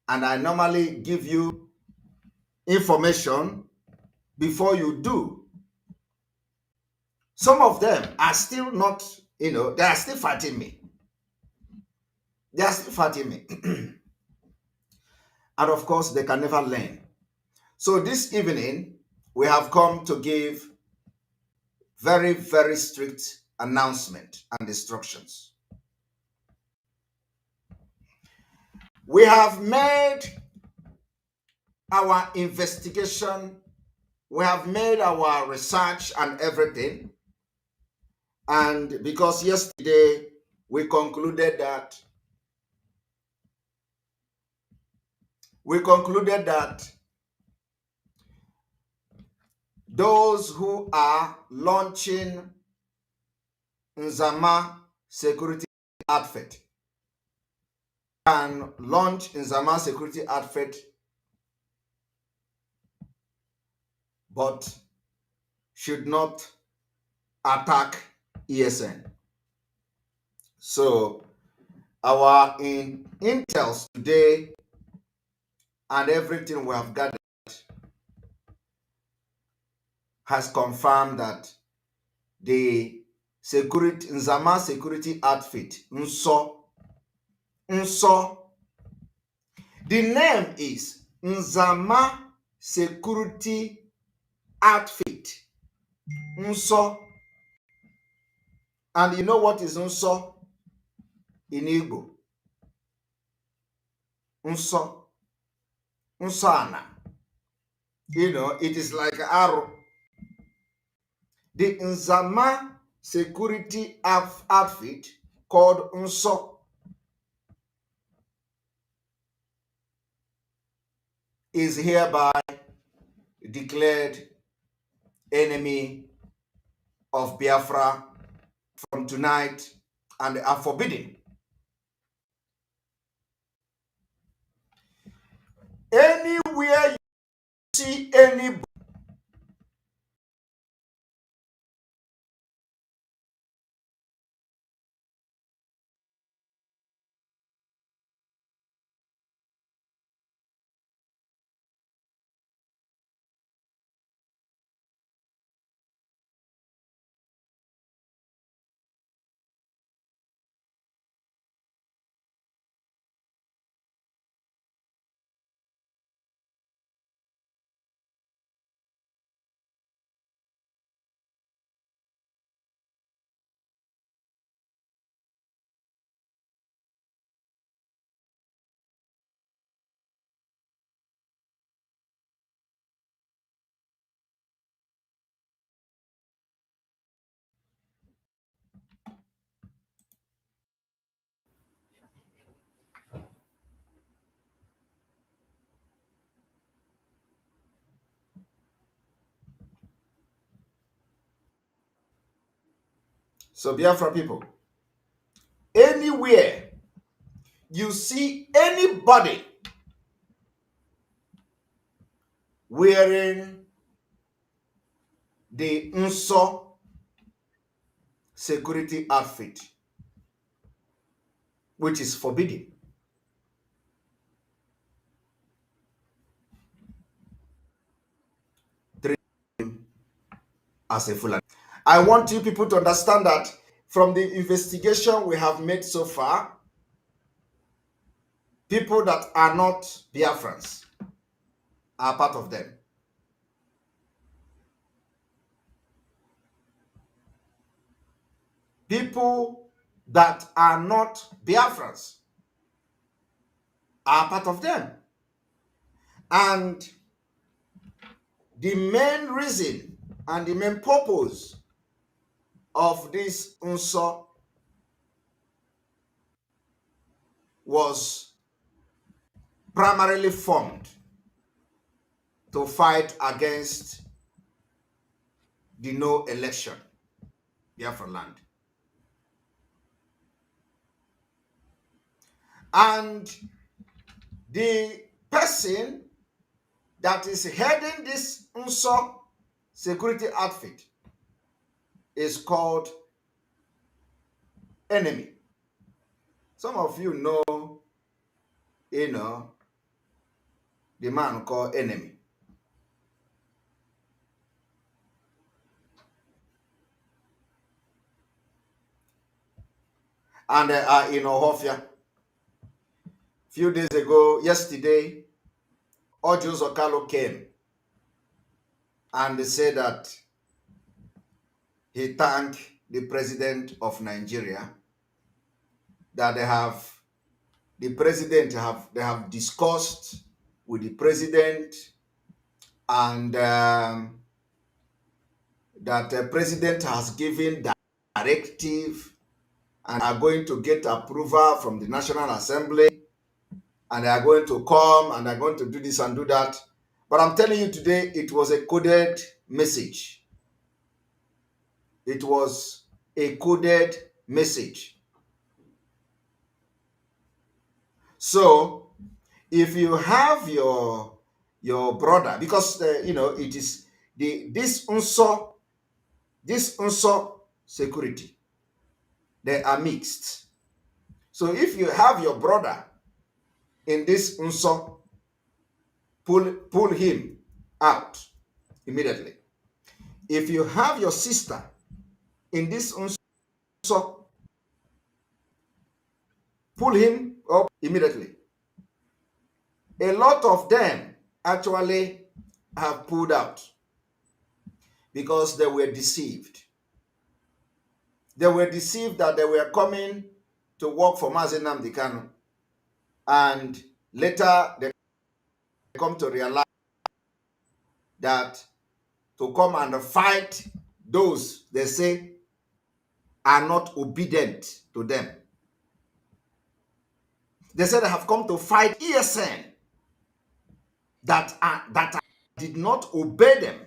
and I normally give you information before you do. Some of them are still not, they are still fighting me. They are still fighting me. And of course, they can never learn. So this evening, we have come to give very, very strict announcement and instructions. We have made our investigation, we have made our research and everything. And because yesterday we concluded that those who are launching Nzama security outfit can launch Nzama security outfit, but should not attack ESN. So our intels today and everything we have gathered has confirmed that the Nzama security outfit, Nso, the name is Nzama security outfit, Nso. And you know what is Nso in Igbo? Nso, Nsana. It is like arrow. The Nzama security outfit called Nso is hereby declared enemy of Biafra from tonight and are forbidden. Anywhere you see anybody So Biafra people, anywhere you see anybody wearing the Nso security outfit, which is forbidden, treat him as a Fulani. I want you people to understand that from the investigation we have made so far, people that are not Biafrans are part of them. People that are not Biafrans are part of them. And the main reason and the main purpose of this Nso was primarily formed to fight against the no election. Biafra land. And the person that is heading this UNSO security outfit is called Enemy. Some of you know, the man called Enemy. And in Ohofia, few days ago, yesterday, Ojo Zokalo came and said that he thanked the president of Nigeria, that they have discussed with the president, and that the president has given directive and are going to get approval from the National Assembly, and they are going to come and are going to do this and do that. But I'm telling you today, it was a coded message. It was a coded message. So if you have your brother, because it is this UNSO security, they are mixed. So if you have your brother in this UNSO, pull him out immediately. If you have your sister in this UNSO, pull him up immediately. A lot of them actually have pulled out because they were deceived. They were deceived that they were coming to work for Mazi Nnamdi Kanu, and later they come to realize that to come and fight those they say are not obedient to them. They said they have come to fight ESN that did not obey them.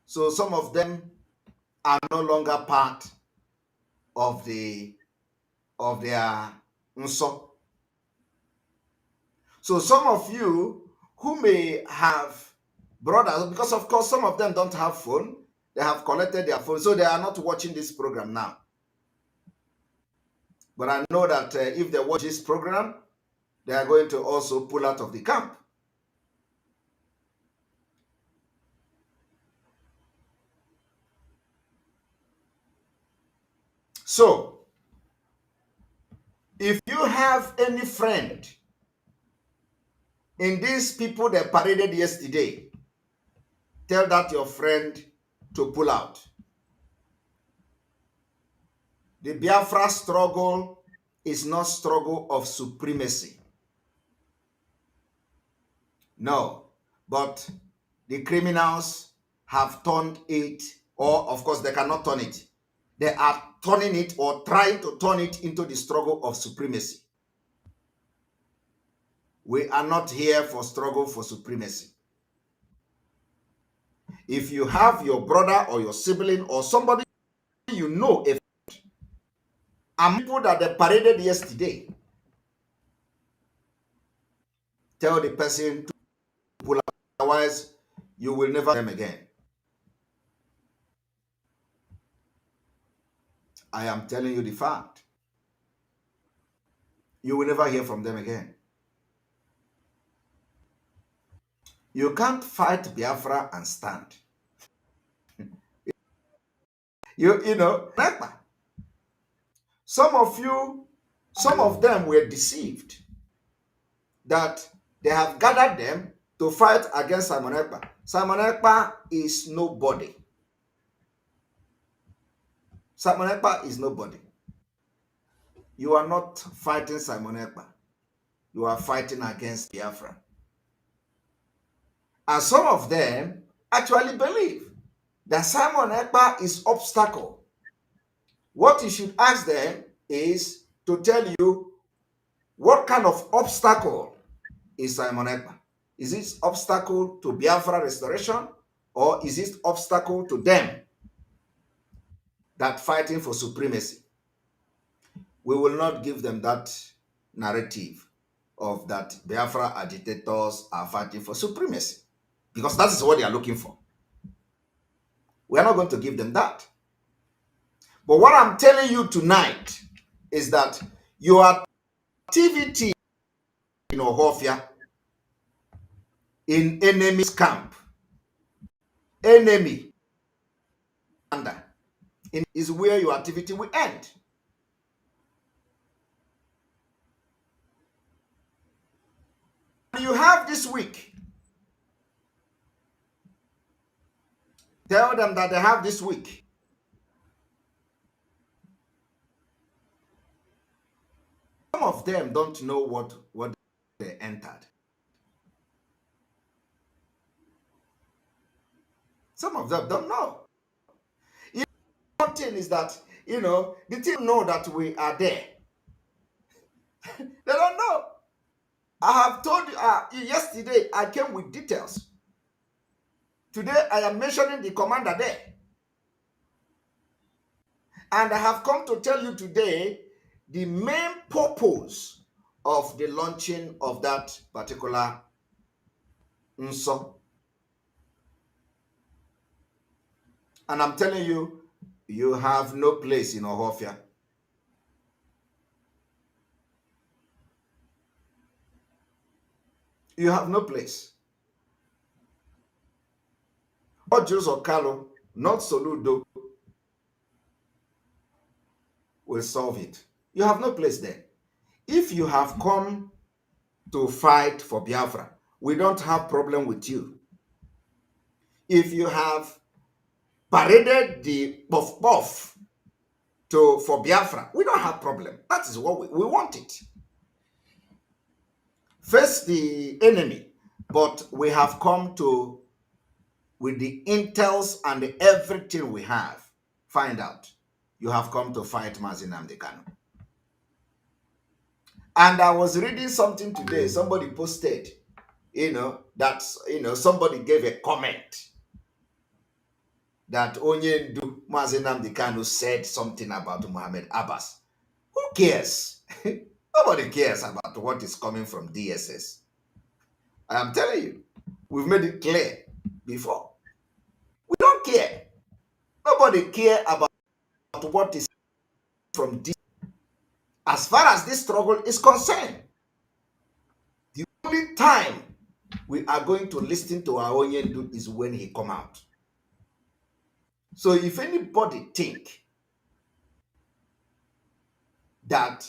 So some of them are no longer part of their UNSO. So some of you who may have brothers, because of course some of them don't have phone, they have collected their phone, so they are not watching this program now. But I know that if they watch this program, they are going to also pull out of the camp. So, if you have any friend in these people that paraded yesterday, tell that your friend to pull out. The Biafra struggle is not struggle of supremacy. No, but the criminals have turned it, or of course they cannot turn it. They are turning it or trying to turn it into the struggle of supremacy. We are not here for struggle for supremacy. If you have your brother or your sibling or somebody you know, and people that they paraded yesterday, tell the person to pull out, otherwise you will never hear them again. I am telling you the fact. You will never hear from them again. You can't fight Biafra and stand. You know, some of them were deceived that they have gathered them to fight against Simon Ekpa. Simon Ekpa is nobody. Simon Ekpa is nobody. You are not fighting Simon Ekpa. You are fighting against Biafra. And some of them actually believe that Simon Ekpa is obstacle. What you should ask them is to tell you what kind of obstacle is Simon Ekpa. Is it obstacle to Biafra restoration, or is it obstacle to them? that fighting for supremacy. We will not give them that narrative of that Biafra agitators are fighting for supremacy, because that is what they are looking for. We are not going to give them that. But what I'm telling you tonight is that your activity in Ohofia, in enemy's camp, enemy under, is where your activity will end. You have this week. Tell them that they have this week. Some of them don't know what they entered. Some of them don't know. One thing is that, the team know that we are there. They don't know. I have told you, yesterday I came with details. Today I am mentioning the commander there. And I have come to tell you today the main purpose of the launching of that particular NSO. And I'm telling you, you have no place in Ohofia. You have no place. Not Joseph Okalo, not Soludo will solve it. You have no place there. If you have come to fight for Biafra, we don't have problem with you. If you have paraded the puff for Biafra, we don't have problem. That is what we want it. Face the enemy, but we have come to, with the intels and everything we have, find out you have come to fight Mazi Nnamdi Kanu. And I was reading something today. Somebody posted, that somebody gave a comment that Onyendu Mazi Nnamdi Kanu said something about Muhammad Abbas. Who cares? Nobody cares about what is coming from DSS. I am telling you, we've made it clear before. We don't care. Nobody cares about what is from DSS. As far as this struggle is concerned, the only time we are going to listen to our Onyendu is when he come out. So if anybody think that,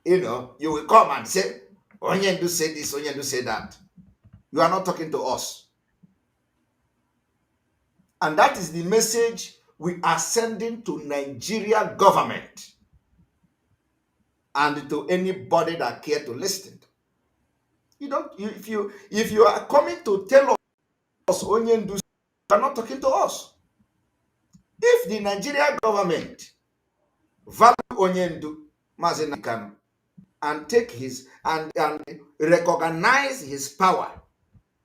you will come and say, Onyendu said this, Onyendu said that, you are not talking to us. And that is the message we are sending to Nigeria government and to anybody that care to listen. If you are coming to tell us Onyendu, you are not talking to us. If the Nigeria government value Onyendu Mazi Nnamdi Kanu and take his and recognize his power,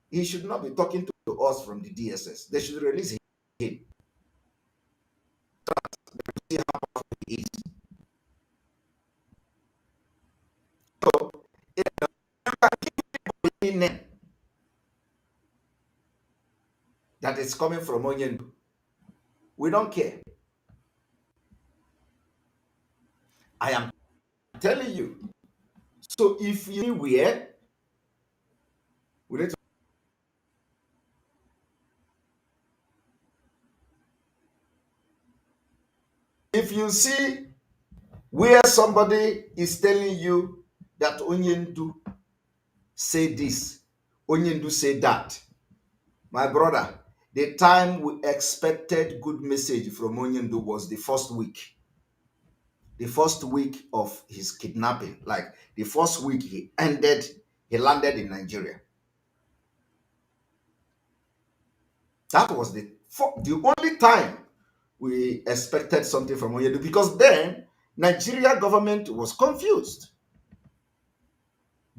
he should not be talking to us from the DSS. They should release him. See how powerful he is. So, you can keep name that is coming from Onyendu. We don't care. I am telling you. So if you anywhere, we need to. If you see where somebody is telling you that Onyendu say this, Onyendu say that, my brother, the time we expected good message from Onyendu was the first week. The first week of his kidnapping, like the first week he landed in Nigeria. That was the only time we expected something from Onyendu, because then Nigeria government was confused.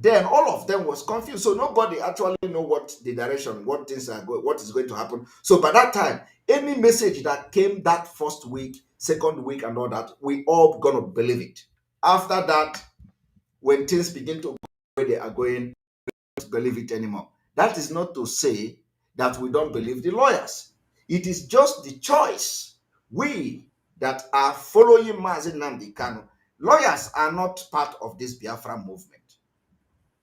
Then all of them was confused. So nobody actually know what the direction, what things are going, what is going to happen. So by that time, any message that came that first week second week and all that, we all gonna believe it. After that, when things begin to go where they are going, we don't believe it anymore. That is not to say that we don't believe the lawyers. It is just the choice. We that are following Mazi Nnamdi Kanu, lawyers are not part of this Biafra movement.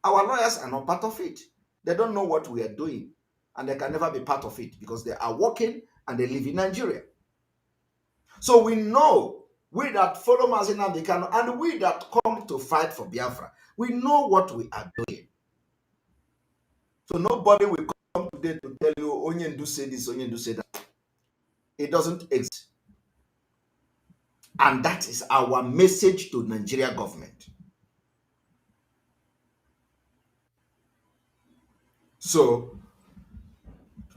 Our lawyers are not part of it. They don't know what we are doing, and they can never be part of it because they are working and they live in Nigeria. So we know, we that follow Mazi Nnamdi Kanu and we that come to fight for Biafra, we know what we are doing. So nobody will come today to tell you, Onyendu say this, Onyendu say that. It doesn't exist. And that is our message to Nigeria government. So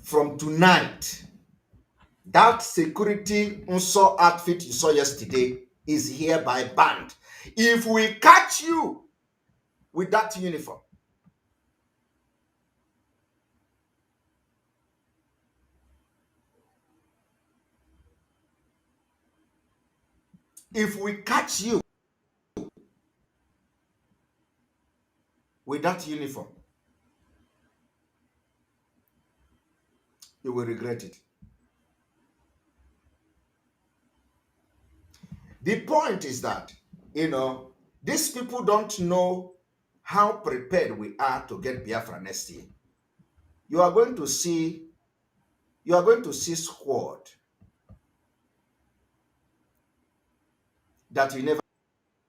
from tonight, that security Unso outfit you saw yesterday is hereby banned. If we catch you with that uniform, if we catch you with that uniform, you will regret it. The point is that, these people don't know how prepared we are to get Biafra next year. You are going to see squad that you never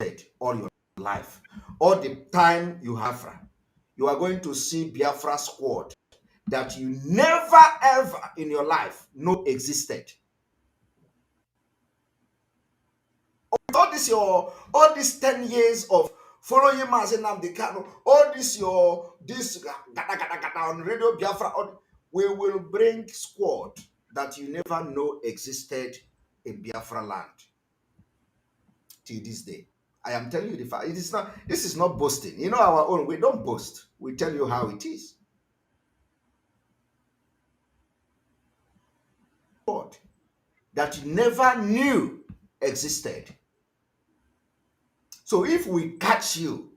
had all your life. All the time you have Biafra, you are going to see Biafra squad that you never ever in your life know existed. All this 10 years of following Mazi Nnamdi Kanu, all this on Radio Biafra, we will bring squad that you never know existed in Biafra land till this day. I am telling you the fact. This is not boasting. Our own, we don't boast. We tell you how it is. Squad that you never knew existed. So if we catch you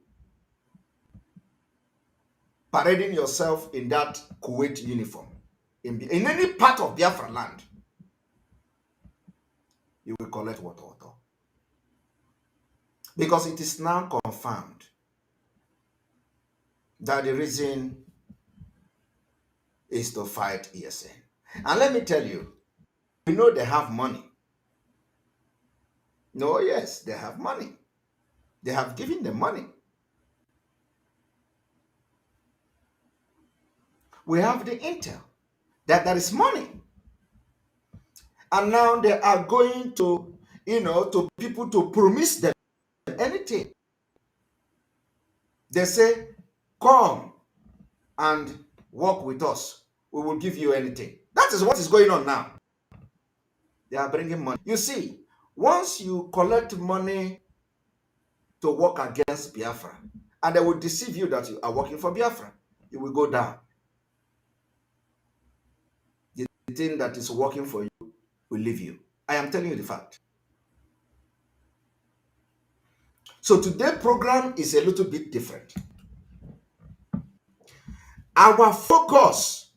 parading yourself in that Kuwait uniform, in any part of Biafra land, you will collect water. Because it is now confirmed that the reason is to fight ESN. And let me tell you, we know they have money. No, yes, they have money. They have given them money. We have the intel that there is money. And now they are going to, to people to promise them anything. They say, come and work with us. We will give you anything. That is what is going on now. They are bringing money. You see, once you collect money to work against Biafra, and they will deceive you that you are working for Biafra, you will go down. The thing that is working for you will leave you. I am telling you the fact. So today's program is a little bit different. Our focus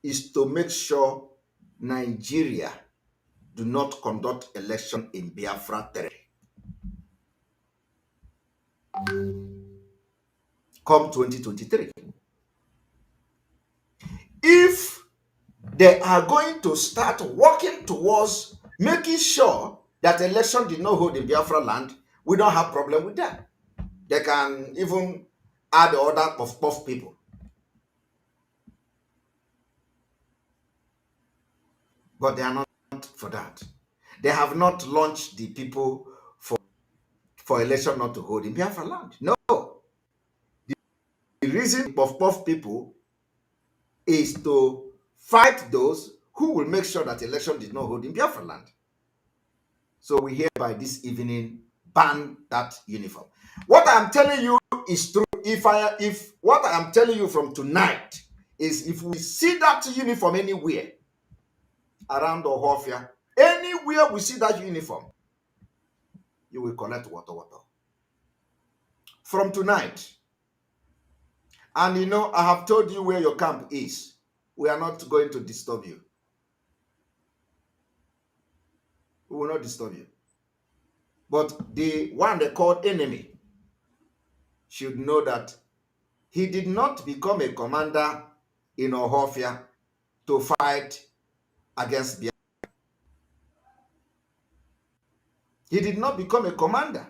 is to make sure Nigeria do not conduct election in Biafra territory. Come 2023. If they are going to start working towards making sure that election did not hold in Biafra land, we don't have problem with that. They can even add the order of puff people. But they are not for that. They have not launched the people for election not to hold in Biafra land. No. The reason puff people is to fight those who will make sure that election did not hold in Biafra land. So we hereby this evening ban that uniform. What I'm telling you is true. If what I am telling you from tonight is, if we see that uniform anywhere around Ohofia, anywhere Anywhere we see that uniform, you will collect water. From tonight, and you know, I have told you where your camp is. We are not going to disturb you. We will not disturb you. But the one they called enemy should know that he did not become a commander in Ohofia to fight against Biafra. He did not become a commander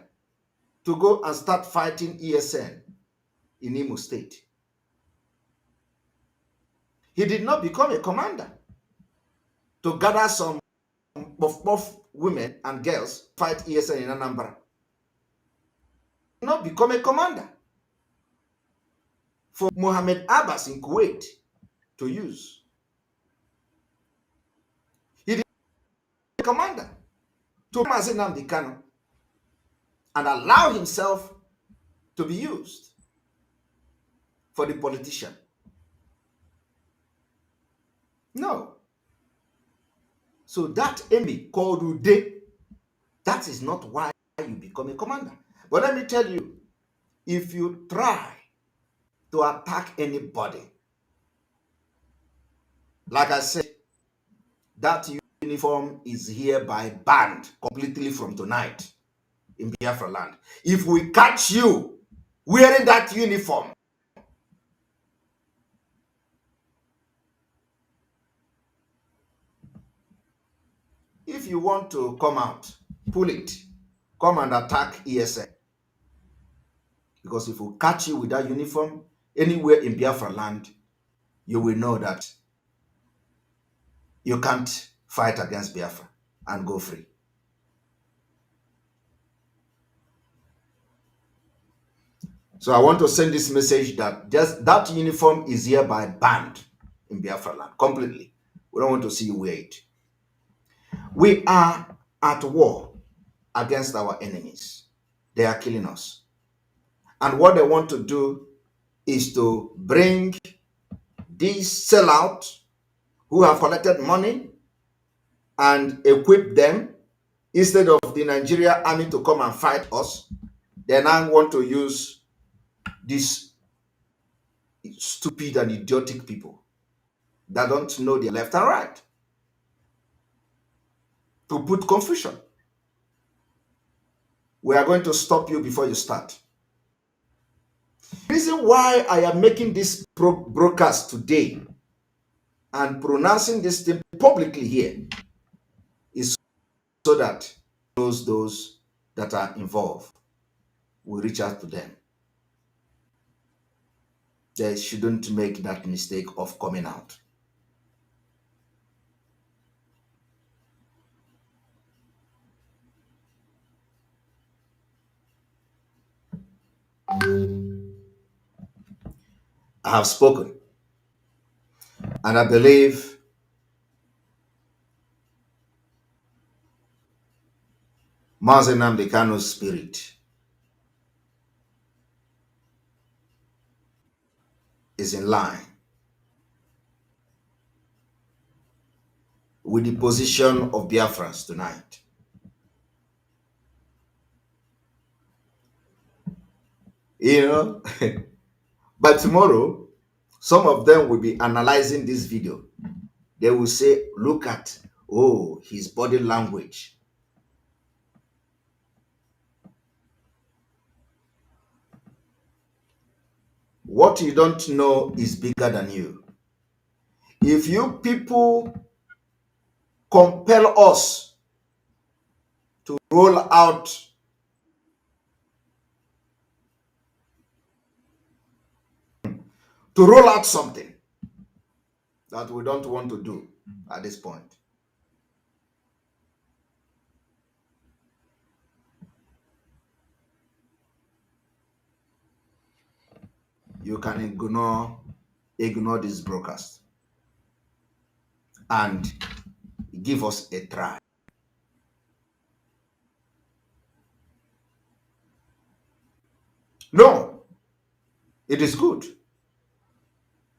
to go and start fighting ESN in Imo State. He did not become a commander to gather some buff women and girls fight ESN in Anambra. He did not become a commander for Mohammed Abbas in Kuwait to use. He did not become a commander to Nnamdi Kanu and allow himself to be used for the politician. No. So that enemy called Ude, that is not why you become a commander. But let me tell you, if you try to attack anybody, like I said, that uniform is hereby banned completely from tonight in Biafra land. If we catch you wearing that uniform, if you want to come out, pull it, come and attack ESN. Because if we catch you with that uniform anywhere in Biafra land, you will know that you can't fight against Biafra and go free. So I want to send this message that just that uniform is hereby banned in Biafra land completely. We don't want to see you wear it. We are at war against our enemies. They are killing us. And what they want to do is to bring these sellouts who have collected money and equip them instead of the Nigeria army to come and fight us. They now want to use these stupid and idiotic people that don't know their left and right to put confusion. We are going to stop you before you start. The reason why I am making this broadcast today and pronouncing this thing publicly here is so that those that are involved will reach out to them. They shouldn't make that mistake of coming out. I have spoken, and I believe Mazi Nnamdi Kanu's spirit is in line with the position of Biafrans tonight. You know, but tomorrow, some of them will be analyzing this video. They will say, look at, oh, his body language. What you don't know is bigger than you. If you people compel us to roll out something that we don't want to do at this point, you can ignore this broadcast and give us a try. No, it is good.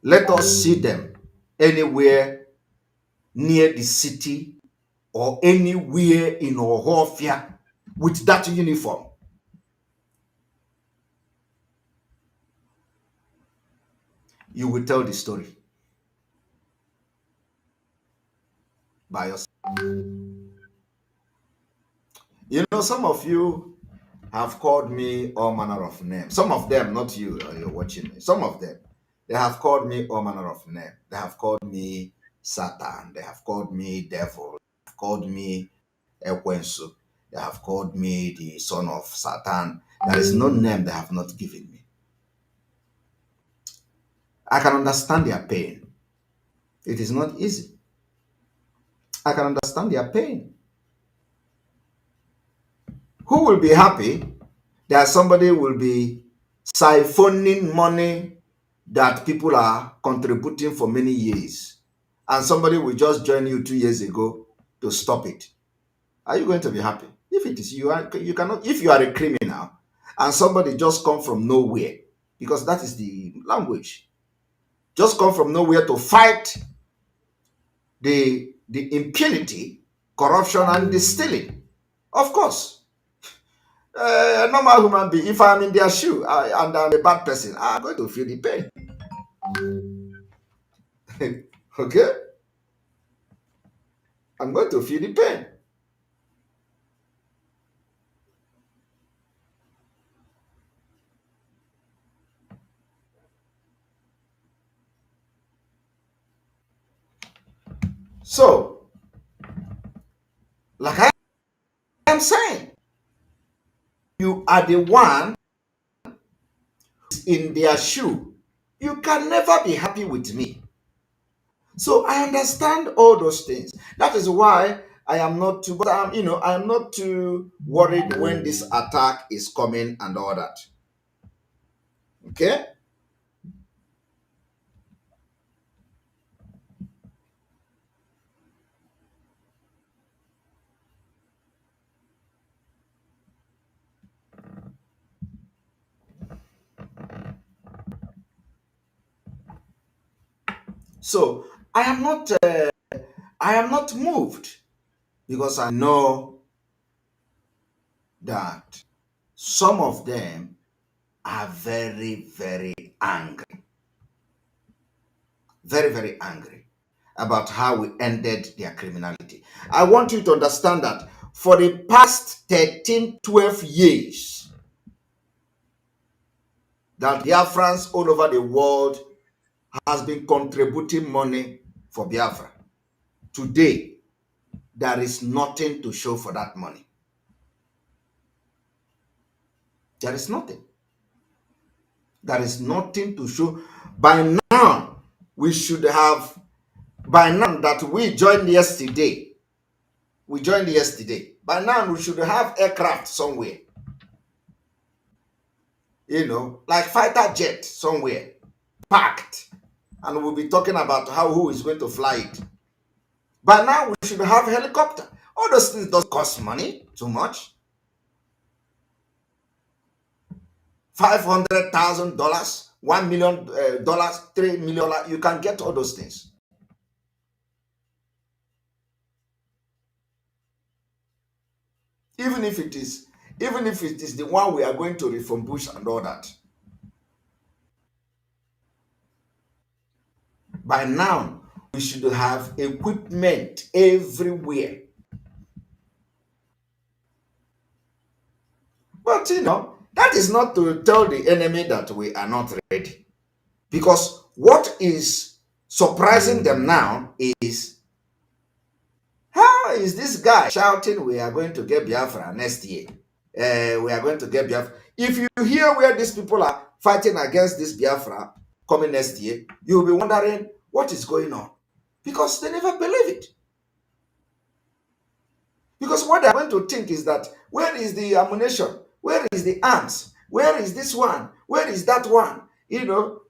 Let us see them anywhere near the city or anywhere in Ohofia with that uniform, you will tell the story by yourself. You know, some of you have called me all manner of names. Some of them, not you, you're watching me. Some of them, they have called me all manner of names. They have called me Satan. They have called me devil. They have called me Ekwensu. They have called me the son of Satan. There is no name they have not given me. I can understand their pain. It is not easy. I can understand their pain. Who will be happy that somebody will be siphoning money that people are contributing for many years, and somebody will just join you 2 years ago to stop it? Are you going to be happy? If it is you cannot. If you are a criminal and somebody just come from nowhere, because that is the language, just come from nowhere to fight the impunity, corruption, and the stealing, of course. A normal human being, if I'm in their shoe and I'm a bad person, I'm going to feel the pain. Okay? I'm going to feel the pain. So, like I am saying, you are the one in their shoe. You can never be happy with me. So I understand all those things. That is why I am not too, but I am not too worried when this attack is coming and all that. Okay? So I am not moved, because I know that some of them are very, very angry. Very, very angry about how we ended their criminality. I want you to understand that for the past 13, 12 years, that Biafrans all over the world has been contributing money for Biafra. Today, there is nothing to show for that money. There is nothing. There is nothing to show. By now, we should have, by now that we joined yesterday, by now we should have aircraft somewhere. Like fighter jet somewhere, parked. And we'll be talking about who is going to fly it. By now, we should have helicopter. All those things don't cost money too much. $500,000, $1 million, $3 million. You can get all those things. Even if it is the one we are going to reform Bush and all that. By now, we should have equipment everywhere. But that is not to tell the enemy that we are not ready. Because what is surprising them now is, how is this guy shouting, we are going to get Biafra next year? We are going to get Biafra. If you hear where these people are fighting against this Biafra coming next year, you'll be wondering what is going on. Because they never believe it. Because what they're going to think is that, where is the ammunition? Where is the arms? Where is this one? Where is that one?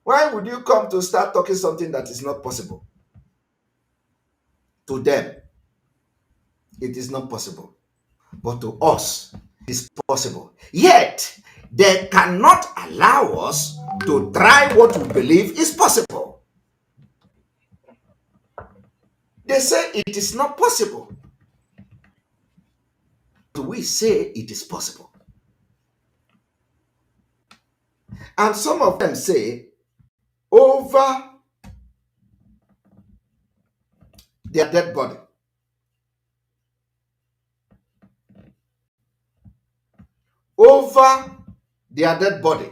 Why would you come to start talking something that is not possible? To them, it is not possible. But to us, it is possible. Yet, they cannot allow us to try what we believe is possible. They say it is not possible. we say it is possible. And some of them say over their dead body. Over their dead body.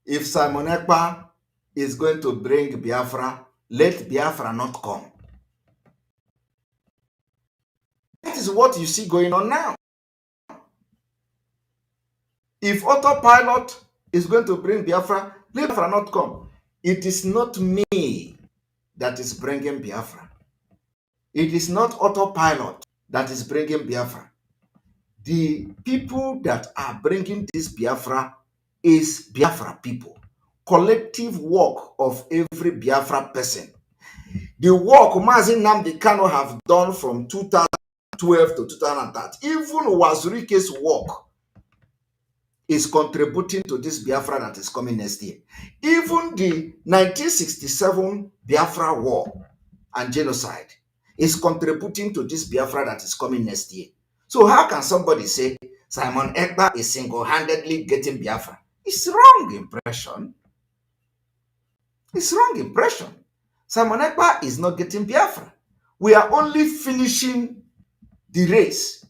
If Simon Ekpa is going to bring Biafra, let Biafra not come. That is what you see going on now. If autopilot is going to bring Biafra, let Biafra not come. It is not me that is bringing Biafra. It is not autopilot that is bringing Biafra. The people that are bringing this Biafra is Biafra people. Collective work of every Biafra person. The work Mazi Nnamdi Kanu have done from 2012 to 2013, even Wazirike's work is contributing to this Biafra that is coming next year. Even the 1967 Biafra war and genocide is contributing to this Biafra that is coming next year. So how can somebody say Simon Ekpa is single-handedly getting Biafra? It's wrong impression. It's wrong impression. Simon Ekpa is not getting Biafra. We are only finishing the race.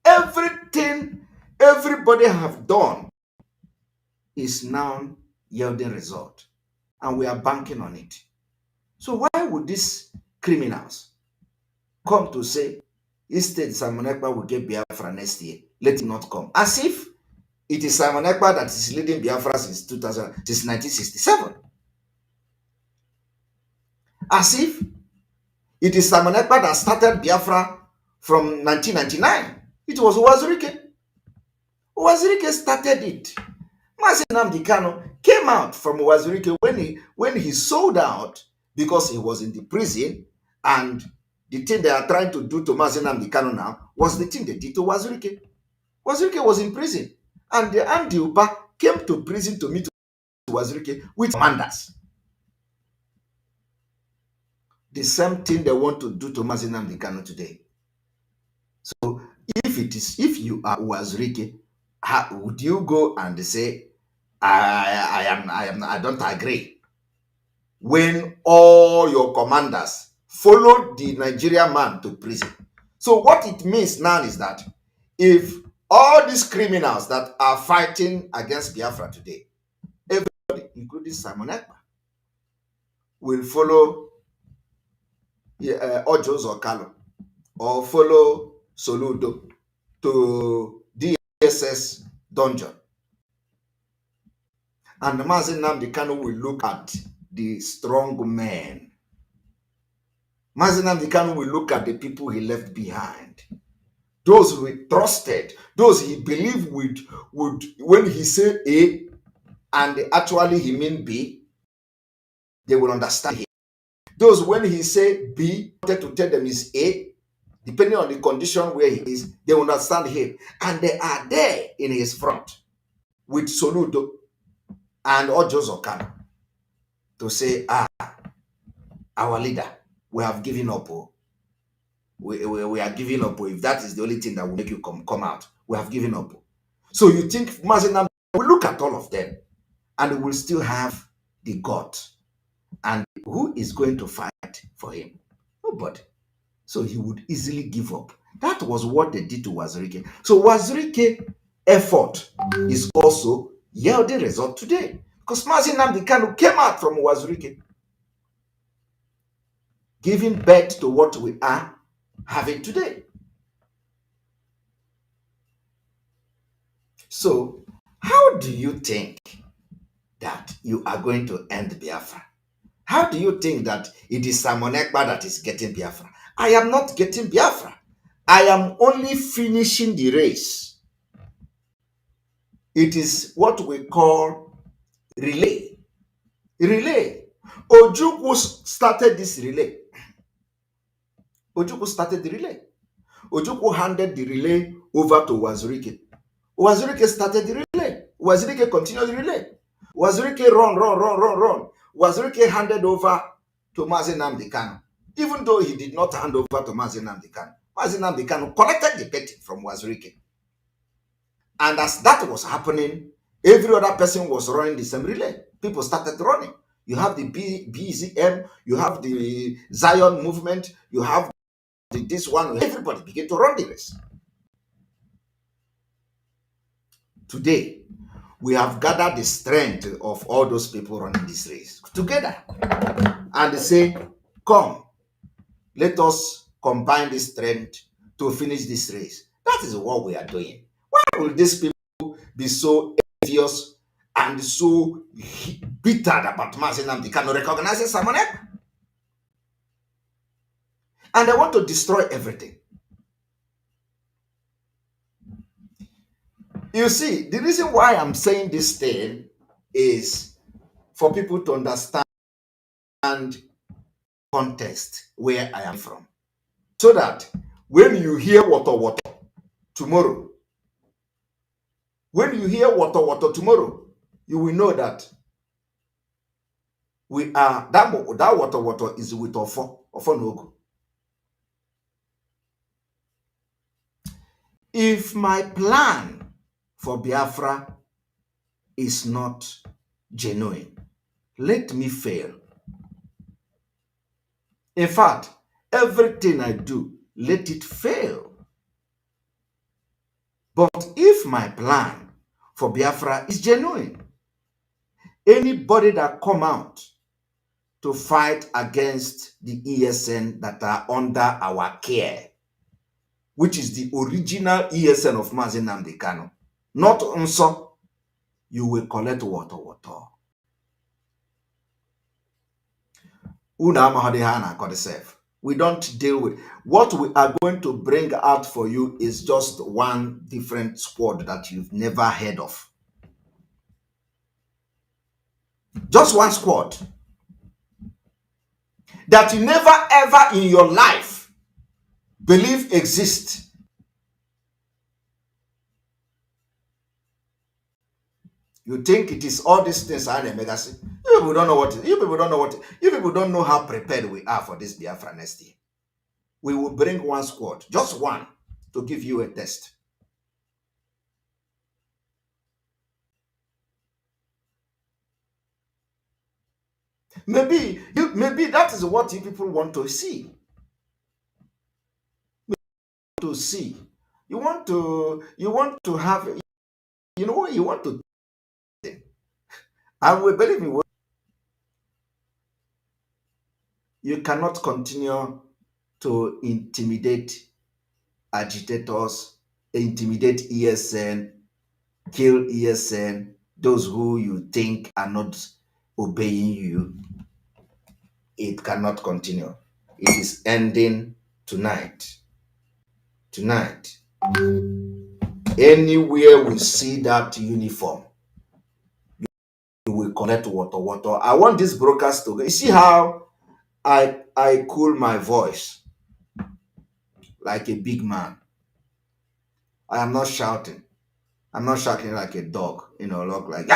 Everything everybody have done is now yielding result. And we are banking on it. So why would these criminals come to say, instead Simon Ekpa will get Biafra next year, let him not come? As if it is Simon Ekpa that is leading Biafra since 1967. As if it is Simon Ekpa that started Biafra from 1999. It was Wazirike. Wazirike started it. Mazi Nnamdi Kanu came out from Wazirike when he sold out because he was in the prison, and the thing they are trying to do to Mazi Nnamdi Kanu now was the thing they did to Wazirike. Wazirike was in prison, and the Andy Uba came to prison to meet Wazirike with commanders. The same thing they want to do to Mazi Nnamdi Kanu today. So if you are Wazirike, would you go and say, I don't agree, when all your commanders followed the Nigerian man to prison? So what it means now is that if all these criminals that are fighting against Biafra today, everybody, including Simon Ekpa, will follow Ojos or Kalo, or follow Soludo to DSS dungeon. And Mazi Nnamdi Kanu will look at the strong men. Mazi Nnamdi Kanu will look at the people he left behind. Those who he trusted, those he believed would when he said A and actually he mean B, they will understand him. Those when he said B, wanted to tell them is A, depending on the condition where he is, they will understand him. And they are there in his front with Soludo and Ojos Okano to say, our leader, we have given up. We are giving up. If that is the only thing that will make you come out, we have given up. So you think Mazi Nnamdi will look at all of them and will still have the gut? And who is going to fight for him? Nobody. So he would easily give up. That was what they did to Wazirike. So Wazirike effort is also yielding result today. Because Mazi Nnamdi Kanu came out from Wazirike, giving birth to what we are having today. So how do you think that you are going to end Biafra? How do you think that it is Simon Ekpa that is getting Biafra? I am not getting Biafra. I am only finishing the race. It is what we call relay. Relay. Ojukwu started this relay. Ojukwu started the relay. Ojukwu handed the relay over to Wazirike. Wazirike started the relay. Wazirike continued the relay. Wazirike run. Wazirike handed over to Mazi Nnamdi Kanu. even though he did not hand over to Mazi Nnamdi Kanu. Mazi Nnamdi Kanu collected the petty from Wazirike. And as that was happening, every other person was running the same relay. People started running. You have the BZM, you have the Zion movement, you have this one. Everybody began to run the race. Today, we have gathered the strength of all those people running this race together. And they say, come, let us combine this strength to finish this race. That is what we are doing. Why will these people be so envious and so bitter about Mazi Nnamdi Kanu recognizing Simon Ekpa? And they want to destroy everything. You see, the reason why I'm saying this thing is for people to understand context where I am from. So that when you hear water tomorrow, you will know that we are that water is with Ofo Nogo. If my plan for Biafra is not genuine, let me fail. In fact, everything I do, let it fail. But if my plan for Biafra is genuine, anybody that come out to fight against the ESN that are under our care, which is the original ESN of Mazi Nnamdi Kanu, not Nso, you will collect water. We don't deal with what we are going to bring out for you is just one different squad that you've never heard of. Just one squad that you never ever in your life believe exists. You think it is all these things are the legacy. You people don't know what. You people don't know how prepared we are for this Biafra next year. We will bring one squad, just one, to give you a test. Maybe that is what you people want to see. You want to have, you know what you want to. And we believe me, you cannot continue to intimidate agitators, intimidate ESN, kill ESN, those who you think are not obeying you. It cannot continue. It is ending tonight. Anywhere we see that uniform, you will collect water. I want these brokers to go. You see how I cool my voice like a big man. I am not shouting. I'm not shouting like a dog, look like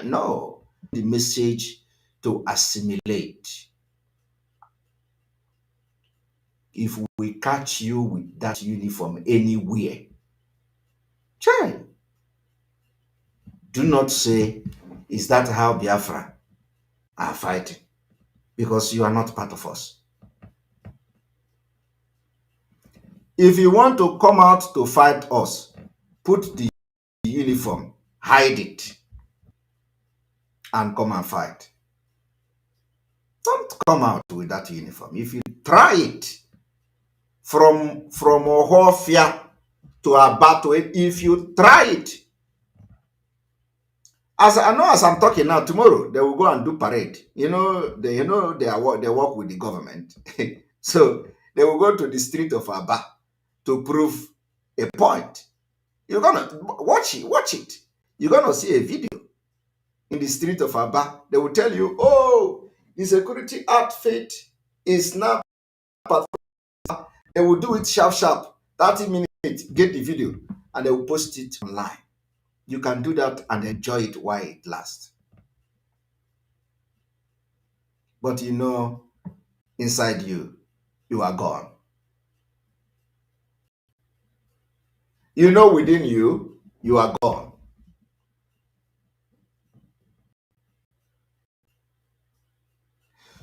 no. The message to assimilate. If we catch you with that uniform anywhere, do not say, is that how Biafra are fighting? Because you are not part of us. If you want to come out to fight us, put the uniform, hide it, and come and fight. Don't come out with that uniform. If you try it from Ohofia to Abato, if you try it, as I'm talking now, tomorrow they will go and do parade. They work with the government. So they will go to the street of Aba to prove a point. You're gonna watch it. You're gonna see a video in the street of Aba. They will tell you, oh, the security outfit is now. They will do it sharp, 30 minutes, get the video, and they will post it online. You can do that and enjoy it while it lasts. But inside you, you are gone. You know within you, you are gone.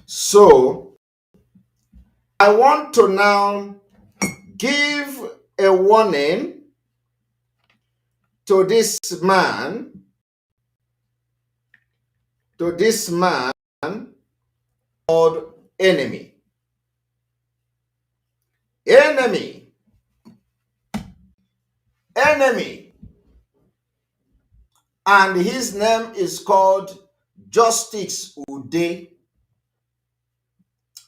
So, I want to now give a warning to this man, called enemy. Enemy. And his name is called Justice Ude.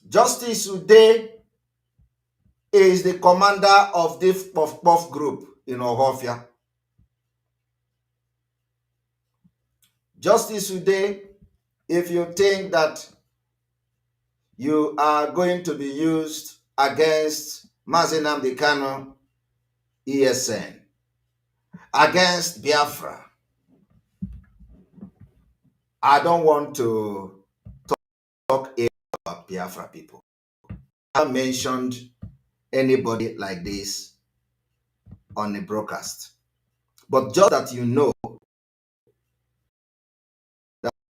Justice Ude is the commander of the Puff Puff group in Ohofia. Justice Ude, if you think that you are going to be used against Mazi Nnamdi Kanu, ESN, against Biafra, I don't want to talk about Biafra people. I haven't mentioned anybody like this on the broadcast. But just that you know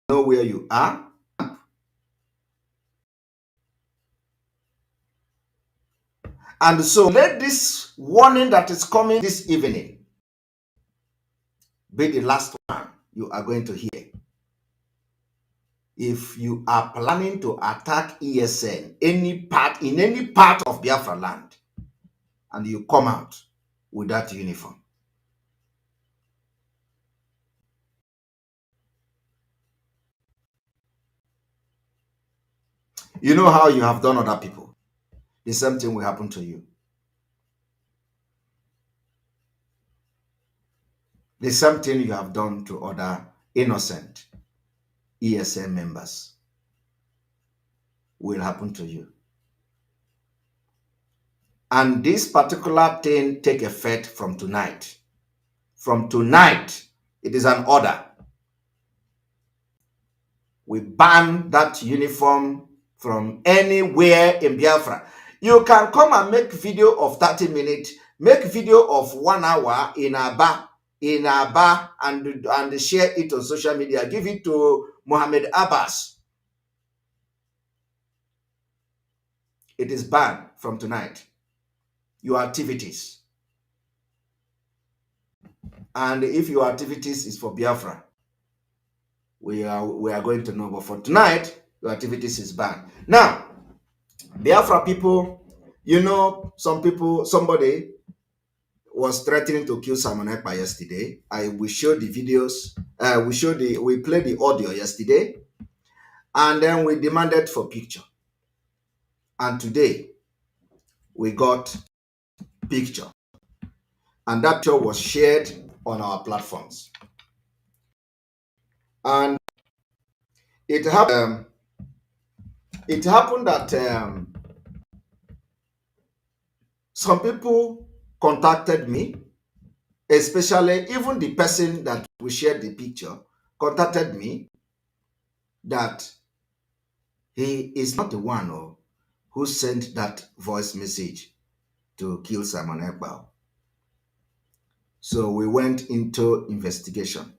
where you are. And so let this warning that is coming this evening be the last one you are going to hear. If you are planning to attack ESN in any part of Biafra land, and you come out with that uniform, you know how you have done other people. The same thing will happen to you. The same thing you have done to other innocent ESN members will happen to you. And this particular thing take effect from tonight. From tonight, it is an order. We ban that uniform from anywhere in Biafra. You can come and make video of 30 minutes, make video of 1 hour in Aba, and share it on social media. Give it to Mohammed Abbas. It is banned from tonight. Your activities. And if your activities is for Biafra, we are going to know. But for tonight, your activities is banned. Now, Biafra people, you know, somebody was threatening to kill Simon Ekpa yesterday. We showed the videos. We played the audio yesterday, and then we demanded for picture. And today, we got picture, and that picture was shared on our platforms. And it happened. It happened that some people contacted me, especially even the person that we shared the picture contacted me that he is not the one who sent that voice message to kill Simon Ekpa. So we went into investigation.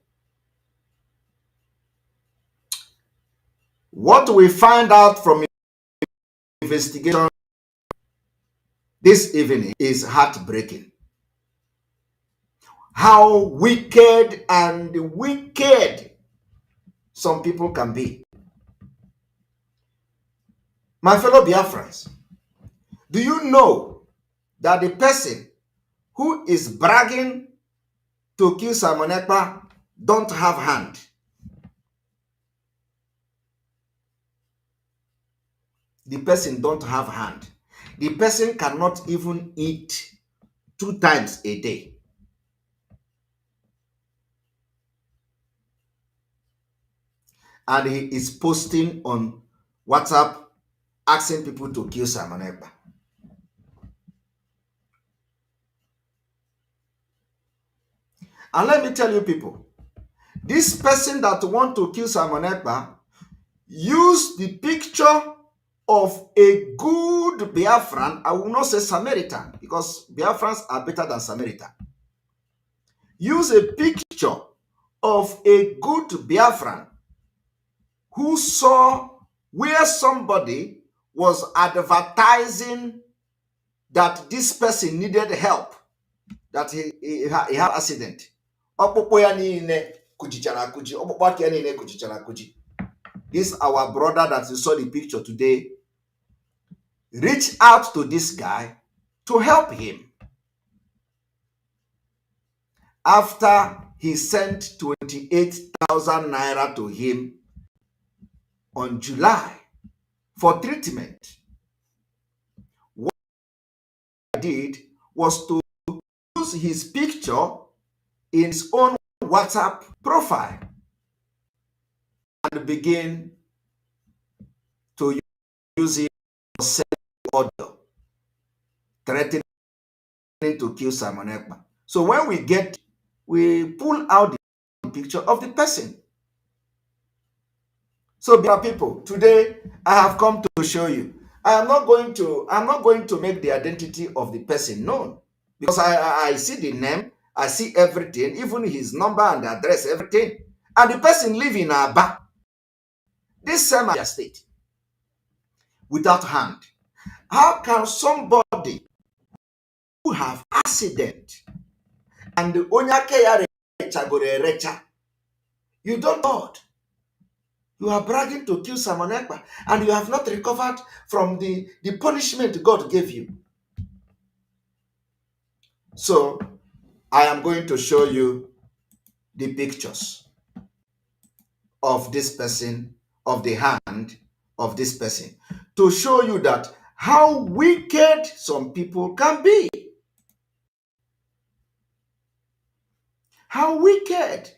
What we find out from investigation this evening is heartbreaking. How wicked some people can be. My fellow Biafrans, do you know that the person who is bragging to kill Simon Ekpa don't have hand? The person don't have hand. The person cannot even eat 2 times a day. And he is posting on WhatsApp asking people to kill Simon Ekpa. And let me tell you people, this person that want to kill Simon Ekpa used the picture of a good Biafran. I will not say Samaritan, because Biafrans are better than Samaritan. Use a picture of a good Biafran who saw where somebody was advertising that this person needed help, that he had accident. This our brother that you saw the picture today reached out to this guy to help him. After he sent 28,000 naira to him on July for treatment, what he did was to use his picture in his own WhatsApp profile and begin to use it for sending audio, threatening to kill Simon Ekpa. So when we pull out the picture of the person. So, dear people, today I have come to show you. I'm not going to make the identity of the person known, because I see the name, I see everything, even his number and address, everything. And the person live in Aba, this same state, without hand. How can somebody who have accident and the onyake ya recha go recha, you don't know? You are bragging to kill Simon Ekpa, and you have not recovered from the punishment God gave you. So, I am going to show you the pictures of this person, of the hand of this person, to show you that how wicked some people can be. How wicked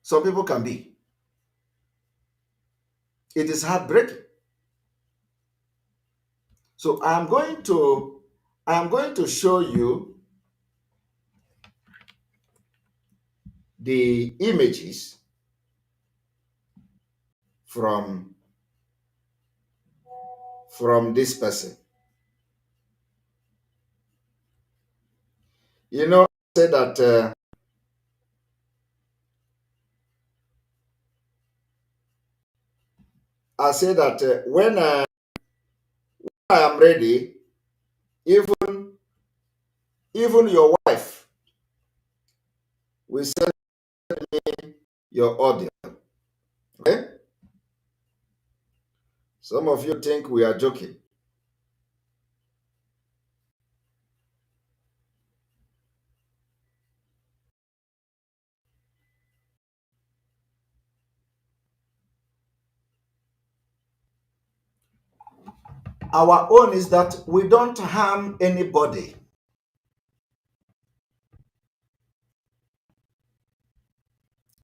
some people can be. It is heartbreaking. So I am going to show you the images from this person. You know, I say that when I am ready, even your wife will send me your audio. Okay? Some of you think we are joking. Our own is that we don't harm anybody.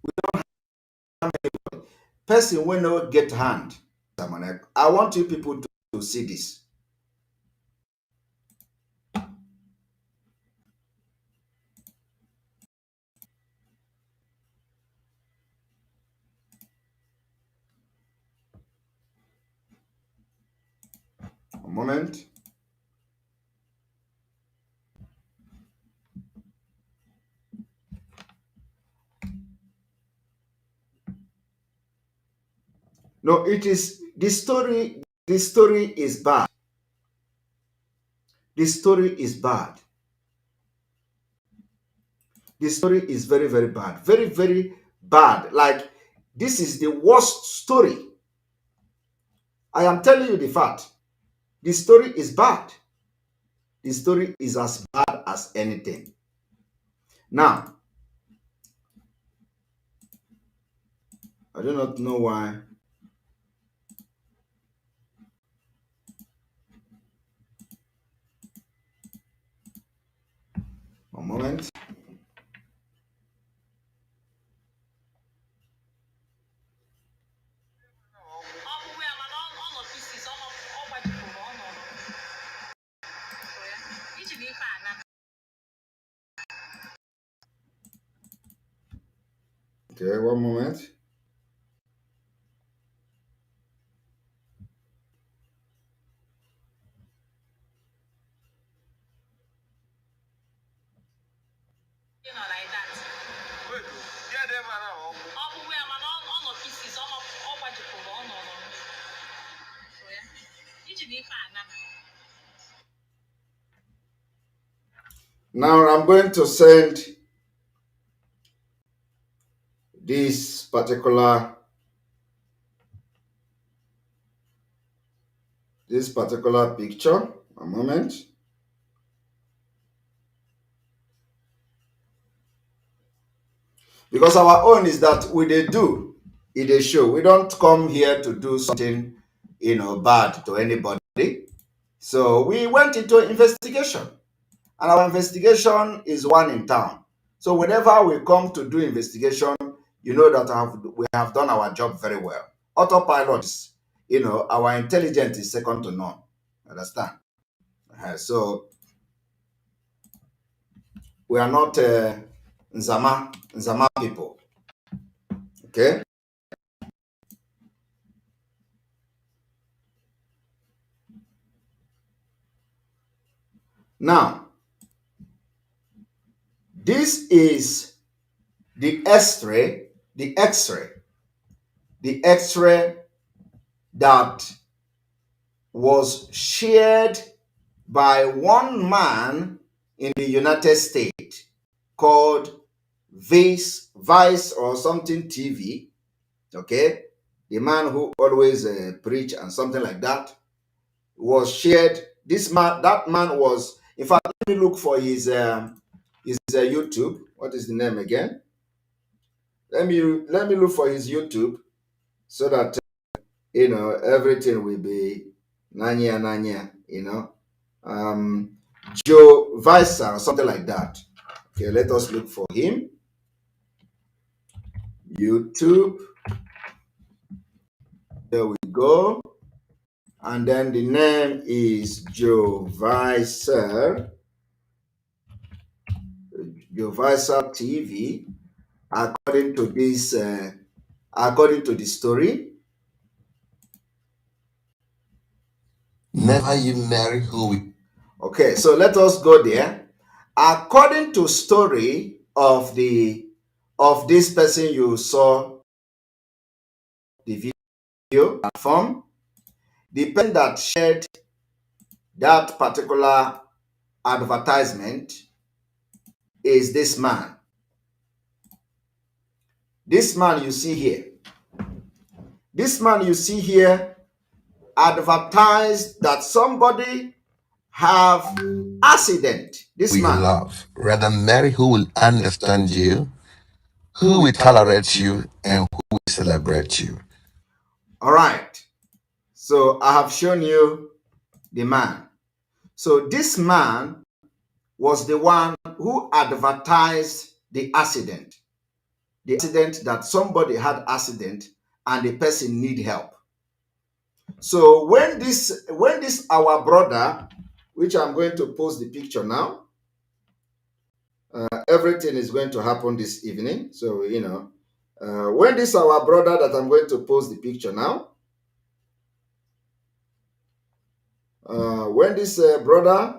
We don't harm anybody. Person will not get harmed. I want you people to see this. A moment. No, it is this story. This story is bad. This story is bad. This story is very, very bad. Very, very bad. Like, this is the worst story. I am telling you the fact. This story is bad. This story is as bad as anything. Now, I do not know why. A moment. Okay, one moment. Now I'm going to send this particular picture. A moment. Because our own is that we do it a show. We don't come here to do something, bad to anybody. So we went into investigation, and our investigation is one in town. So whenever we come to do investigation, you know that we have done our job very well. Autopilot, our intelligence is second to none. Understand? So we are not Nzama people. Okay. Now, this is the X-ray that was shared by one man in the United States called Vice or something TV. Okay, the man who always preach and something like that was shared. That man was, in fact, let me look for his YouTube. What is the name again? Let me look for his YouTube so that everything will be nanya. Joe Visa or something like that. Okay, let us look for him. YouTube. There we go. And then the name is Joe Visa TV. According to this, according to the story. Never you marry who we. Okay, so let us go there. According to story of this person you saw the video platform, the person that shared that particular advertisement is this man. This man you see here. This man you see here advertised that somebody have accident. This we man. Love. Rather marry who will understand you, who will tolerate you, and who will celebrate you. All right. So I have shown you the man. So this man was the one who advertised the accident. The accident that somebody had accident and the person need help. So when this our brother, which I'm going to post the picture now, everything is going to happen this evening. So when this our brother that I'm going to post the picture now, when this brother.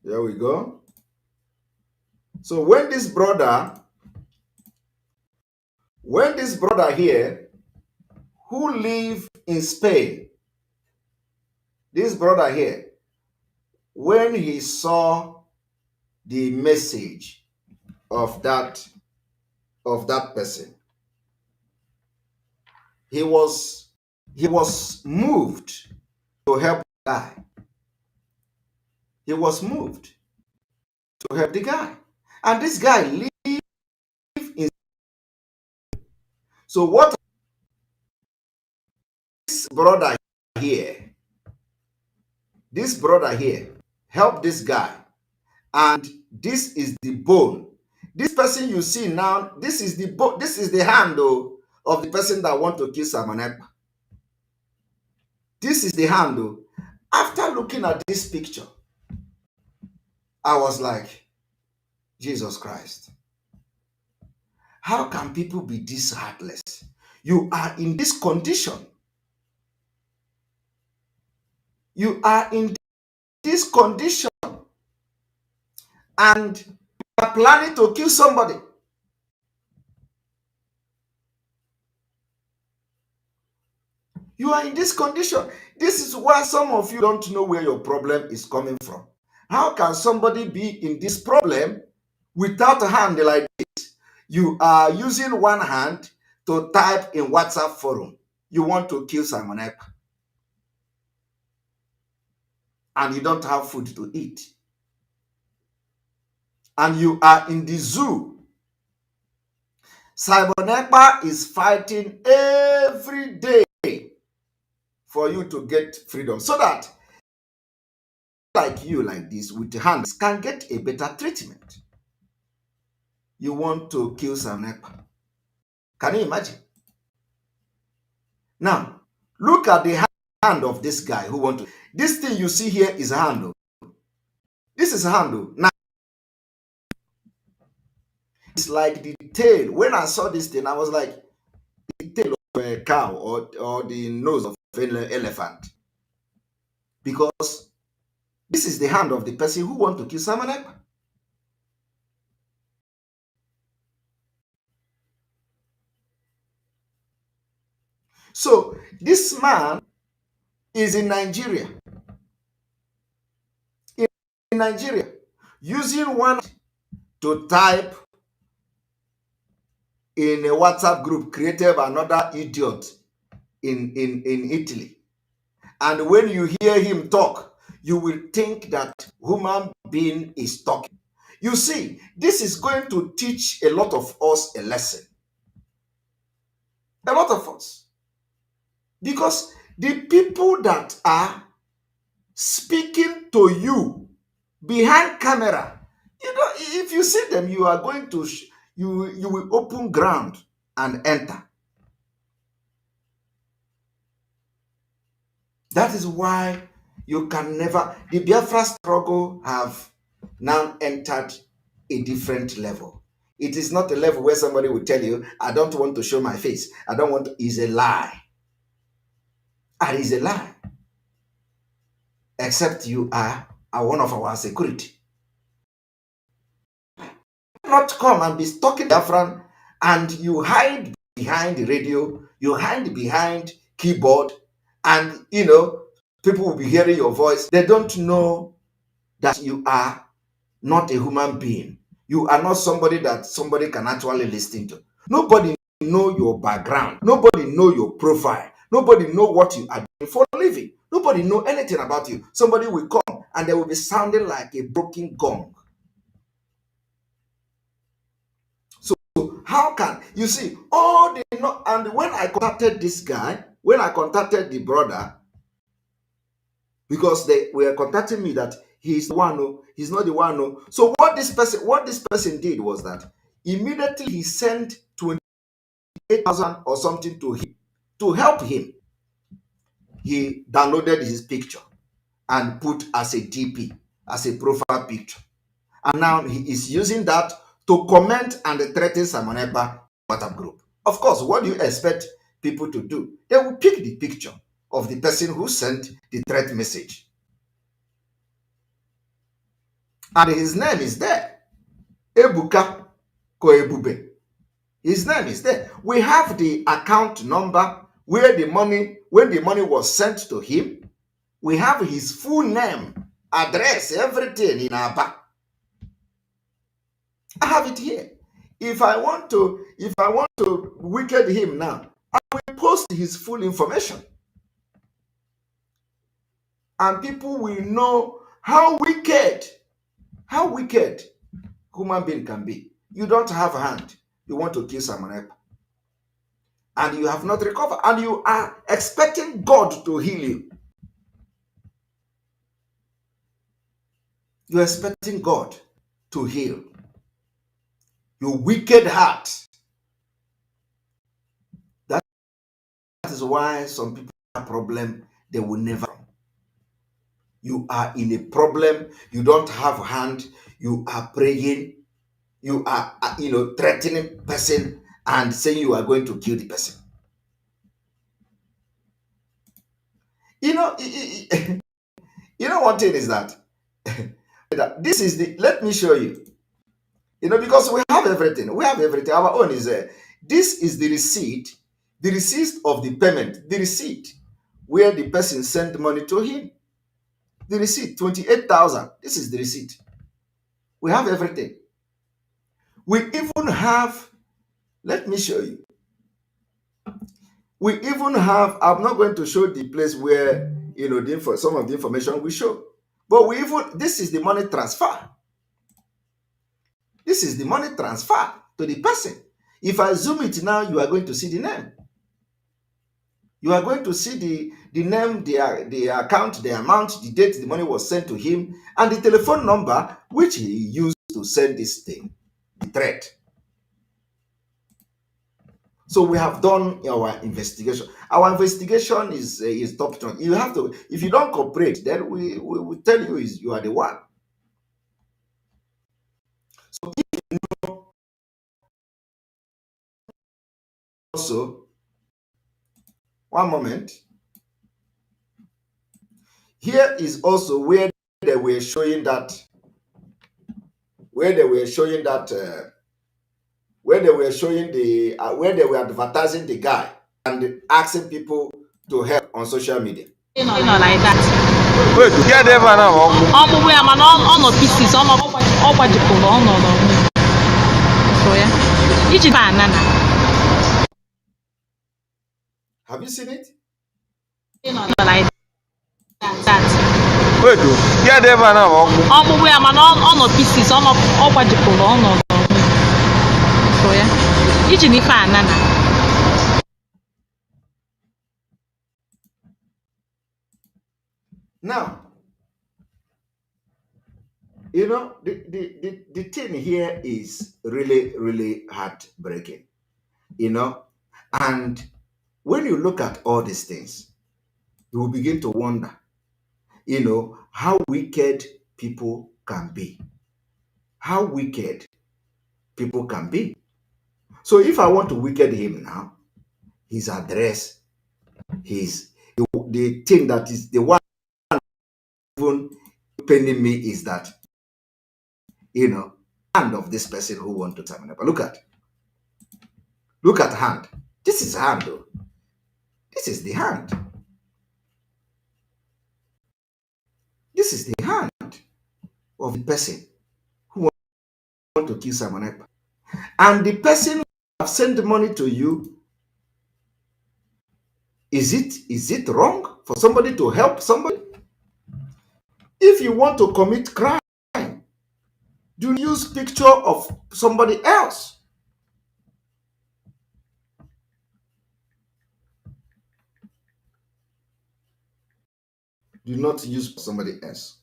There we go. So when this brother here, who live in Spain, this brother here, when he saw the message of that person, he was moved to help the guy. He was moved to help the guy. And this guy lived in. So what this brother here helped this guy. And this is the bone. This person you see now, this is the bone, this is the hand of the person that want to kill Simon Ekpa. This is the hand. After looking at this picture, I was like, Jesus Christ. How can people be this heartless? You are in this condition. You are in this condition and you are planning to kill somebody. You are in this condition. This is why some of you don't know where your problem is coming from. How can somebody be in this problem without a hand like this? You are using one hand to type in WhatsApp forum. You want to kill Simon Ekpa. And you don't have food to eat. And you are in the zoo. Simon Ekpa is fighting every day for you to get freedom, so that like you like this with hands can get a better treatment. You want to kill Simon Ekpa. Can you imagine? Now, look at the hand of this guy who want to. This thing you see here is a handle. This is a handle. Now, it's like the tail. When I saw this thing, I was like, the tail of a cow or the nose of an elephant. Because this is the hand of the person who want to kill Simon Ekpa. So, this man is in Nigeria. In Nigeria, using one to type in a WhatsApp group created by another idiot in Italy. And when you hear him talk, you will think that human being is talking. You see, this is going to teach a lot of us a lesson. A lot of us. Because the people that are speaking to you behind camera, you know, if you see them, you are going to, you will open ground and enter. That is why you can never, the Biafra struggle have now entered a different level. It is not a level where somebody will tell you, I don't want to show my face. I don't want to, is a lie. And is a lie. Except you are one of our security. Not come and be stalking Biafran and you hide behind the radio, you hide behind keyboard, and you know, people will be hearing your voice. They don't know that you are not a human being. You are not somebody that somebody can actually listen to. Nobody know your background. Nobody know your profile. Nobody know what you are doing for a living. Nobody know anything about you. Somebody will come and they will be sounding like a broken gong. So how can you see all the no? And when I contacted this guy, when I contacted the brother, because they were contacting me that he's the one who, he's not the one who. So what this person did was that immediately he sent 28,000 or something to him to help him. He downloaded his picture and put as a DP, as a profile picture. And now he is using that to comment and threaten Simon Ekpa WhatsApp group. Of course, what do you expect people to do? They will pick the picture of the person who sent the threat message. And his name is there. Ebuka Koebube. His name is there. We have the account number where the money, when the money was sent to him. We have his full name, address, everything in Aba. I have it here. If I want to wicked him now, I will post his full information. And people will know how wicked human being can be. You don't have a hand. You want to kill Simon Ekpa. And you have not recovered. And you are expecting God to heal you. You're expecting God to heal your wicked heart. That is why some people have a problem they will never. You are in a problem, you don't have a hand, you are praying, you are, threatening person and saying you are going to kill the person. You know, one thing is that this is the. Let me show you. Because we have everything. We have everything. Our own is this is the receipt of the payment, the receipt where the person sent money to him. The receipt, 28,000. This is the receipt. We have everything. We even have, let me show you. We even have, I'm not going to show the place where, some of the information we show. But this is the money transfer. This is the money transfer to the person. If I zoom it now, you are going to see the name. You are going to see the name, the account, the amount, the date the money was sent to him, and the telephone number which he used to send this thing, the threat. So we have done our investigation. Our investigation is top notch. You have to, if you don't cooperate, then we will tell you you are the one. So if you know also, one moment. Here is also where they were showing that, where they were advertising the guy and asking people to help on social media. Like that. Wait, get there now. Pieces, so yeah. Have you seen it? Like that. Wait, get there now. Pieces, so yeah. Now, the thing here is really, really heartbreaking, and when you look at all these things, you will begin to wonder, how wicked people can be. How wicked people can be. So if I want to wicked him now, his address, the thing that is the one even paining me is that, hand of this person who want to terminate. But look at hand. This is hand though. This is the hand. This is the hand of the person who want to kill Simon Ekpa. And the person who have sent money to you, is it wrong for somebody to help somebody? If you want to commit crime, do use picture of somebody else. Do not use somebody else.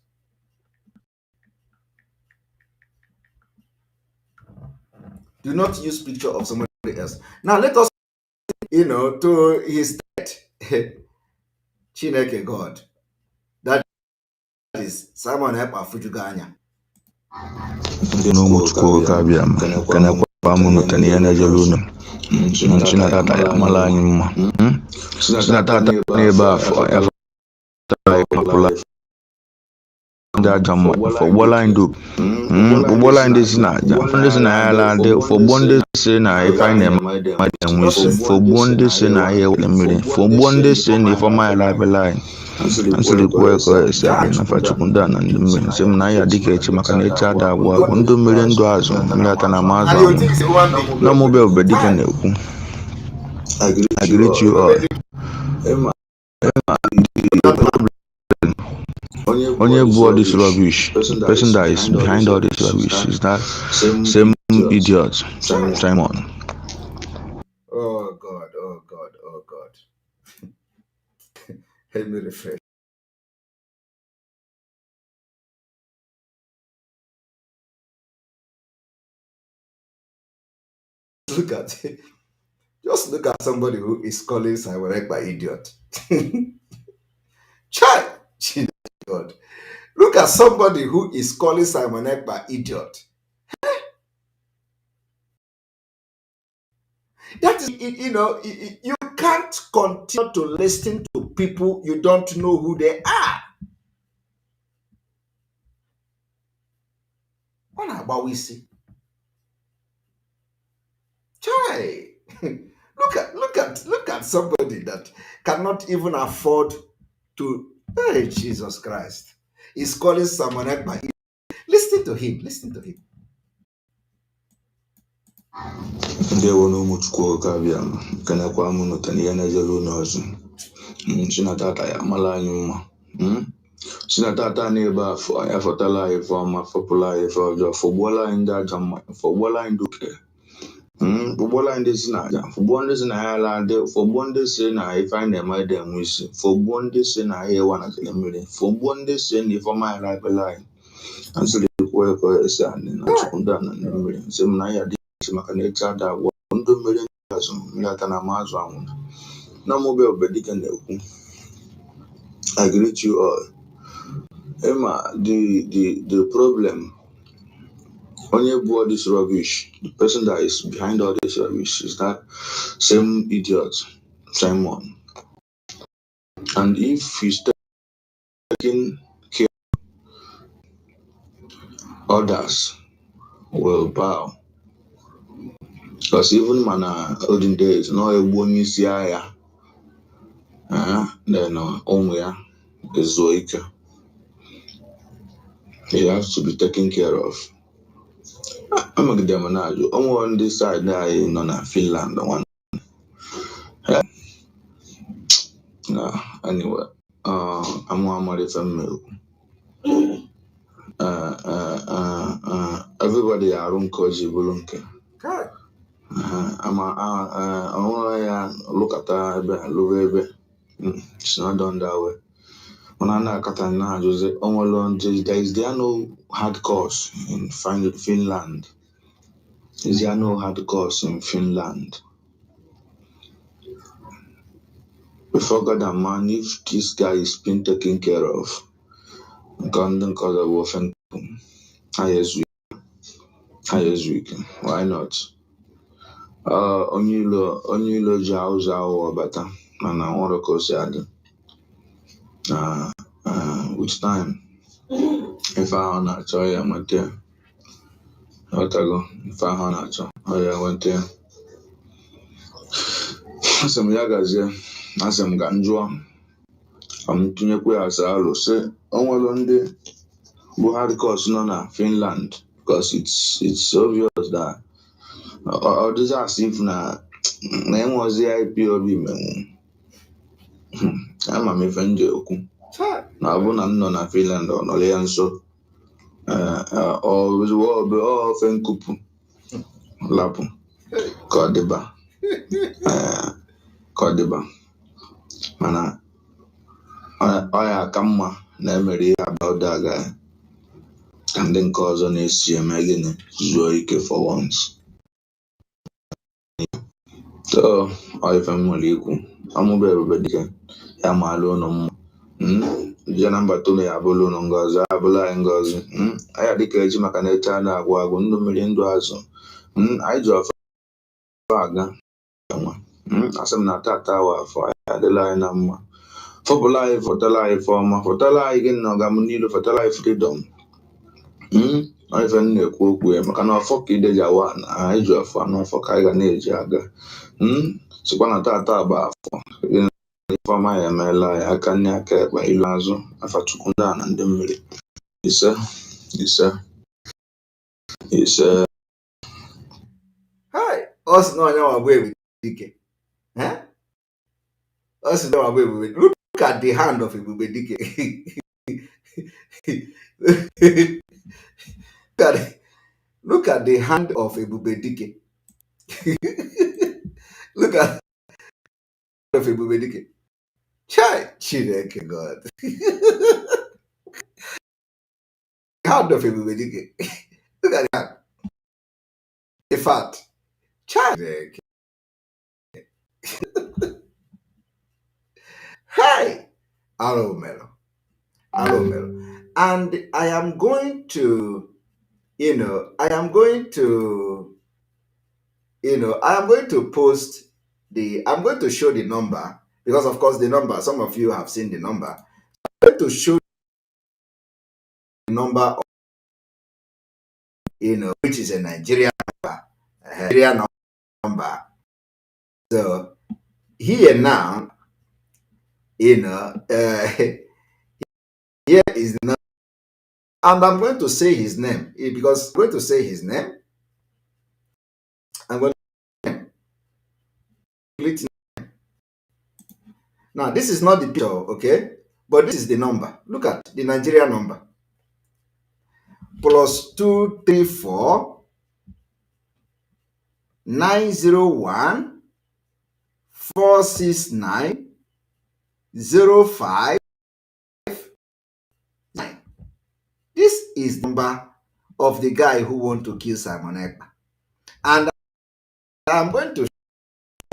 Do not use picture of somebody else. Now let us, to his death. Chineke God. That is Simon Ekpa Fujuganya. Ndị n'ụmụchukwu oge abịa ma kenekwa mụ nụtana ihe na-ejere unu Chinatata ya mara anyị mma Chinatata n'ebe afọ ya fọtara anyị mapụla ndị aja mma fọgbọla anyị dope ụgbọla anyị ndị si na aja ndị si na ya ala ndị fọgbọ ndị si na ife anyị na-eme enwe isi fọgbọ ndị si na ya ewere mmiri fọgbọ ndị si na ifeọma ya labela anyị ansịrị kwuo eko esi anyị na fachukwu ndị a na ndị mmiri sị m na ya dịka echi maka na echi ada agwụ agwụ ndụ mmiri ndụ azụ mmiri ata na ama azụ amụ na ọmụbe obe dike na-ekwu I greet you all. Onye bụ all this rubbish, the person that is behind all this rubbish is that same idiot, Simon. Oh God, oh God, oh God. Help me refresh. Just look at somebody who is calling Simon Ekpa idiot. Child, God. Look at somebody who is calling Simon Ekpa idiot. That is, you can't continue to listen to people you don't know who they are. What about we see? Chai. look at somebody that cannot even afford to. Hey, Jesus Christ. He's calling someone Ekpa. Listen to him. Listen to him. ndewo n'ụmụchukwu ka bịa kenekwa m nụ kene ihe na-ejere unu ọzọ chinatata ya mara anyị mma chinatata n'ebe afọ ya fọtala anyị ife ọma fọpụla anyị ife ọjọọ fọgbuola anyị ndị ajọ mmanya fọgbuola anyị ndị oke fọgbuola anyị ndị si na aja fọgbuo ndị si na ya ala adị fọgbuo ndị si na ife anyị na-eme ede enwe isi fọgbuo ndị si na ya ewa na kele mmiri fọgbuo ndị si na ife ọma ya lapela anyị ansịrị ekwe ekwe esi anyị na chukwu ndị a na ndị mmiri nsị m na ya dị maka na echi ada agwọ ndụ mmiri ndị azụ mmiri aka na mazụ anwụ na mụbe obedike na-ekwu I greet you all. Emma, the problem only all this rubbish, the person that is behind all this rubbish is that same idiot, Simon. And if he's taking care, others will bow. Because even man olden days, no a woman is then only is Zoika. He has to be taken care of. I'm a good man. I'm on this side now in Finland. One. No, anyway. I'm on my family. Everybody around Koji Bulunke. Look at that. It's not done that way. When I know Katana, there no hard course in Finland. Is there no hard course in Finland? Before God and man, if this guy is being taken care of, God cause of offense. Highest week. Why not? Only lo jao bata. And I want to go sad. Which time? If I want to try, I went there. What I go? If I want to try, I went there. Some yagazie, asem ganjua. Tinyekwe asalo say onwelo ndị bụ hard course nọ na Finland because it's obvious that all these as if na enwezi IPOB menwu. Ama m ife nje okwu na ọ bụ na m nọ na Finland ọ nọrọ ya nso ofe nkupu lapụ ka ọ dịba mana ọ ya aka mma na emere ihe about that guy ka ndị nke ọzọ na-esi eme gịnị zuo ike for once. So ife m nwere ikwu ọmụba ebube dike ya maala ụnụ mma je na mbata ụlọ ya abụla ụnụ ngozi abụla anyị ngozi anya dịka eji maka na eche a na-agwụ agwụ ndụ mmiri ndụ azụ anyị ji ọfa aga asị m na tata awa afọ anyị adịla anyị na mma fọpụla anyị fọtala anyị fọma fọtala anyị gị na ọgamụ niile fọtala anyị freedom ife m na-ekwu okwu ya maka na ọfọ ka ideji awa na anyị ji ọfọ anụ ọfọ ka anyị ga na-eji aga sikwa na tata bụ afọ ifeọma ya emeela ya aka nne aka ekpa ilu azụ afachukwu ndị a na ndị mmiri ise. Hi, us no anya wagwe ebube dike. Us no wagwe ebube. Look at the hand of ebube dike. Look at the hand of ebube dike. Look at the hand of ebube dike. Chai, Chineke God. The hand of ebube dike. Look at the hand. In fact, Chai. Hi, hello Melo. And I am going to I am going to post I'm going to show the number, because of course the number, some of you have seen the number. I'm going to show the number, which is a Nigerian number. So here now, here is the number. And I'm going to say his name, because I'm going to say his name. I'm going to complete name. Now, this is not the picture, okay? But this is the number. Look at the Nigerian number. +234 901 469 05. This is the number of the guy who want to kill Simon Ekpa. And I'm going to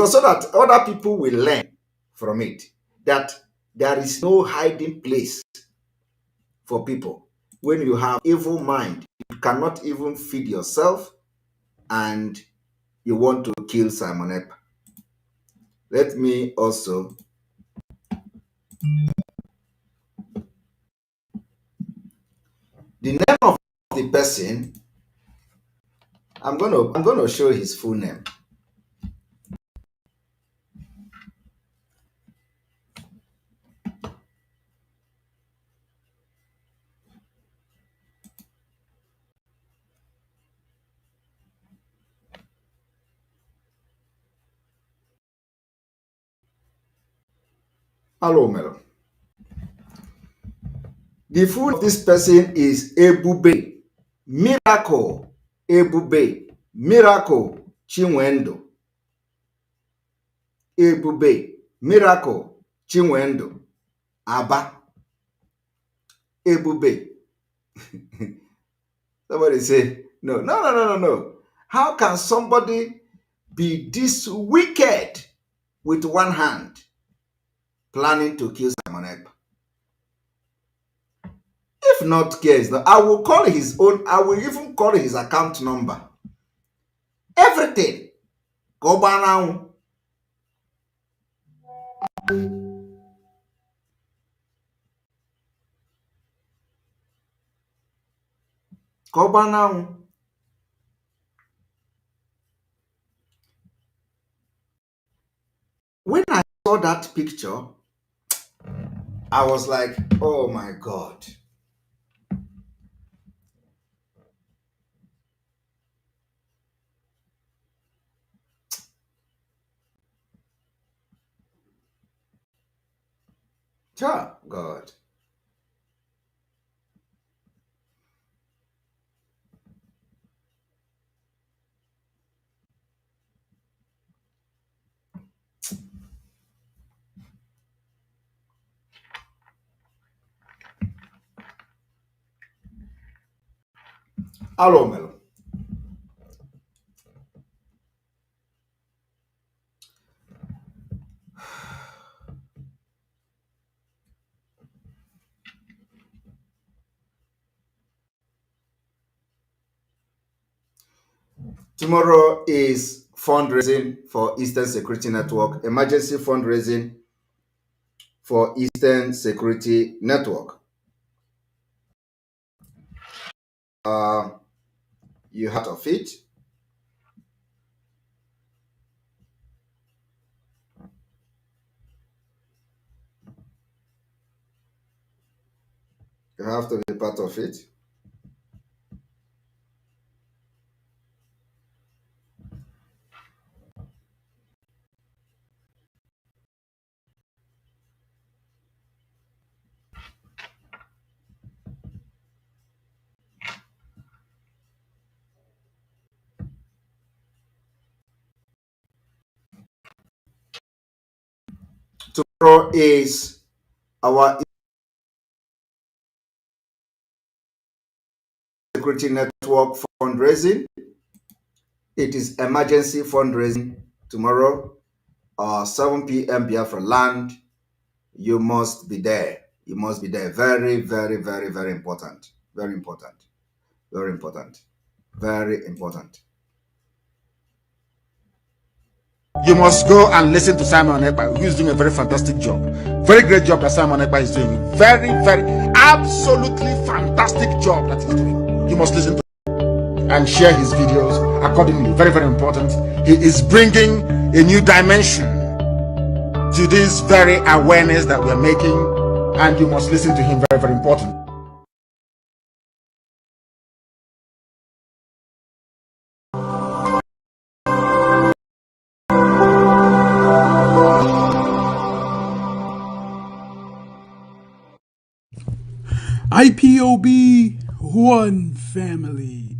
show so that other people will learn from it that there is no hiding place for people. When you have evil mind, you cannot even feed yourself, and you want to kill Simon Ekpa. Let me also the name of the person. I'm gonna show his full name. Hello, Melo. The full of this person is Ebube Miracle. Ebube Miracle Chinwendo. Ebube Miracle Chinwendo. Aba. Ebube. Somebody say, no. How can somebody be this wicked with one hand planning to kill Simon Ekpa? If not case, I will call his own, I will even call his account number. Everything. Go now. Go now. When I saw that picture, I was like, oh my God. Oh, God. Hello, Melo. Tomorrow is fundraising for Eastern Security Network, emergency fundraising for Eastern Security Network. You heard of it? You have to be part of it. Tomorrow is our Security Network fundraising. It is emergency fundraising tomorrow, 7 p.m. Biafra land. You must be there. You must be there. Very, very, very, very important. Very important. Very important. Very important. You must go and listen to Simon Ekpa, who is doing a very fantastic job. Very great job that Simon Ekpa is doing. Very, very, absolutely fantastic job that he's doing. You must listen to him and share his videos accordingly. Very, very important. He is bringing a new dimension to this very awareness that we're making, and you must listen to him. Very, very important. IPOB, one family.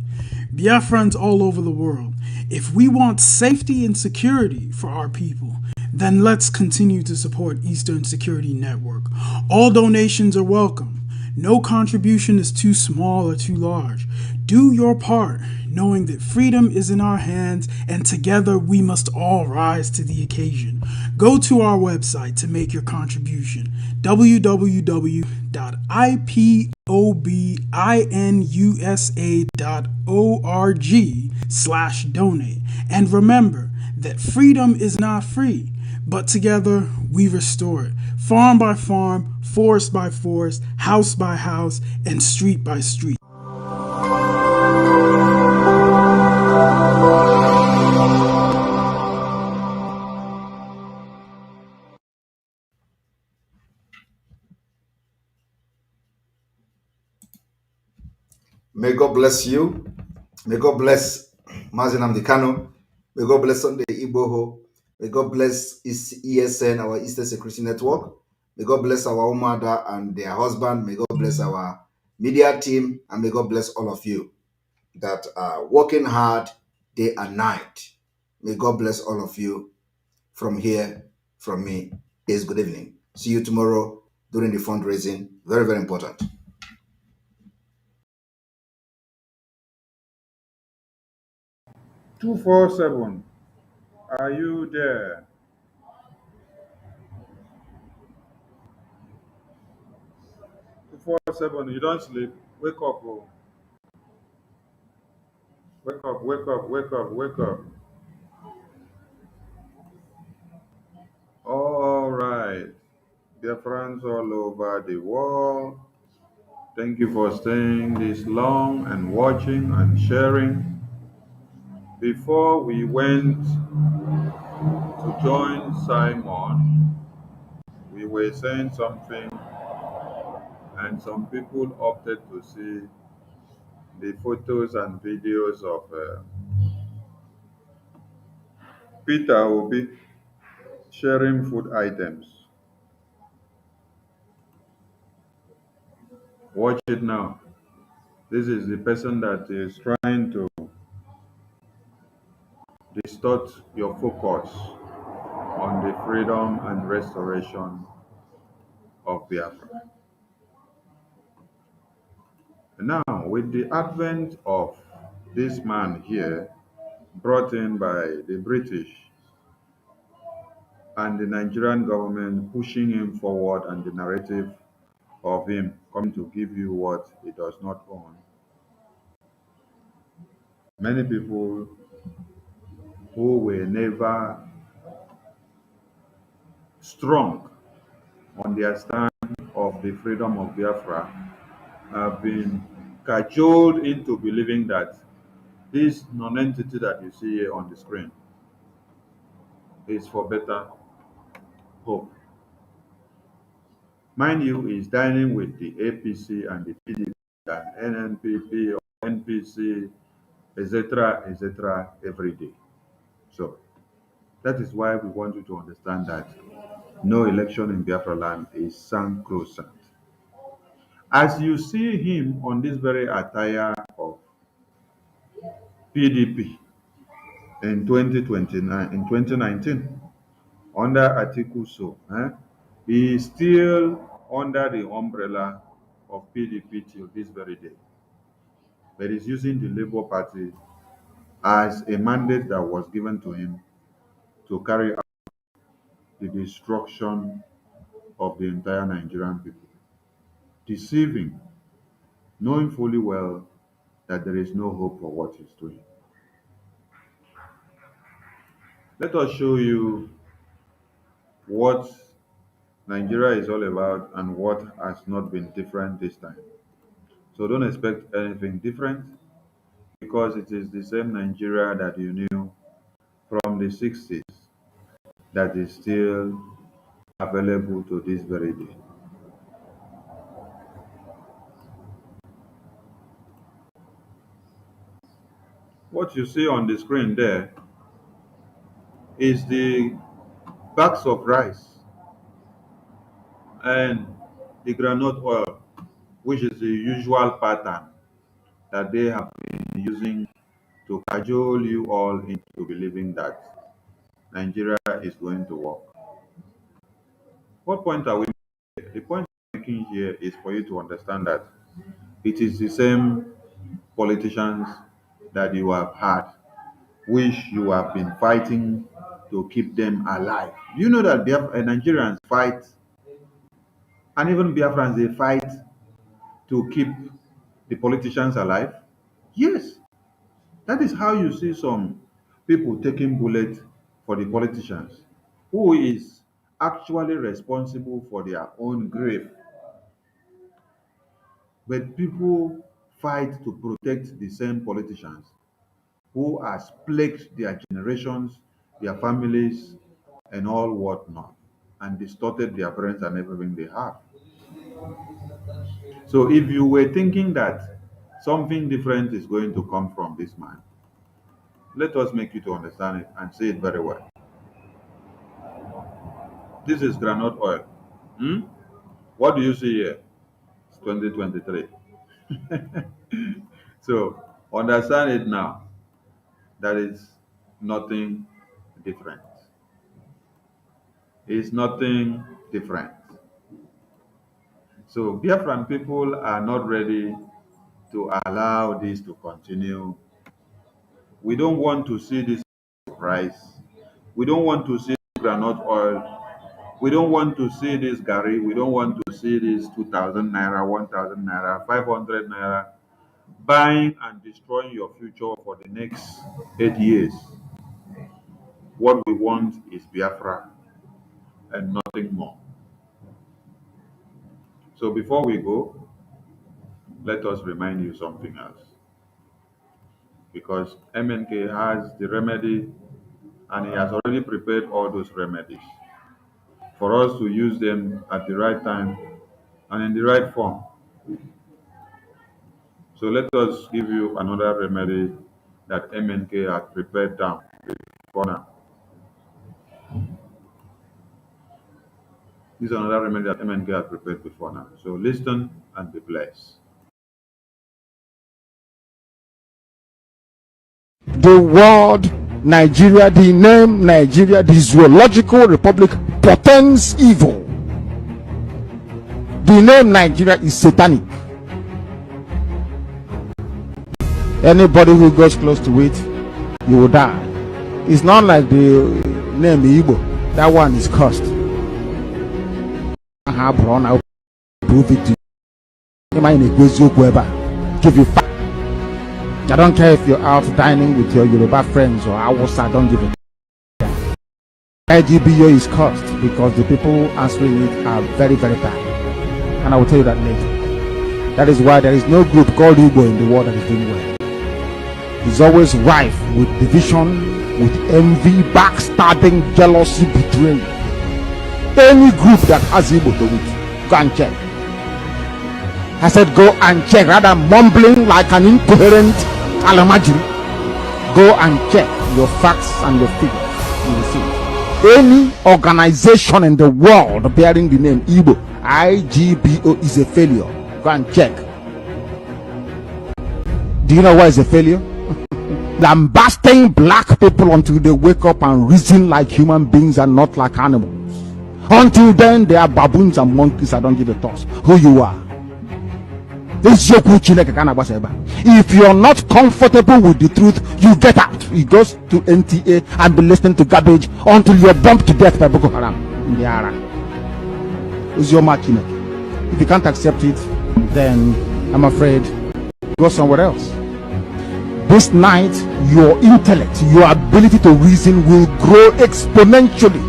Biafrans all over the world. If we want safety and security for our people, then let's continue to support Eastern Security Network. All donations are welcome. No contribution is too small or too large. Do your part, knowing that freedom is in our hands and together we must all rise to the occasion. Go to our website to make your contribution, www.ipobinUSA.org/donate. And remember that freedom is not free, but together we restore it. Farm by farm, forest by forest, house by house, and street by street. May God bless you. May God bless Mazin Amdekano. May God bless Sunday Igboho. May God bless ESN, our Eastern Security Network. May God bless our Umada and their husband. May God bless our media team. And may God bless all of you that are working hard day and night. May God bless all of you from here, from me. Is good evening. See you tomorrow during the fundraising. Very, very important. 247, are you there? 247, you don't sleep. Wake up, oh. Wake up, wake up, wake up, wake up. All right. Dear friends all over the world, thank you for staying this long and watching and sharing. Before we went to join Simon, we were saying something, and some people opted to see the photos and videos of Peter Obi sharing food items. Watch it now. This is the person that is trying to distort your focus on the freedom and restoration of Biafra. Now, with the advent of this man here, brought in by the British and the Nigerian government pushing him forward and the narrative of him coming to give you what he does not own, many people who were never strong on their stand of the freedom of Biafra have been cajoled into believing that this non-entity that you see here on the screen is for better hope. Mind you, he's dining with the APC and the PDP and NNPP or NPC, etc., every day. So that is why we want you to understand that no election in Biafra land is sacrosanct. As you see him on this very attire of PDP in 2029, in 2019, under Atiku So, he is still under the umbrella of PDP till this very day. But he's using the Labour Party as a mandate that was given to him to carry out the destruction of the entire Nigerian people, deceiving, knowing fully well that there is no hope for what he's doing. Let us show you what Nigeria is all about and what has not been different this time. So don't expect anything different because it is the same Nigeria that you knew from the 60s that is still available to this very day. What you see on the screen there is the bags of rice and the groundnut oil, which is the usual pattern that they have been using to cajole you all into believing that Nigeria is going to work. What point are we making? The point I'm making here is for you to understand that it is the same politicians that you have had, which you have been fighting to keep them alive. You know that Nigerians fight, and even Biafrans, they fight to keep the politicians alive? Yes, that is how you see some people taking bullets for the politicians, who is actually responsible for their own grave. But people fight to protect the same politicians who has plagued their generations, their families, and all whatnot, and distorted their brains and everything they have. So if you were thinking that something different is going to come from this man, let us make you to understand it and say it very well. This is granite oil. Hmm? What do you see here? It's 2023. So understand it now. That is nothing different. It's nothing different. So Biafran people are not ready to allow this to continue. We don't want to see this price. We don't want to see granite oil. We don't want to see this gari. We don't want to see this 2,000 naira, 1,000 naira, 500 naira buying and destroying your future for the next 8 years. What we want is Biafra and nothing more. So before we go, let us remind you something else. Because MNK has the remedy and he has already prepared all those remedies for us to use them at the right time and in the right form. So let us give you another remedy that MNK has prepared down before now. This is another remedy that MNK has prepared before now. So listen and be blessed. The word Nigeria, the name Nigeria, the zoological republic portends evil. The name Nigeria is satanic. Anybody who goes close to it, you will die. It's not like the name Igbo. That one is cursed. Prove it to you. Give you. I don't care if you're out dining with your Yoruba friends or Hausa, don't give it. LGBO is cursed because the people answering it are very, very bad. And I will tell you that later. That is why there is no group called Igbo in the world that is doing well. It's always rife with division, with envy, backstabbing, jealousy, betrayal. Any group that has Igbo to it, go and check. I said go and check, rather mumbling like an incoherent alamajiri. Go and check your facts and your figures. You will see. Any organization in the world bearing the name Igbo, IGBO, is a failure. Go and check. Do you know why it's a failure? Lambasting black people until they wake up and reason like human beings and not like animals. Until then, they are baboons and monkeys. I don't give a toss who you are. If you're not comfortable with the truth, you get out. You go to NTA and be listening to garbage until you're bumped to death by Boko Haram. It's your machine. If you can't accept it, then I'm afraid go somewhere else. This night, your intellect, your ability to reason will grow exponentially.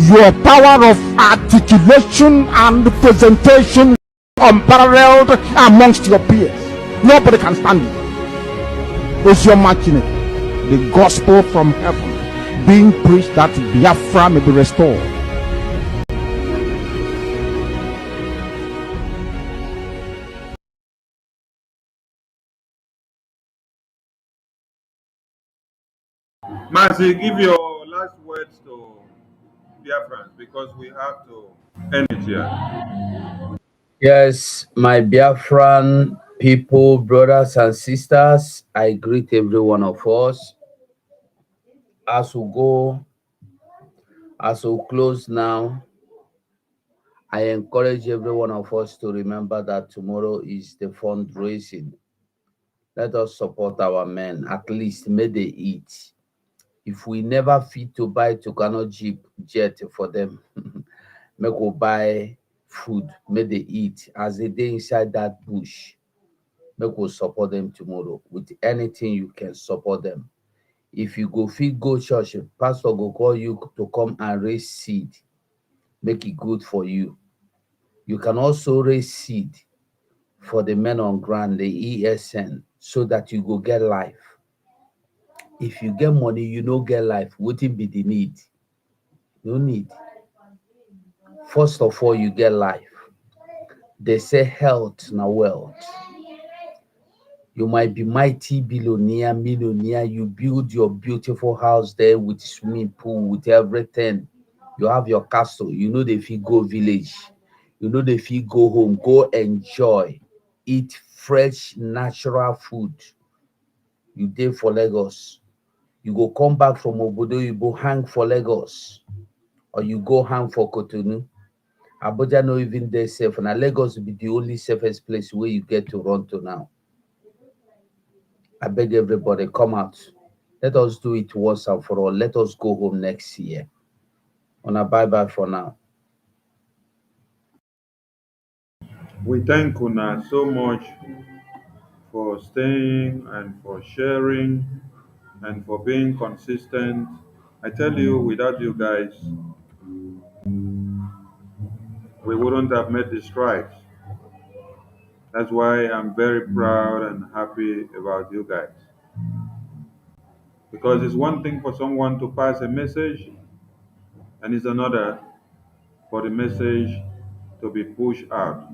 Your power of articulation and presentation unparalleled amongst your peers. Nobody can stand you. It's your machine. The gospel from heaven being preached that Biafra may be restored. Mercy, give your last words to Biafrans because we have to end it here. Yes, my Biafran people, brothers and sisters, I greet every one of us. As we go, as we close now, I encourage every one of us to remember that tomorrow is the fundraising. Let us support our men, at least may they eat. If we never fit to buy Tucano Jeep jet for them, make we buy food, may they eat. As they dey inside that bush, make we support them tomorrow. With anything you can support them. If you go fit go church, pastor go call you to come and raise seed. Make it good for you. You can also raise seed for the men on ground, the ESN, so that you go get life. If you get money, you no get life. Wouldn't be the need. No need. First of all, you get life. They say health na wealth. You might be mighty billionaire, millionaire. You build your beautiful house there with swimming pool, with everything. You have your castle. You know if you go village. You know if you go home, go enjoy. Eat fresh, natural food. You dey for Lagos. You go come back from Obodo, you go hang for Lagos. Or you go hang for Cotonou. Abuja no even dey safe. Now Lagos will be the only safest place where you get to run to now. I beg everybody, come out. Let us do it once and for all. Let us go home next year. On a bye-bye for now. We thank Una so much for staying and for sharing and for being consistent. I tell you, without you guys, we wouldn't have made the strides. That's why I'm very proud and happy about you guys. Because it's one thing for someone to pass a message, and it's another for the message to be pushed out.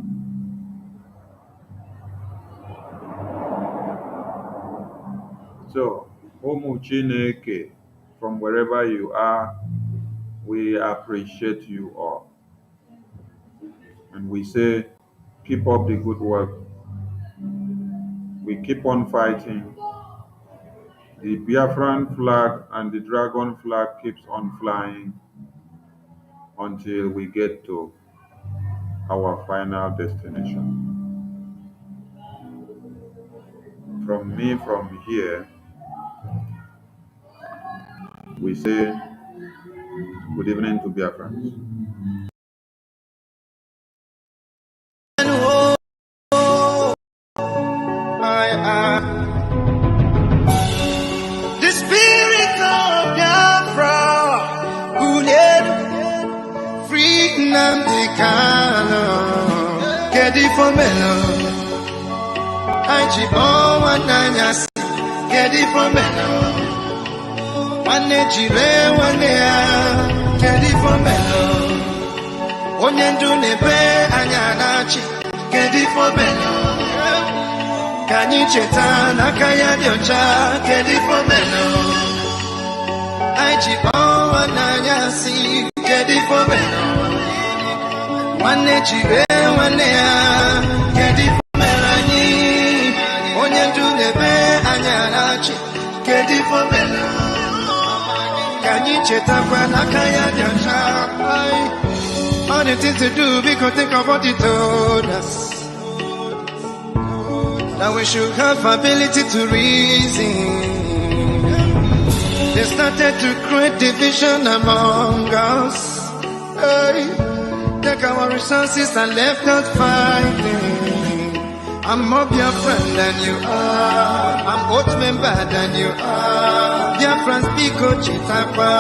So, Ụmụ Chineke, from wherever you are, we appreciate you all. And we say, keep up the good work. We keep on fighting. The Biafran flag and the dragon flag keeps on flying until we get to our final destination. From me, from here, we say good evening to Biafrans. The spirit of Biafra, who led free Namdekano, Kedi for Melo, Aichibo Wananyas, Kedi for Melo, Wanejire Wanea, Kedi for Melo, Onyendu Nebe Anyanachi, Kedi for Melo. Kanyi cheta nakaya diocha kedi pomelo Aichi owa nanyasi kedi pomelo Wane chibe wane ya kedi pomelo ni Onye ndunebe anyarachi kedi pomelo Kanyi cheta kwa nakaya diocha All the things to do because think of what he told us that we should have ability to reason. They started to create division among us. Hey, take our resources and left us fighting. I'm more Biafra than you are. I'm old member than you are. Biafra's Biko Chitapa.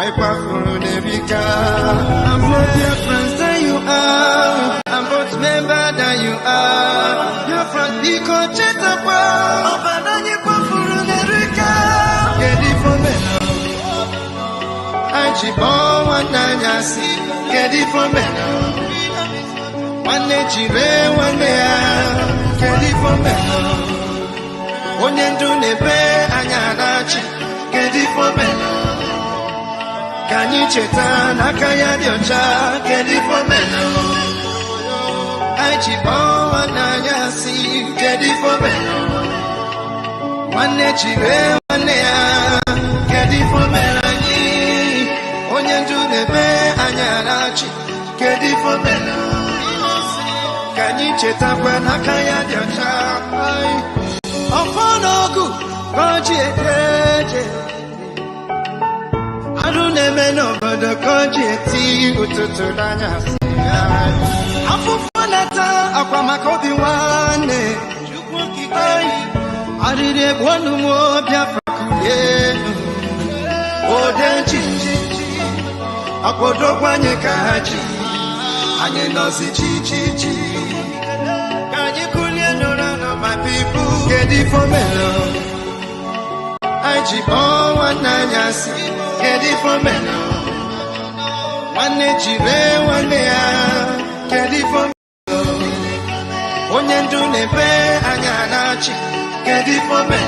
Ekpa Oooooooo. I'm more Biafra than you are. I'm old member than you are. Biafra's Biko Chitapa. Ekpa Oooooooo. Get it for me. I chibon one nanyasi. Get it for me. One chile one get it for me. Onyendu nebe anyarachi get it for me. Kanyi cheta nakaya diocha get it for me. Aichi bawa nanyasi get it for me. One chile one get it for me. Onyendu nebe anyarachi get it for me. Kanyi cheta kwena kaya diocha Ofonogu Koji eteje Arune meno bodo koji eti Ututu nanya Afufanata Akwa makobi wane Arire bwanu mo Biafra kuye Odenchi Akodo kwanye kaji Anye nosi chi my people get it for me. I chibon one nanyasi get it for me. One chile one get it for me. Onyendu nebe anyanachi get it for me.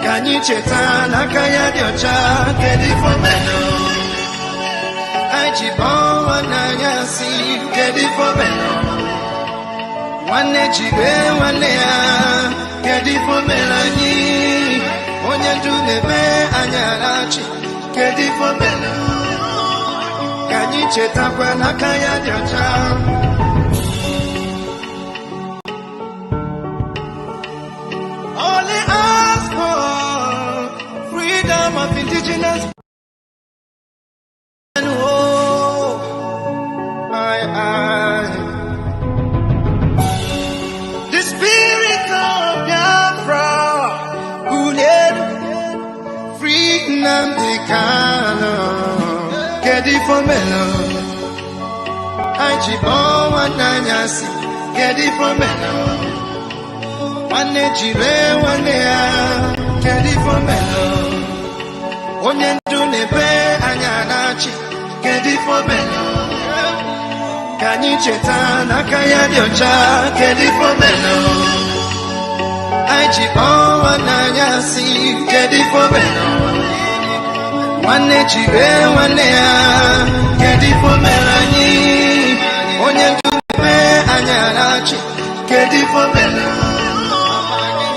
Kanyi cheta nakaya diocha get it for me. I chibon one nanyasi get it for me. One chile one get it for me. Onyendu nebe anyarachi get it for me. Kanyi cheta kwa nakaya diocha. Only ask for freedom of indigenous. And oh, I. The spirit of Biafra, who led free Namdekano, get it for me. I chibon one nanyasi, get it for me. One chile one get it for me. Onyendu nebe anyanachi, get it for me. Kanyi cheta nakaya diocha get it for me. I chibon one nanyasi get it for me. One chile one get it for me. Onyendu nebe anyanachi get it for me.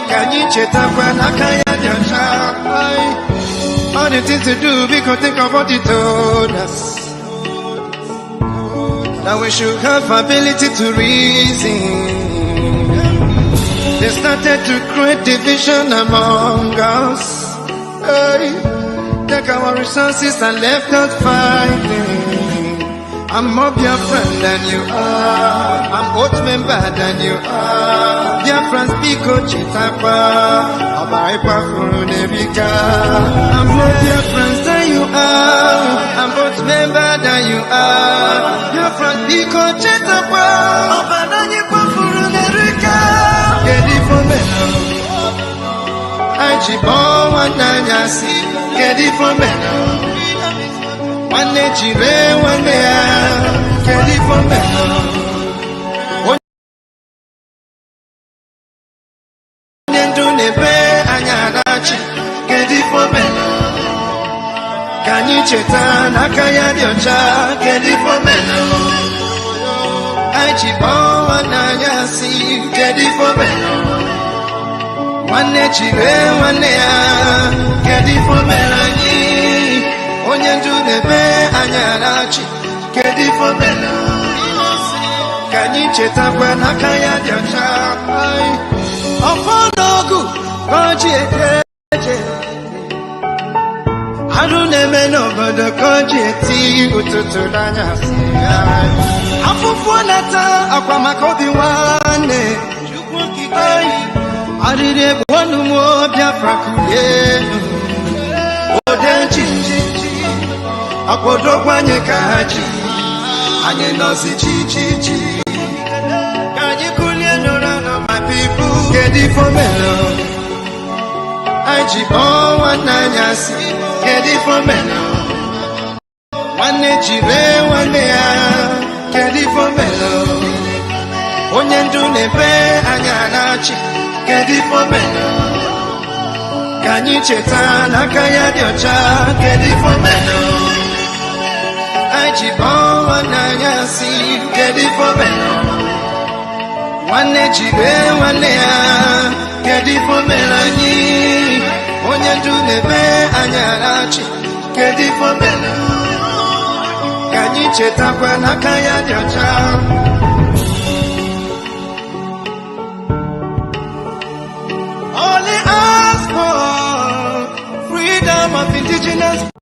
Kanyi cheta kwa nakaya diocha. All the things to do because think of what he told us. That we should have ability to reason. They started to create division among us. Hey, take our resources and left us fighting. I'm more Biafra than you are. I'm old member than you are. Biafra's Biko Chitapa. Ekpa Oooooooo. I'm more Biafra than you are. I'm old member than you are. Biafra's Biko Chitapa. Ekpa Oooooooo. Get it for me. I chibon one nanyasi. Get it for me. One chile one get it for me. Onyendu nebe anyarachi get it for me. Kanyi cheta nakaya diocha get it for me. I chibon one nanyasi get it for me. One chile one get it for me. Onyendu nebe anyarachi get it for me. Kanyi cheta kwa nakaya diocha. Ofonogu koji eteje Arune na-eme n'obodo ka o ji eti ụtụtụ n'anyasị ya. Afụfụ nata akwa maka obi nwanne Chukwu okike arịrị egbu ọnụ m Biafra kulie ode nchichi akwadokwa anyị ka ha ji anyị nọzi chichichi ka anyị kulie n'ụra nọ my people kedu ife omelo anyị ji kpọọ nwanne anyị asị kedu ife omelo nwanne jire nwanne ya kedu ife omelo onye ndu na-ebe anya na-achị kedu ife omelo ka anyị cheta n'aka ya dị ọcha kedu ife omelo anyị ji kpọọ nwanne anyị asị kedu ife omelo nwanne jire nwanne ya kedu ife omelo anyị onye ndu na-ebe anya na-achị kedu ife omelo ka anyị chetakwa n'aka ya dị ọcha. Only ask for freedom of indigenous